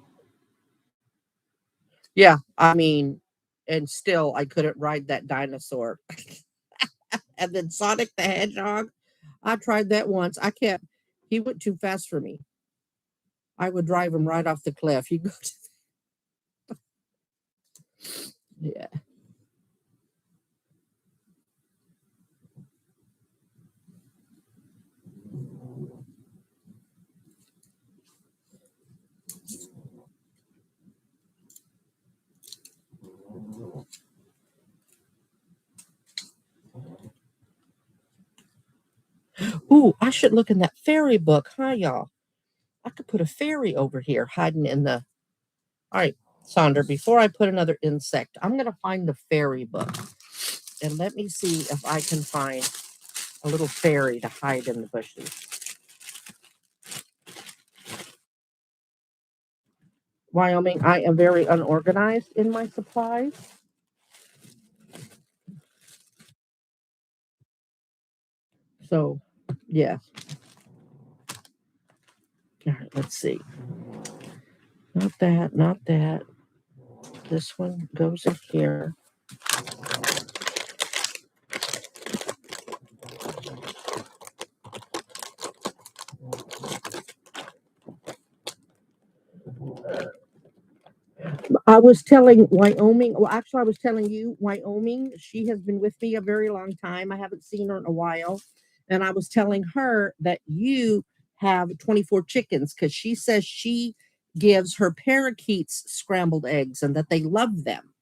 Yeah, I mean, and still I couldn't ride that dinosaur. And then Sonic the Hedgehog, I tried that once. I can't. He went too fast for me. I would drive him right off the cliff. He go yeah. Ooh, I should look in that fairy book, huh, y'all? I could put a fairy over here hiding in the. All right, Sandra, before I put another insect, I'm going to find the fairy book. And let me see if I can find a little fairy to hide in the bushes. Wyoming, I am very unorganized in my supplies. So, yeah. All right, let's see. Not that, not that. This one goes in here. I was telling Wyoming, well, actually, I was telling you, Wyoming, she has been with me a very long time. I haven't seen her in a while. And I was telling her that you have 24 chickens because she says she gives her parakeets scrambled eggs and that they love them.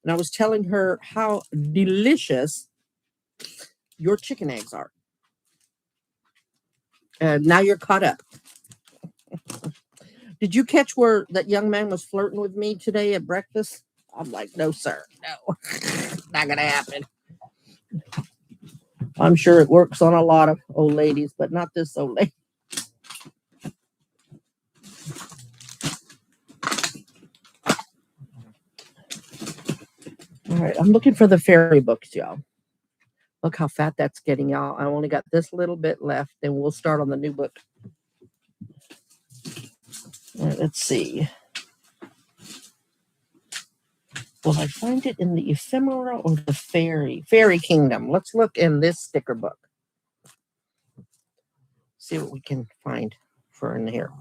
And I was telling her how delicious your chicken eggs are. And now you're caught up. Did you catch where that young man was flirting with me today at breakfast? I'm like, no, sir, no, not gonna happen. I'm sure it works on a lot of old ladies, but not this old lady. All right, I'm looking for the fairy books, y'all. Look how fat that's getting, y'all. I only got this little bit left, and we'll start on the new book. All right, let's see. Will I find it in the ephemera or the fairy kingdom? Let's look in this sticker book. See what we can find for in here.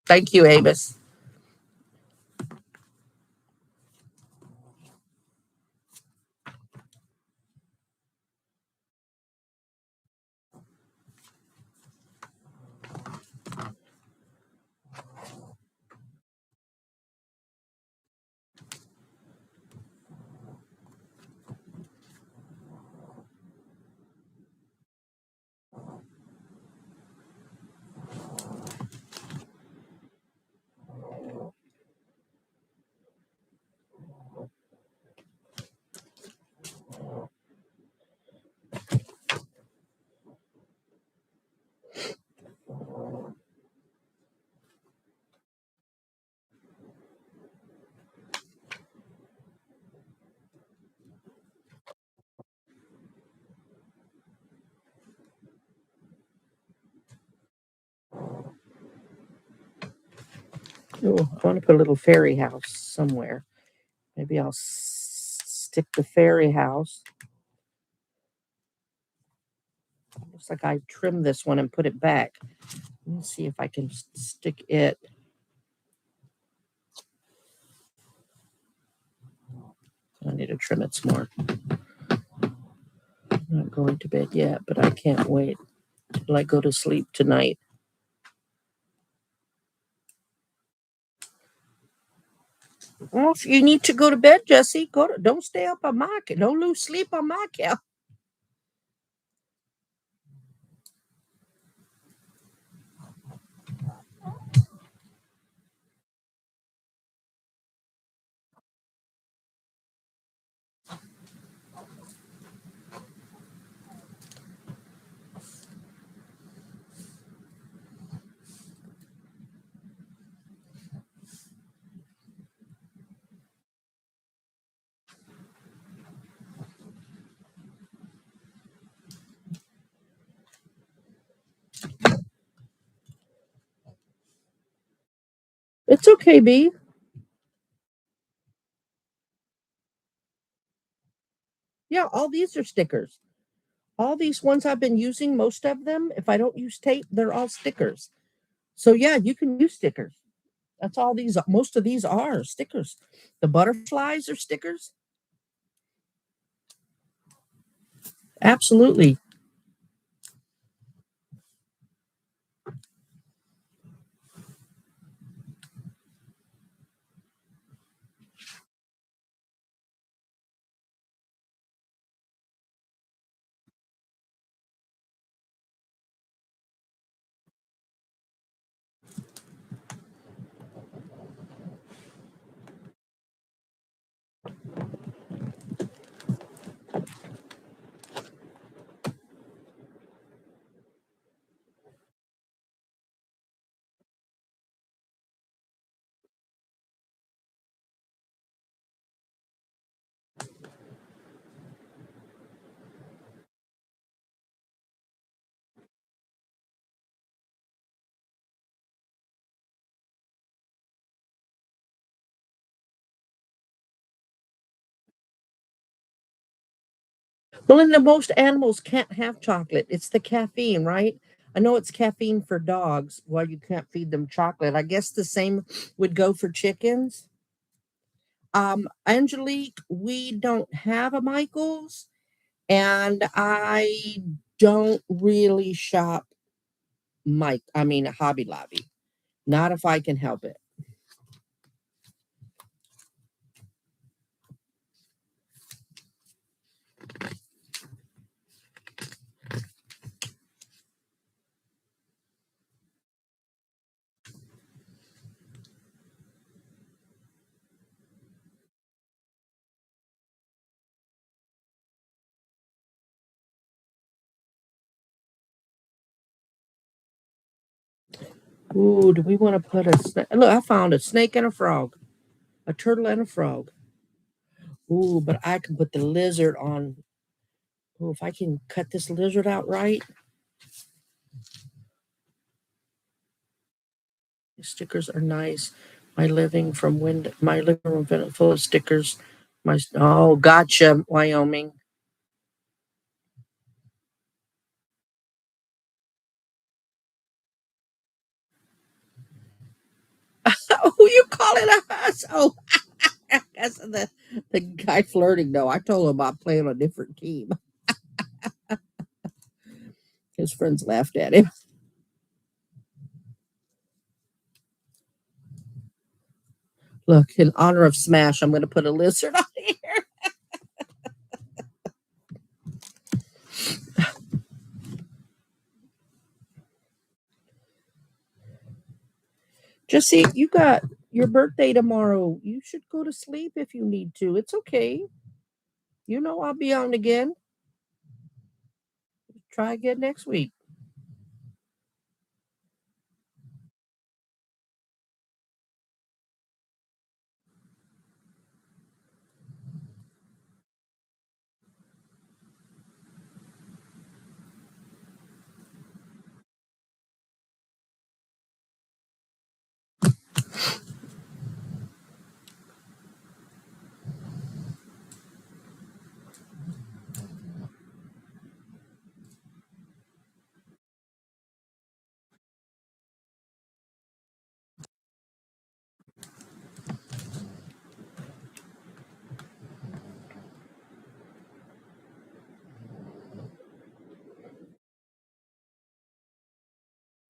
Thank you, Avis. Oh, I want to put a little fairy house somewhere. Maybe I'll stick the fairy house. Looks like I trimmed this one and put it back. Let me see if I can stick it. I need to trim it some more. I'm not going to bed yet, but I can't wait till I go to sleep tonight. Well, if you need to go to bed, Jesse, don't stay up on my couch. Don't lose sleep on my couch. Okay, B. Yeah, all these are stickers. All these ones I've been using, most of them, if I don't use tape, they're all stickers. So yeah, you can use stickers. That's all these, most of these are stickers. The butterflies are stickers. Absolutely. Well, and the most animals can't have chocolate. It's the caffeine, right? I know it's caffeine for dogs. Well, you can't feed them chocolate. I guess the same would go for chickens. Angelique, we don't have a Michael's, and I don't really shop Hobby Lobby. Not if I can help it. Ooh, do we want to put a snake? Look, I found a snake and a frog, a turtle and a frog. Ooh, but I can put the lizard on. Ooh, if I can cut this lizard out right. Stickers are nice. My living room full of stickers. Oh, gotcha, Wyoming. Who you calling a huss? Oh, that's the guy flirting. No, I told him I'm playing on a different team. His friends laughed at him. Look, in honor of Smash, I'm going to put a lizard on here. Just see, you got your birthday tomorrow. You should go to sleep if you need to. It's okay. You know I'll be on again. Try again next week.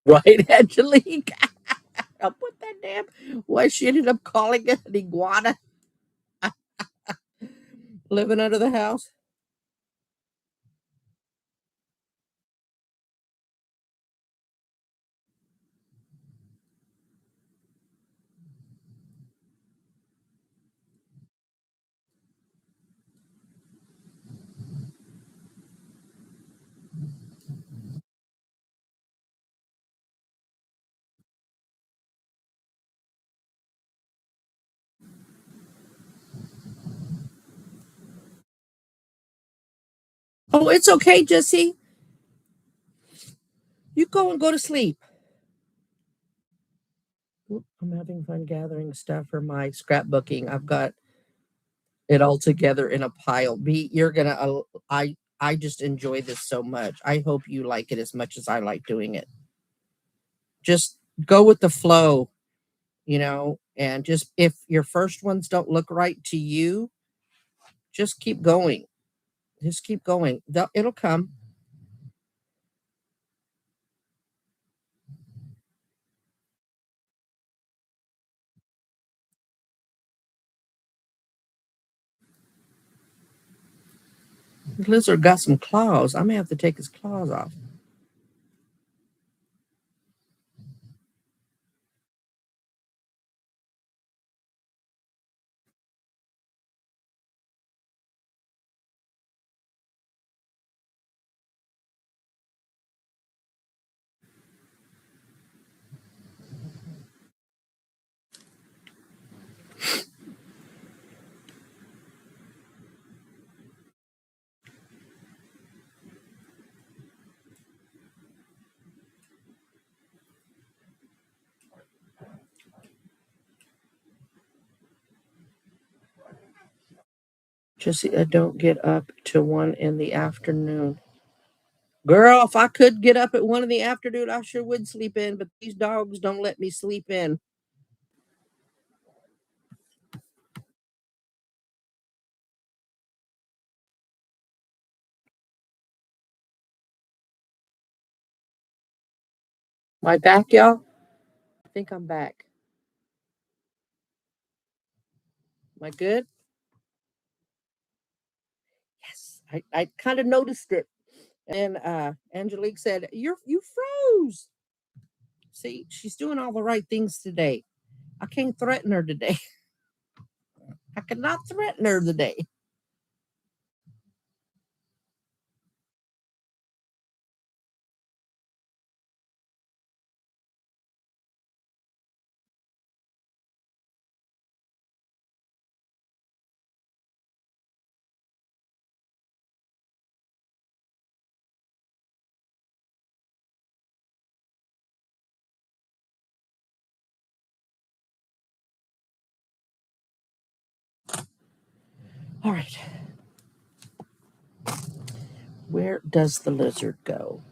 Right, Angelique? I'll put that damn. Why she ended up calling it an iguana living under the house. Oh, it's okay, Jesse. You go and go to sleep. Oop, I'm having fun gathering stuff for my scrapbooking. I've got it all together in a pile. B, you're gonna. I just enjoy this so much. I hope you like it as much as I like doing it. Just go with the flow, and just if your first ones don't look right to you, just keep going. Just keep going. It'll come. The lizard got some claws. I may have to take his claws off. Just I don't get up to 1 in the afternoon. Girl, if I could get up at 1 in the afternoon, I sure would sleep in, but these dogs don't let me sleep in. My back, y'all? I think I'm back. Am I good? Yes. I kind of noticed it. And Angelique said, You froze. See, she's doing all the right things today. I can't threaten her today. I cannot threaten her today. All right. Where does the lizard go?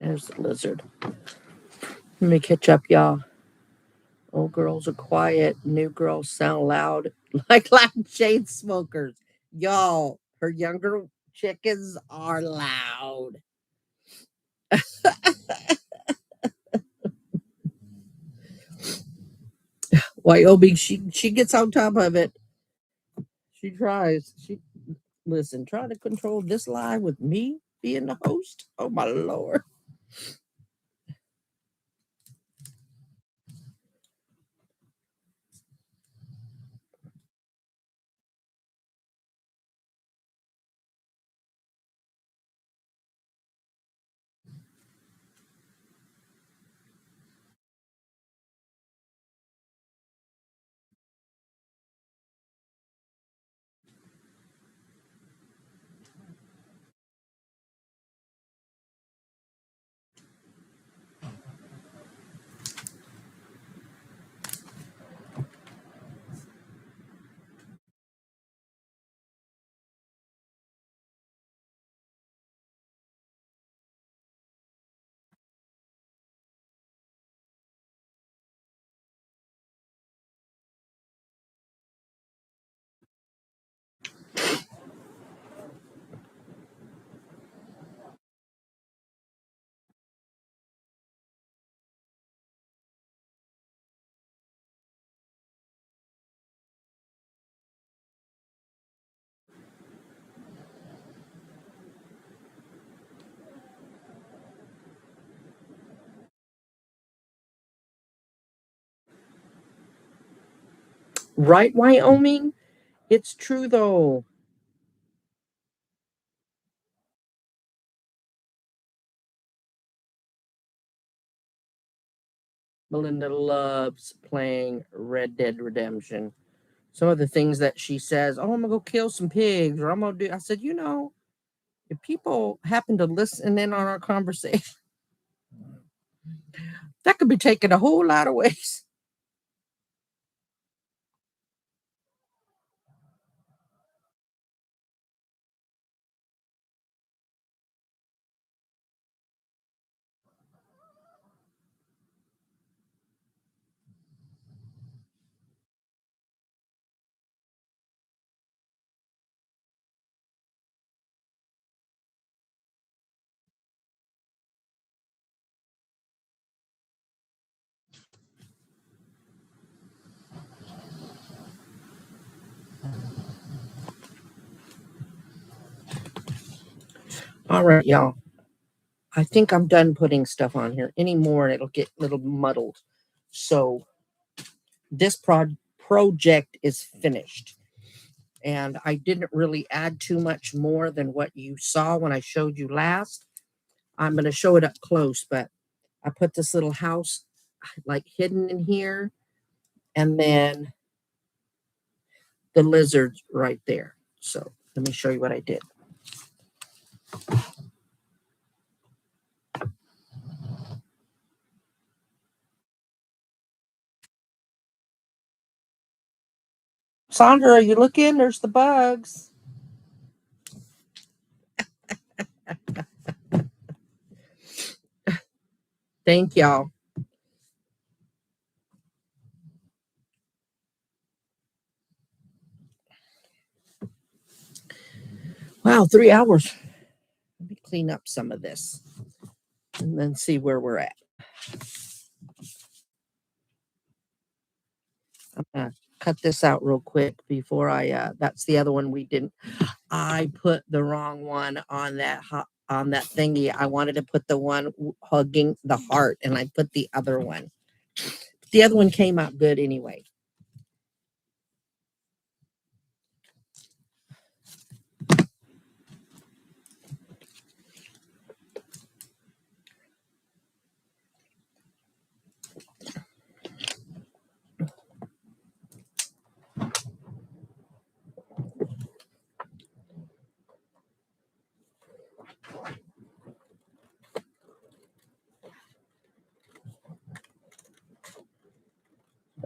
There's the lizard. Let me catch up, y'all. Old girls are quiet. New girls sound loud, like loud chain smokers. Y'all, her younger chickens are loud. Wyoming, she gets on top of it. She tries. She listen, trying to control this live with me being the host. Oh my lord. Right, Wyoming? It's true though. Melinda loves playing Red Dead Redemption. Some of the things that she says, oh, I'm going to go kill some pigs, or I'm going to do, I said, if people happen to listen in on our conversation, that could be taken a whole lot of ways. All right, y'all. I think I'm done putting stuff on here anymore, and it'll get a little muddled. So this project is finished. And I didn't really add too much more than what you saw when I showed you last. I'm going to show it up close, but I put this little house like hidden in here, and then the lizards right there. So let me show you what I did. Sandra, are you looking? There's the bugs. Thank y'all. Wow, 3 hours. Let me clean up some of this and then see where we're at. I'm gonna cut this out real quick before that's the other one we didn't. I put the wrong one on on that thingy. I wanted to put the one hugging the heart, and I put the other one. The other one came out good anyway.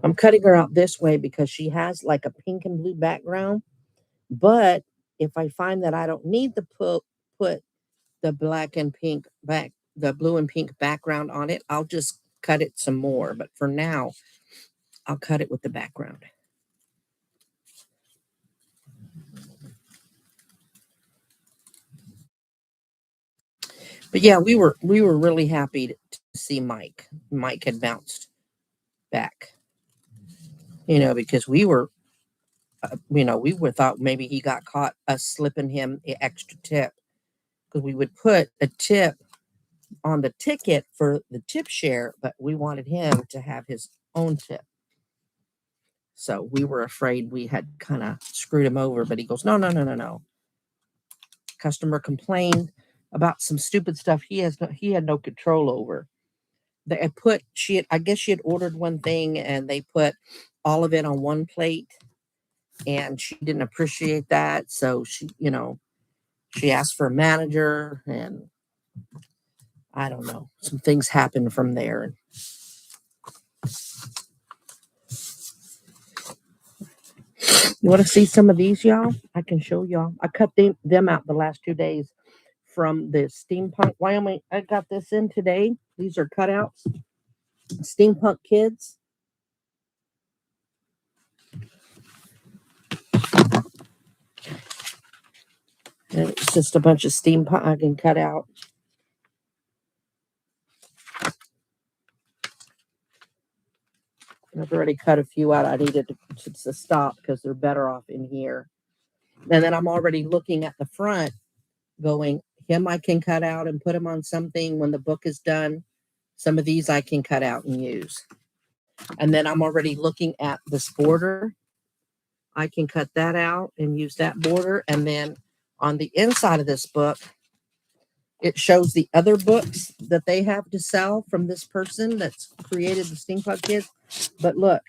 I'm cutting her out this way because she has like a pink and blue background. But if I find that I don't need to put the black and pink the blue and pink background on it, I'll just cut it some more. But for now, I'll cut it with the background. But yeah, we were really happy to see Mike. Mike had bounced back, because we were thought maybe he got caught us slipping him an extra tip, because we would put a tip on the ticket for the tip share, but we wanted him to have his own tip. So we were afraid we had kind of screwed him over, but he goes, no, no, no, no, no. Customer complained about some stupid stuff he had no control over. They had I guess she had ordered one thing and they put all of it on one plate, and she didn't appreciate that. So she asked for a manager, and I don't know, some things happened from there. You want to see some of these, y'all? I can show y'all. I cut them out the last 2 days from the Steampunk Wyoming. I got this in today. These are cutouts. Steampunk Kids. And it's just a bunch of steampunk I can cut out. I've already cut a few out. I needed to stop because they're better off in here. And then I'm already looking at the front going, him I can cut out and put him on something when the book is done. Some of these I can cut out and use. And then I'm already looking at this border. I can cut that out and use that border. And then on the inside of this book, It shows the other books that they have to sell from this person that's created the Steam Club Kids. But look,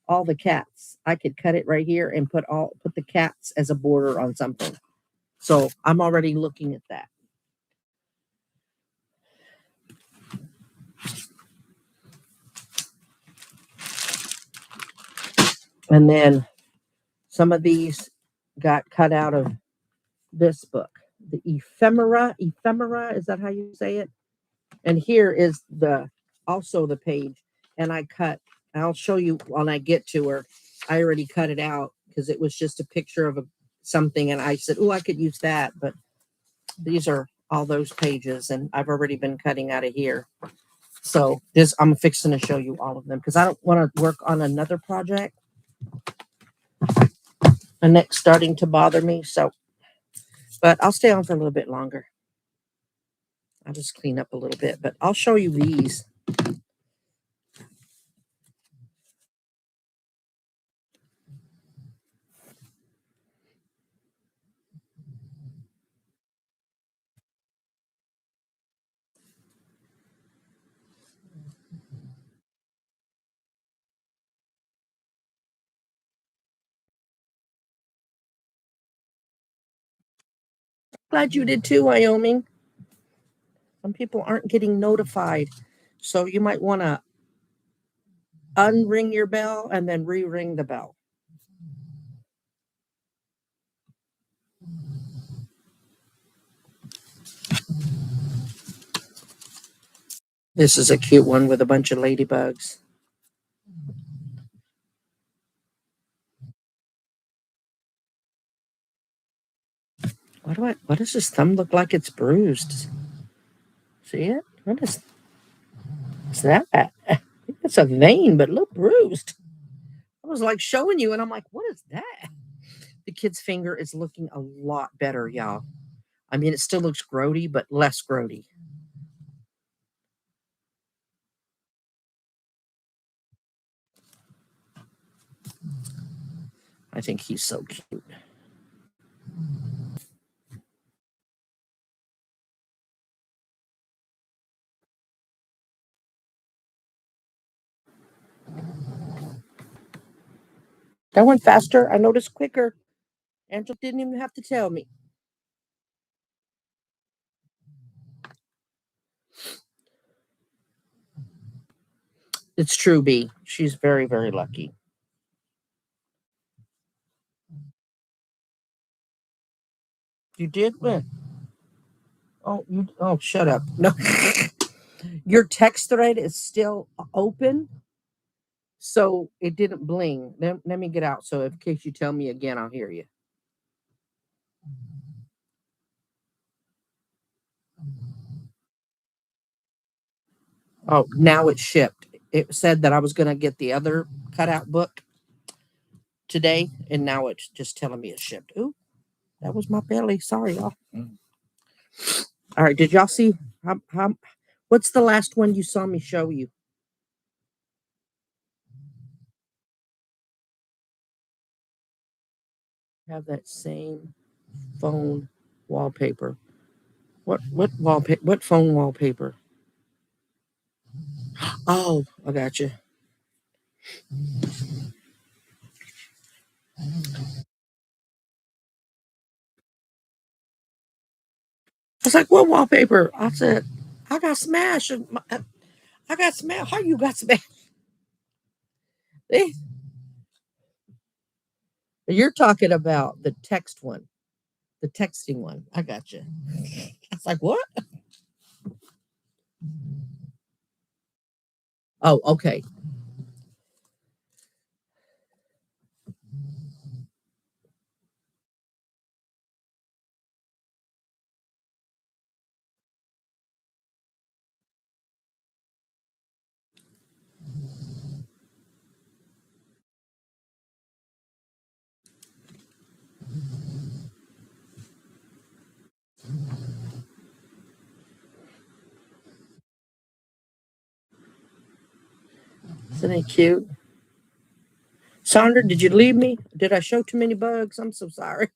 all the cats. I could cut it right here and put the cats as a border on something. So I'm already looking at that. And then some of these got cut out of this book. The ephemera, is that how you say it? And here is also the page. And I'll show you when I get to her. I already cut it out because it was just a picture of something. And I said, oh, I could use that. But these are all those pages. And I've already been cutting out of here. So I'm fixing to show you all of them because I don't want to work on another project. And it's starting to bother me. But I'll stay on for a little bit longer. I'll just clean up a little bit, but I'll show you these. Glad you did too, Wyoming. Some people aren't getting notified. So you might want to unring your bell and then re-ring the bell. This is a cute one with a bunch of ladybugs. What does his thumb look like? It's bruised. See it? What is that? It's a vein, but look bruised. I was like showing you, and I'm like, what is that? The kid's finger is looking a lot better, y'all. I mean, it still looks grody, but less grody. I think he's so cute. That went faster. I noticed quicker. Angel didn't even have to tell me. It's true, B. She's very, very lucky. You did? Oh, shut up. No. Your text thread is still open. So it didn't bling. Let me get out. So in case you tell me again, I'll hear you. Oh, now it's shipped. It said that I was going to get the other cutout book today, and now it's just telling me it's shipped. Ooh, that was my belly. Sorry, y'all. All right, did y'all see what's the last one you saw me show you? Have that same phone wallpaper. What wallpaper? What phone wallpaper? Oh, I got you. I was like, what wallpaper? I said, I got smashed. I got smashed. How you got smashed? You're talking about the text one, the texting one. I got you. I was like, what? Oh, okay. Isn't it cute? Sandra, did you leave me? Did I show too many bugs? I'm so sorry.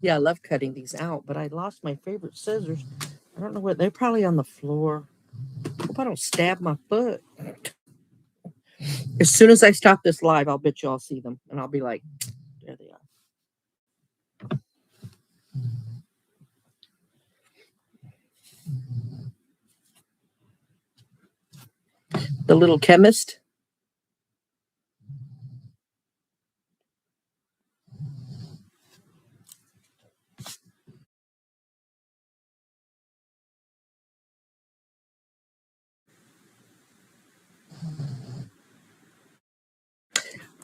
Yeah, I love cutting these out, but I lost my favorite scissors. I don't know where they're probably on the floor. Hope I don't stab my foot. As soon as I stop this live, I'll bet you I'll see them, and I'll be like, there they are. The little chemist.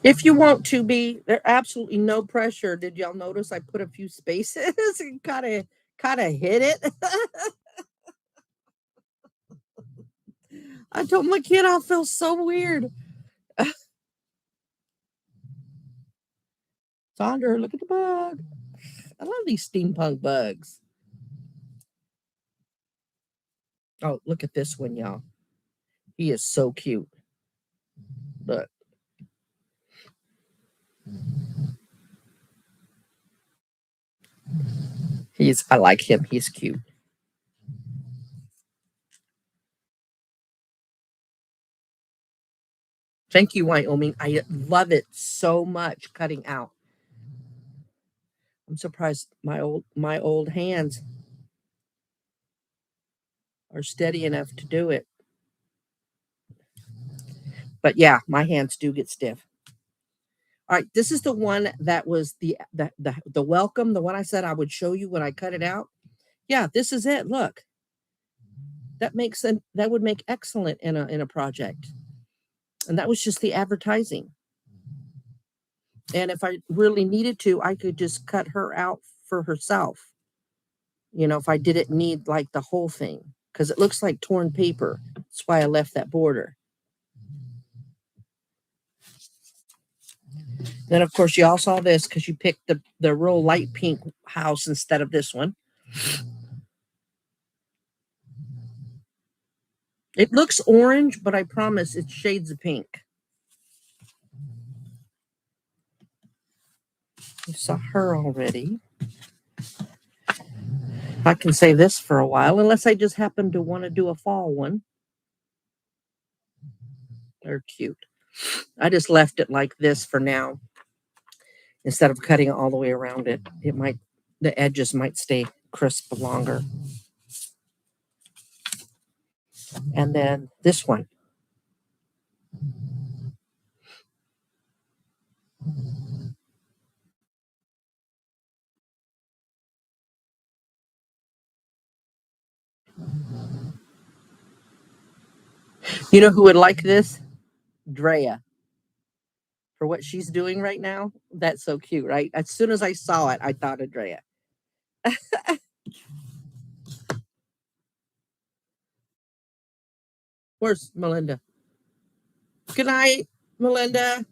If you want to be, there's absolutely no pressure. Did y'all notice I put a few spaces and kind of hit it? I told my kid I feel so weird. Sandra, look at the bug. I love these steampunk bugs. Oh, look at this one, y'all. He is so cute. Look. I like him. He's cute. Thank you, Wyoming. I love it so much cutting out. I'm surprised my old hands are steady enough to do it. But yeah, my hands do get stiff. All right, this is the one that was the welcome, the one I said I would show you when I cut it out. Yeah, this is it. Look. That would make excellent in a project. And that was just the advertising. And if I really needed to, I could just cut her out for herself. If I didn't need like the whole thing, because it looks like torn paper. That's why I left that border. Then, of course, y'all saw this because you picked the real light pink house instead of this one. It looks orange, but I promise it's shades of pink. You saw her already. I can say this for a while, unless I just happen to want to do a fall one. They're cute. I just left it like this for now. Instead of cutting all the way around it, the edges might stay crisp longer. And then this one. You know who would like this? Drea. For what she's doing right now. That's so cute, right? As soon as I saw it, I thought of Drea. Where's Melinda? Good night, Melinda.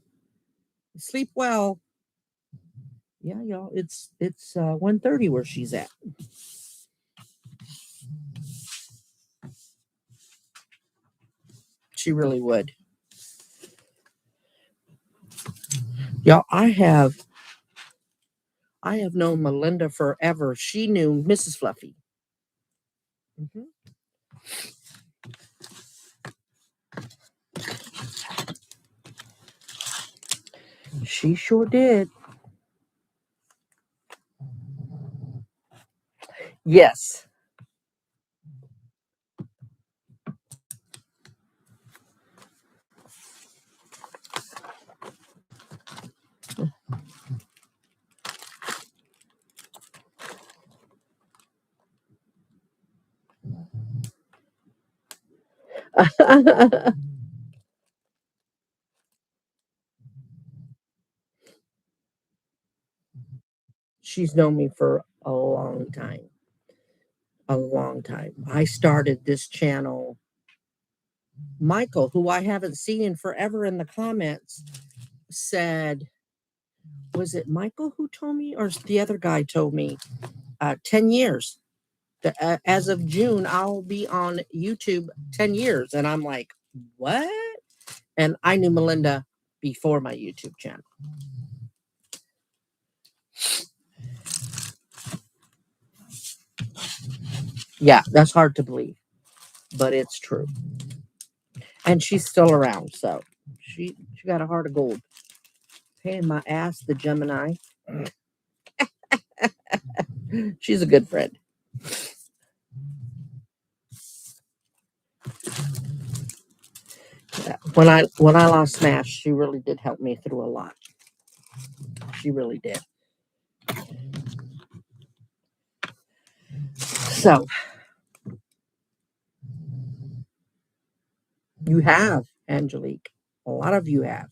Sleep well. Yeah, y'all. It's 1:30 where she's at. She really would. Y'all, I have known Melinda forever. She knew Mrs. Fluffy. Mhm. She sure did. Yes. She's known me for a long time. A long time. I started this channel. Michael, who I haven't seen in forever in the comments, said, was it Michael who told me, or the other guy told me, 10 years. As of June, I'll be on YouTube 10 years. And I'm like, what? And I knew Melinda before my YouTube channel. Yeah, that's hard to believe, but it's true. And she's still around, so she got a heart of gold. Paying my ass, the Gemini. She's a good friend. Yeah. When I lost Smash, she really did help me through a lot. She really did. So you have, Angelique. A lot of you have.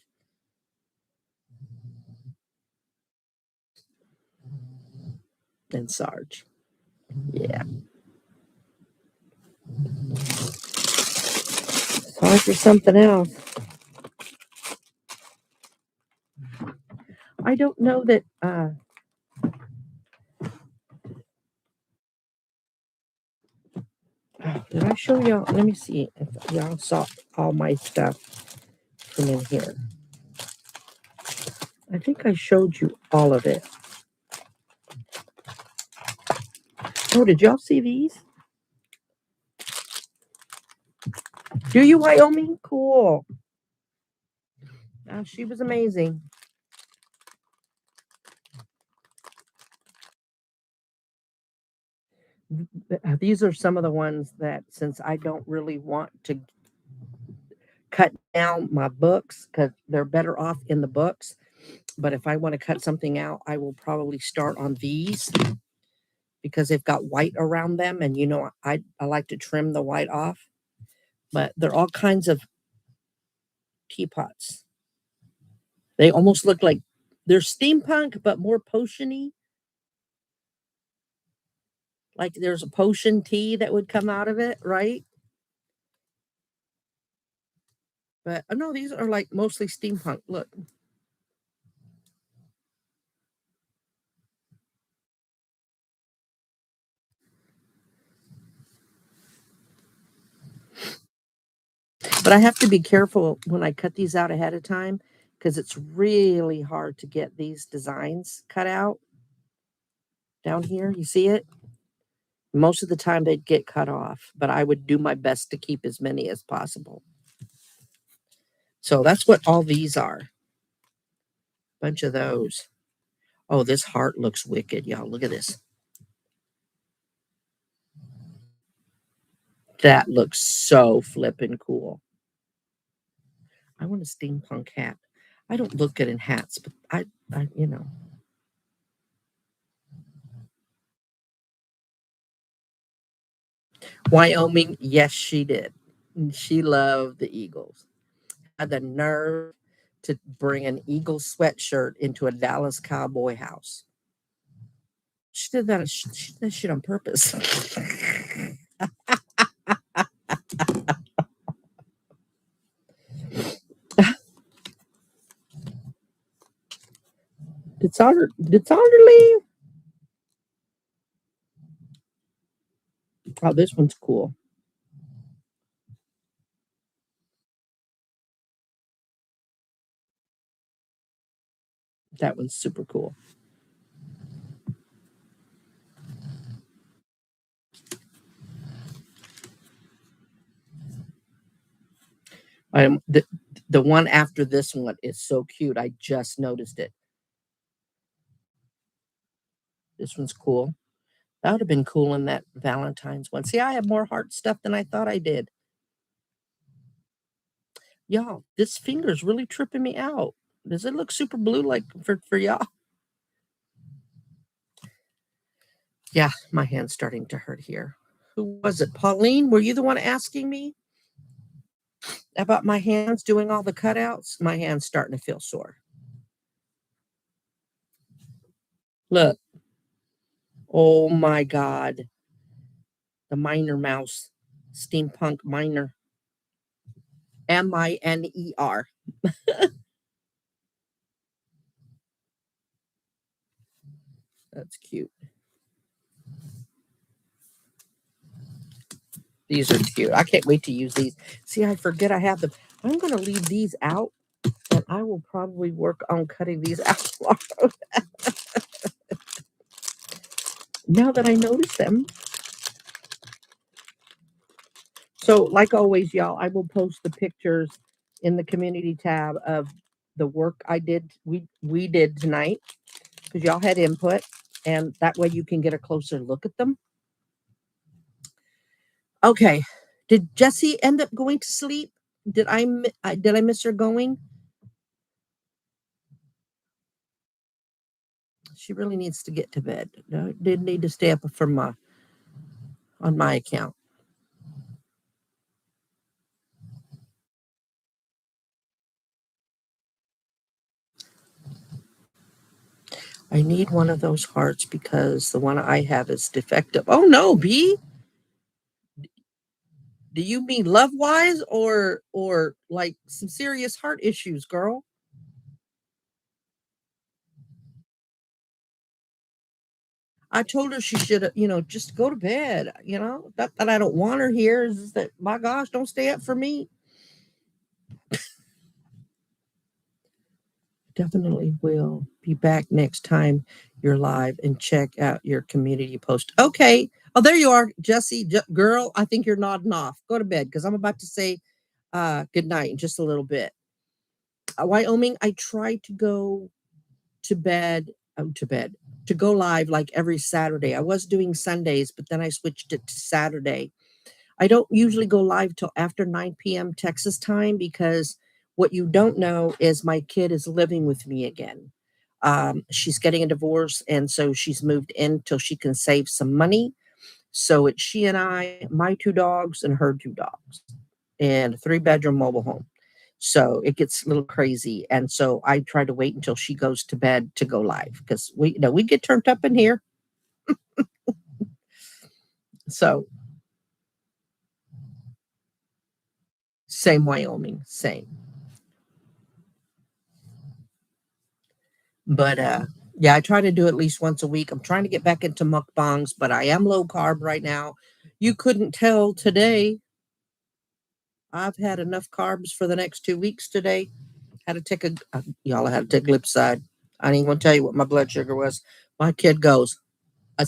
And Sarge. Yeah. Sarge or something else. I don't know that did I show y'all? Let me see if y'all saw all my stuff from in here. I think I showed you all of it. Oh, did y'all see these? Do you, Wyoming? Cool. She was amazing. These are some of the ones that, since I don't really want to cut down my books because they're better off in the books, but if I want to cut something out, I will probably start on these because they've got white around them, and I like to trim the white off. But they're all kinds of teapots. They almost look like they're steampunk, but more potiony. Like there's a potion tea that would come out of it, right? But no, these are like mostly steampunk. Look, but I have to be careful when I cut these out ahead of time because it's really hard to get these designs cut out down here. You see it? Most of the time they'd get cut off, but I would do my best to keep as many as possible. So that's what all these are. Bunch of those. Oh, this heart looks wicked, y'all. Look at this. That looks so flippin' cool. I want a steampunk hat. I don't look good in hats, but I. Wyoming, yes, she did. She loved the Eagles. Had the nerve to bring an Eagle sweatshirt into a Dallas Cowboy house. She did that. She did that shit on purpose. It's on her. It's on her leave. Oh, this one's cool. That one's super cool. The one after this one is so cute. I just noticed it. This one's cool. That would have been cool in that Valentine's one. See, I have more heart stuff than I thought I did. Y'all, this finger's really tripping me out. Does it look super blue like for y'all? Yeah, my hand's starting to hurt here. Who was it? Pauline, were you the one asking me about my hands doing all the cutouts? My hand's starting to feel sore. Look. Oh my God. The Miner Mouse. Steampunk Miner. Miner. That's cute. These are cute. I can't wait to use these. See, I forget I have them. I'm going to leave these out, and I will probably work on cutting these out tomorrow. Now that I notice them. So, like always, y'all, I will post the pictures in the community tab of the work I did. We did tonight because y'all had input, and that way you can get a closer look at them. Okay. Did Jessie end up going to sleep? Did I miss her going? She really needs to get to bed. No, didn't need to stay up for my on my account. I need one of those hearts because the one I have is defective. Oh no, B. Do you mean love wise or like some serious heart issues, girl? I told her she should, just go to bed. Not that I don't want her here. Is that my gosh, don't stay up for me. Definitely will be back next time you're live and check out your community post. Okay. Oh, there you are, Jesse. Girl, I think you're nodding off. Go to bed because I'm about to say good night in just a little bit. Wyoming, I try to go to bed, to bed, to go live like every Saturday. I was doing Sundays, but then I switched it to Saturday. I don't usually go live till after 9 p.m. Texas time because what you don't know is my kid is living with me again. She's getting a divorce, and so she's moved in till she can save some money. So it's she and I, my two dogs, and her two dogs, and a three-bedroom mobile home. So it gets a little crazy. And so I try to wait until she goes to bed to go live because we get turned up in here. So same Wyoming, same. But yeah, I try to do at least once a week. I'm trying to get back into mukbangs, but I am low carb right now. You couldn't tell today. I've had enough carbs for the next 2 weeks today. Had to take y'all, I had to take glipizide. I didn't even tell you what my blood sugar was. My kid goes,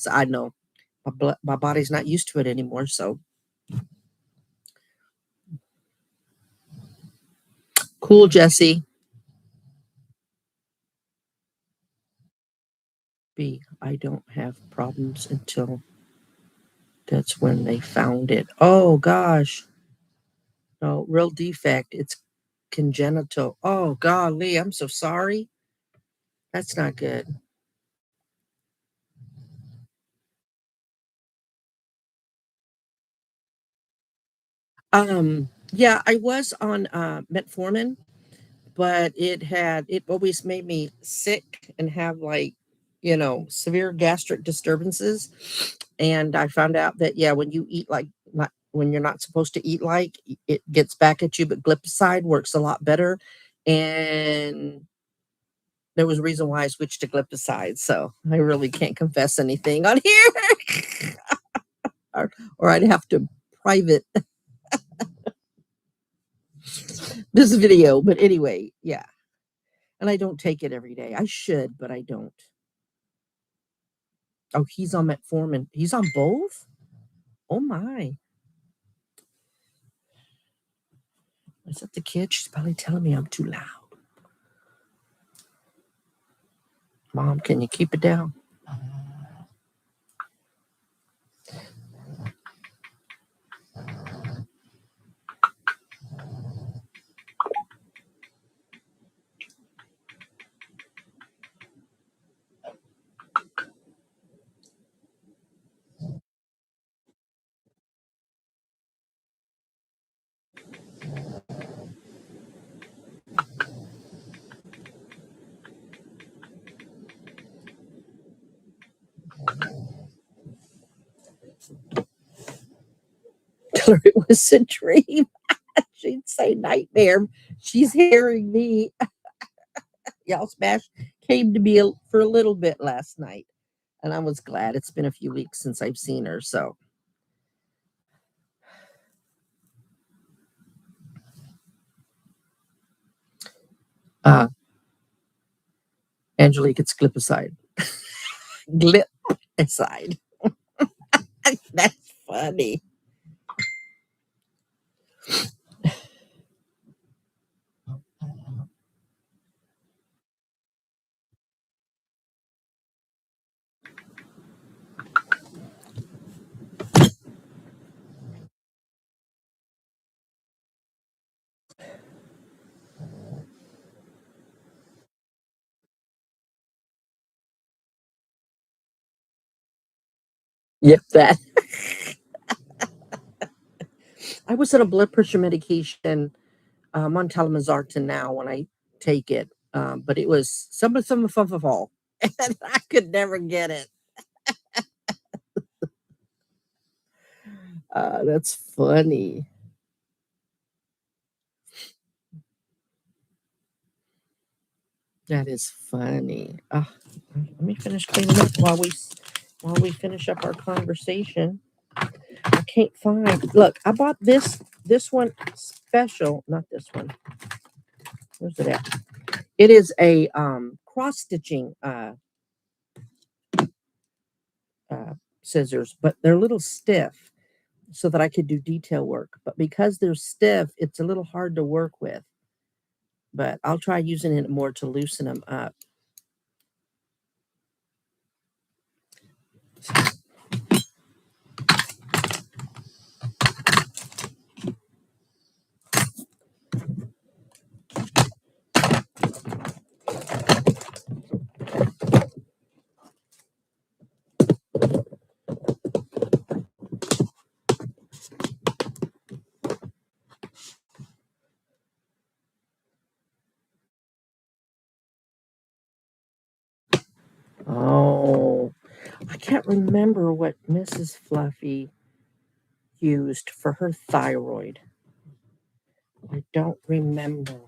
I know my body's not used to it anymore. So cool, Jesse. B, I don't have problems until that's when they found it. Oh gosh. No, real defect. It's congenital. Oh golly, I'm so sorry. That's not good. Yeah, I was on metformin, but it always made me sick and have like, severe gastric disturbances. And I found out that yeah, when you eat like not when you're not supposed to eat like it gets back at you, but glipizide works a lot better. And there was a reason why I switched to glipizide. So I really can't confess anything on here. or I'd have to private this video. But anyway, yeah. And I don't take it every day. I should, but I don't. Oh, he's on metformin. He's on both? Oh my. Is that the kid? She's probably telling me I'm too loud. Mom, can you keep it down? Tell her it was a dream. She'd say nightmare. She's hearing me. Y'all smash came to me for a little bit last night. And I was glad. It's been a few weeks since I've seen her. So uh Angelique, it's glipizide. Glipizide. That's funny. Yep, that. I was on a blood pressure medication. I'm on Telemazartan now when I take it, but it was some fall, and I could never get it. That's funny. That is funny. Let me finish cleaning up while we finish up our conversation. I can't find. Look, I bought this one special, not this one. Where's it at? It is a cross stitching uh, scissors, but they're a little stiff, so that I could do detail work. But because they're stiff, it's a little hard to work with. But I'll try using it more to loosen them up. Oh, I can't remember what Mrs. Fluffy used for her thyroid. I don't remember.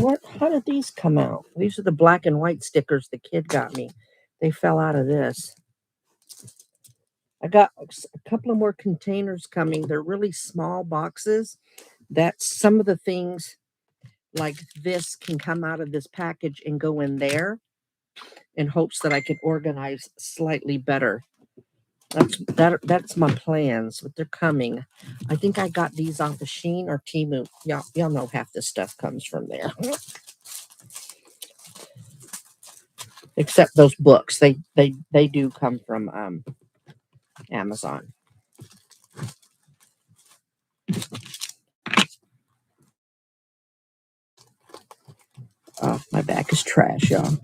What? How did these come out? These are the black and white stickers the kid got me. They fell out of this. I got a couple of more containers coming. They're really small boxes. That some of the things like this can come out of this package and go in there in hopes that I can organize slightly better. That's my plans, but they're coming. I think I got these off of Sheen or Temu. Y'all know half this stuff comes from there. Except those books. They do come from Amazon. Oh, my back is trash, y'all.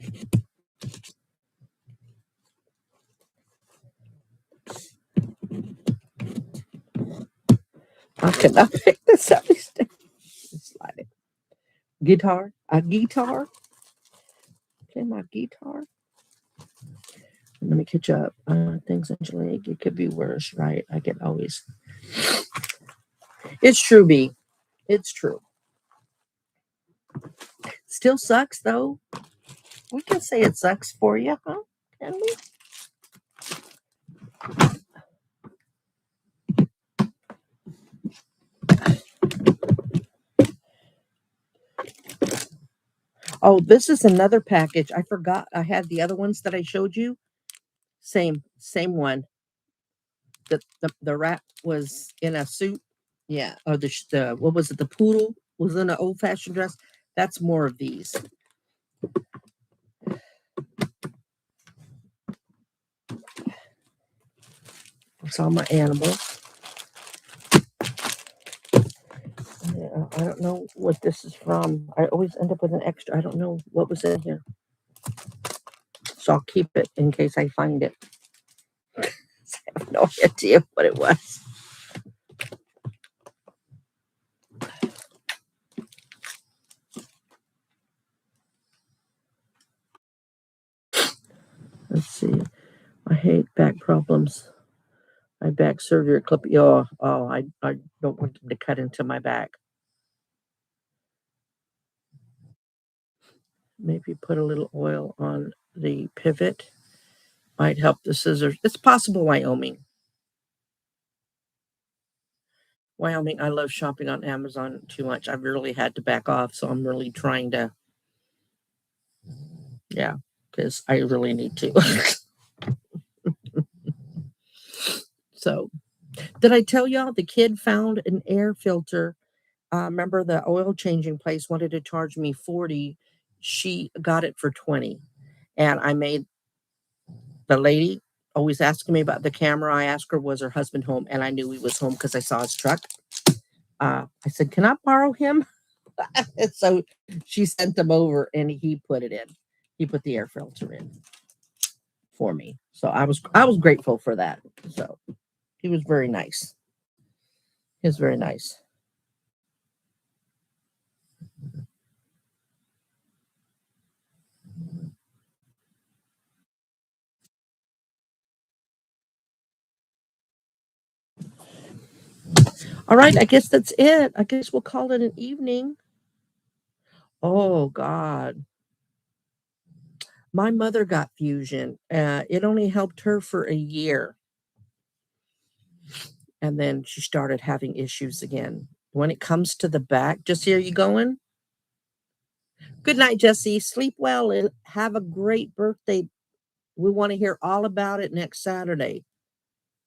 I cannot pick this up. Slide it. Guitar. A guitar. Play my guitar. Let me catch up. Things in your leg. It could be worse, right? I can always. It's true, B. It's true. Still sucks, though. We can say it sucks for you, huh? Can we? Oh, this is another package. I forgot I had the other ones that I showed you. Same one. The rat was in a suit. Yeah. Or the what was it? The poodle was in an old fashioned dress. That's more of these. It's all my animals. Yeah, I don't know what this is from. I always end up with an extra. I don't know what was in here. So I'll keep it in case I find it. I have no idea what it was. Let's see. I hate back problems. My back surgery clip. I don't want them to cut into my back. Maybe put a little oil on the pivot. Might help the scissors. It's possible, Wyoming. Wyoming, I love shopping on Amazon too much. I've really had to back off, so I'm really trying to, yeah, because I really need to. So, did I tell y'all the kid found an air filter? Remember the oil changing place wanted to charge me 40. She got it for 20. And I made the lady always asking me about the camera. I asked her, was her husband home? And I knew he was home because I saw his truck. I said, can I borrow him? And so she sent them over and he put it in. He put the air filter in for me. So I was grateful for that. So he was very nice. He was very nice. All right, I guess that's it. I guess we'll call it an evening. Oh God. My mother got fusion. It only helped her for a year, and then she started having issues again. When it comes to the back, just here you going? Good night, Jesse. Sleep well and have a great birthday. We want to hear all about it next Saturday.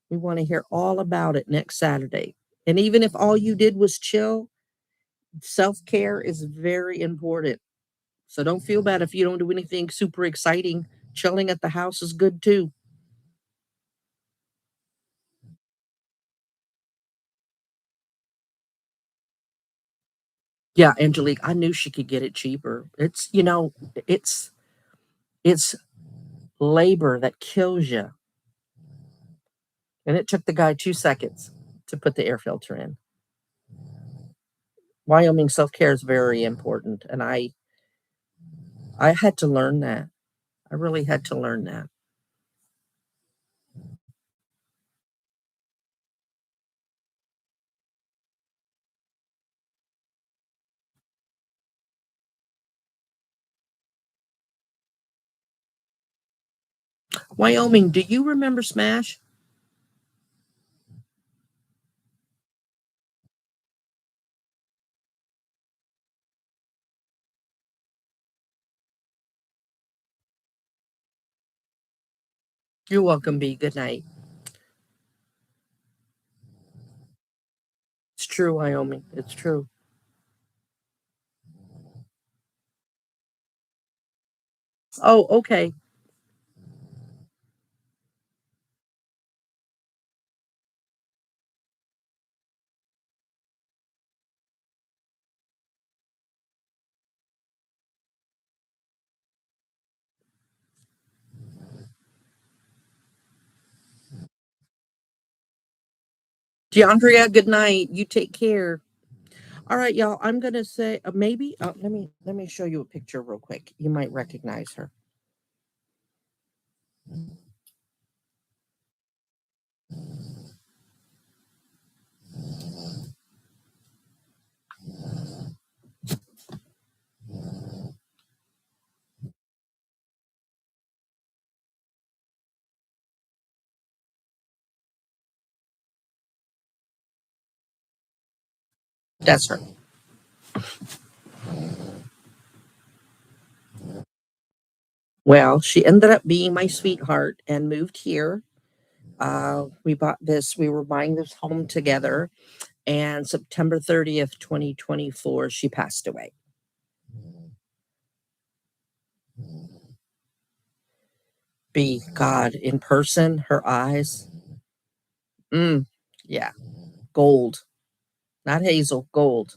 We want to hear all about it next Saturday. And even if all you did was chill, self care is very important. So don't feel bad if you don't do anything super exciting. Chilling at the house is good too. Yeah, Angelique, I knew she could get it cheaper. It's labor that kills you. And it took the guy 2 seconds to put the air filter in. Wyoming self care is very important. And I had to learn that. I really had to learn that. Wyoming, do you remember Smash? You're welcome, B. Good night. It's true, Wyoming. It's true. Oh, okay. DeAndrea, good night. You take care. All right, y'all. I'm gonna say maybe. Let me show you a picture real quick. You might recognize her. That's her. Well, she ended up being my sweetheart and moved here. We bought this. We were buying this home together, and September 30th, 2024, she passed away. Be God in person, her eyes. Mm, yeah, gold, not hazel, gold.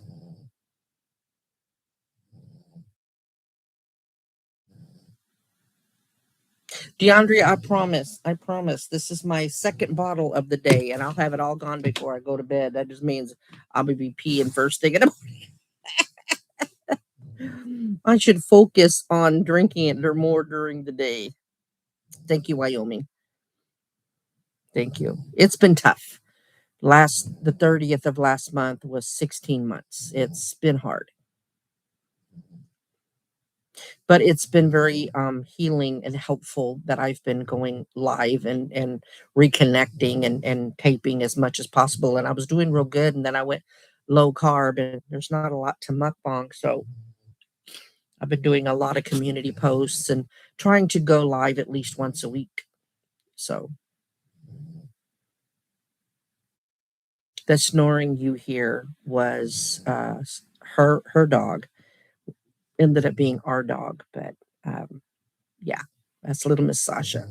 DeAndrea, I promise. This is my second bottle of the day, and I'll have it all gone before I go to bed. That just means I'll be peeing first thing in the morning. I should focus on drinking it or more during the day. Thank you, Wyoming. Thank you. It's been tough. The 30th of last month was 16 months. It's been hard, but it's been very healing and helpful that I've been going live and reconnecting and taping as much as possible. And I was doing real good, and then I went low carb, and there's not a lot to mukbang, so I've been doing a lot of community posts and trying to go live at least once a week. So the snoring you hear was her dog. Ended up being our dog, but um, yeah, that's little Miss Sasha.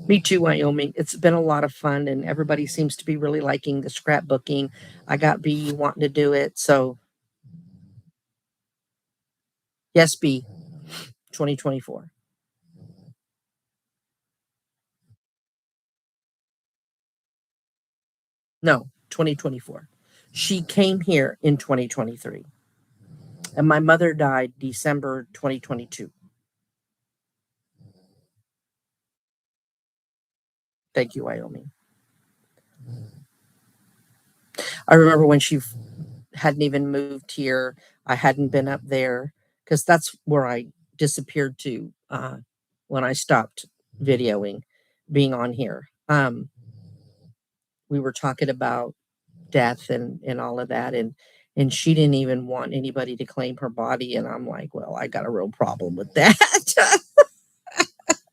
Me too, Wyoming. It's been a lot of fun, and everybody seems to be really liking the scrapbooking. I got B wanting to do it. So, yes, B, 2024. No, 2024. She came here in 2023, and my mother died December 2022. Thank you, Wyoming. I remember when she hadn't even moved here. I hadn't been up there because that's where I disappeared to when I stopped videoing, being on here. We were talking about death and all of that, and she didn't even want anybody to claim her body, and I'm like, well, I got a real problem with that.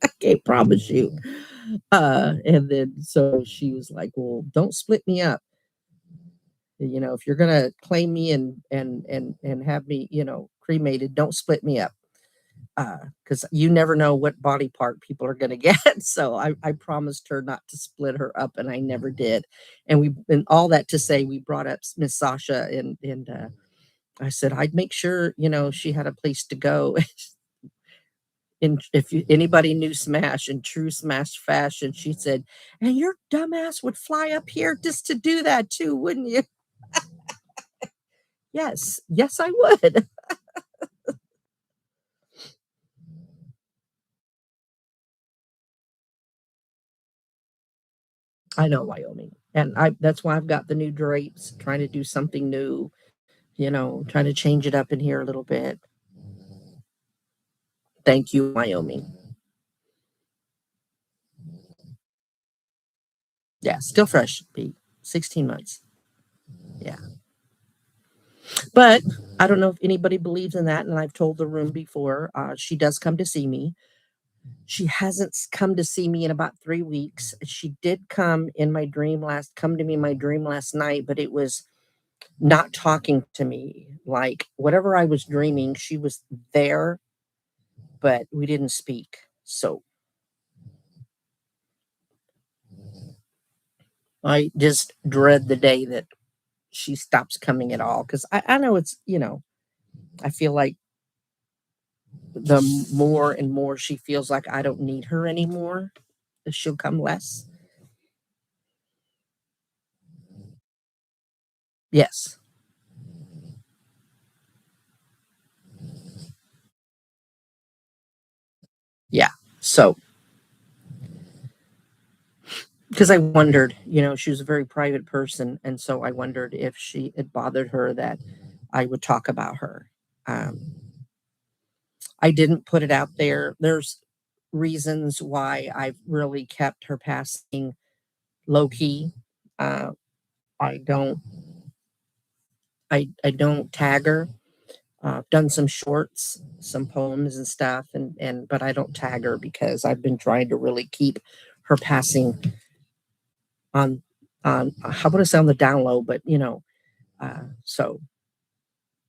I can't promise you. And then so she was like, well, don't split me up. If you're gonna claim me and have me, cremated, don't split me up. Because you never know what body part people are gonna get. So I promised her not to split her up, and I never did. And all that to say, we brought up Miss Sasha, and I said I'd make sure she had a place to go. And if anybody knew Smash in true Smash fashion, she said, "And your dumbass would fly up here just to do that too, wouldn't you?" Yes, yes, I would. I know Wyoming, and that's why I've got the new drapes, trying to do something new, trying to change it up in here a little bit. Thank you, Wyoming. Yeah, still fresh, Pete. 16 months. Yeah. But I don't know if anybody believes in that, and I've told the room before, she does come to see me. She hasn't come to see me in about 3 weeks. She did come to me in my dream last night, but it was not talking to me. Like, whatever I was dreaming, she was there, but we didn't speak. So, I just dread the day that she stops coming at all, because I know I feel like the more and more she feels like I don't need her anymore, she'll come less. Yes. Yeah. So, because I wondered, she was a very private person, and so I wondered if it bothered her that I would talk about her. Um, I didn't put it out there. There's reasons why I've really kept her passing low key. Uh, I don't I don't tag her. I've done some shorts, some poems and stuff, and but I don't tag her because I've been trying to really keep her passing on how would I say, on the down low, but so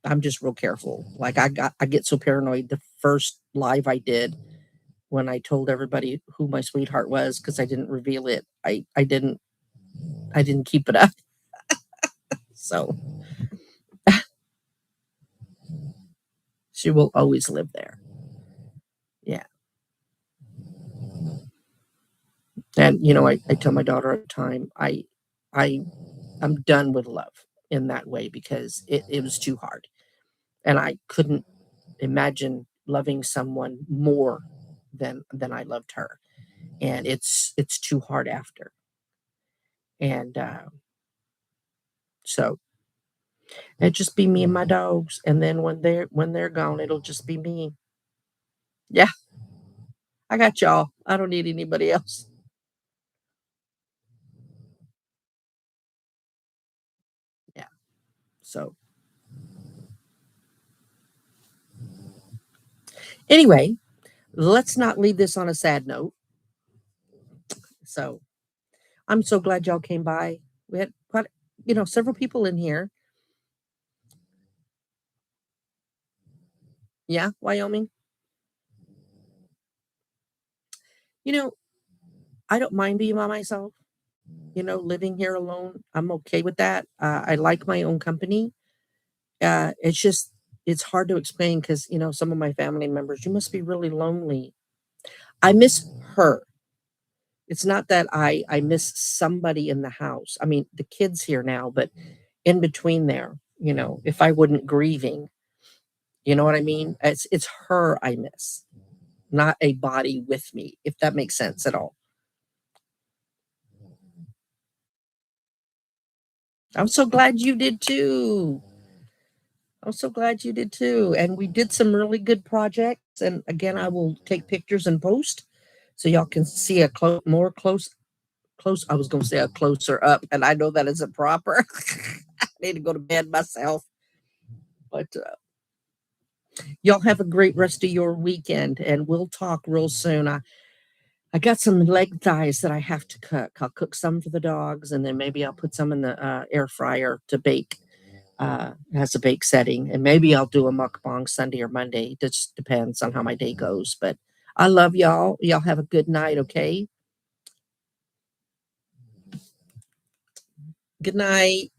I'm just real careful. Like, I get so paranoid. The first live I did, when I told everybody who my sweetheart was, because I didn't reveal it, I didn't keep it up. So she will always live there. Yeah. And I tell my daughter all the time, I I'm done with love in that way, because it was too hard. And I couldn't imagine loving someone more than I loved her. And it's too hard after. And so it just be me and my dogs. And then when they're gone, it'll just be me. Yeah, I got y'all. I don't need anybody else. Yeah. So anyway, let's not leave this on a sad note. So I'm so glad y'all came by. We had quite, several people in here. Yeah, Wyoming. You know, I don't mind being by myself, living here alone. I'm okay with that. I like my own company. It's just it's hard to explain because some of my family members, you must be really lonely. I miss her. It's not that I miss somebody in the house. I mean, the kid's here now, but in between there, if I wouldn't grieving, you know what I mean? It's her I miss, not a body with me, if that makes sense at all. I'm so glad you did too. I'm so glad you did too. And we did some really good projects. And again, I will take pictures and post so y'all can see a more close. I was going to say a closer up, and I know that isn't proper. I need to go to bed myself. But y'all have a great rest of your weekend, and we'll talk real soon. I got some leg thighs that I have to cook. I'll cook some for the dogs, and then maybe I'll put some in the air fryer to bake. As a bake setting, and maybe I'll do a mukbang Sunday or Monday. It just depends on how my day goes. But I love y'all. Y'all have a good night. Okay. Good night.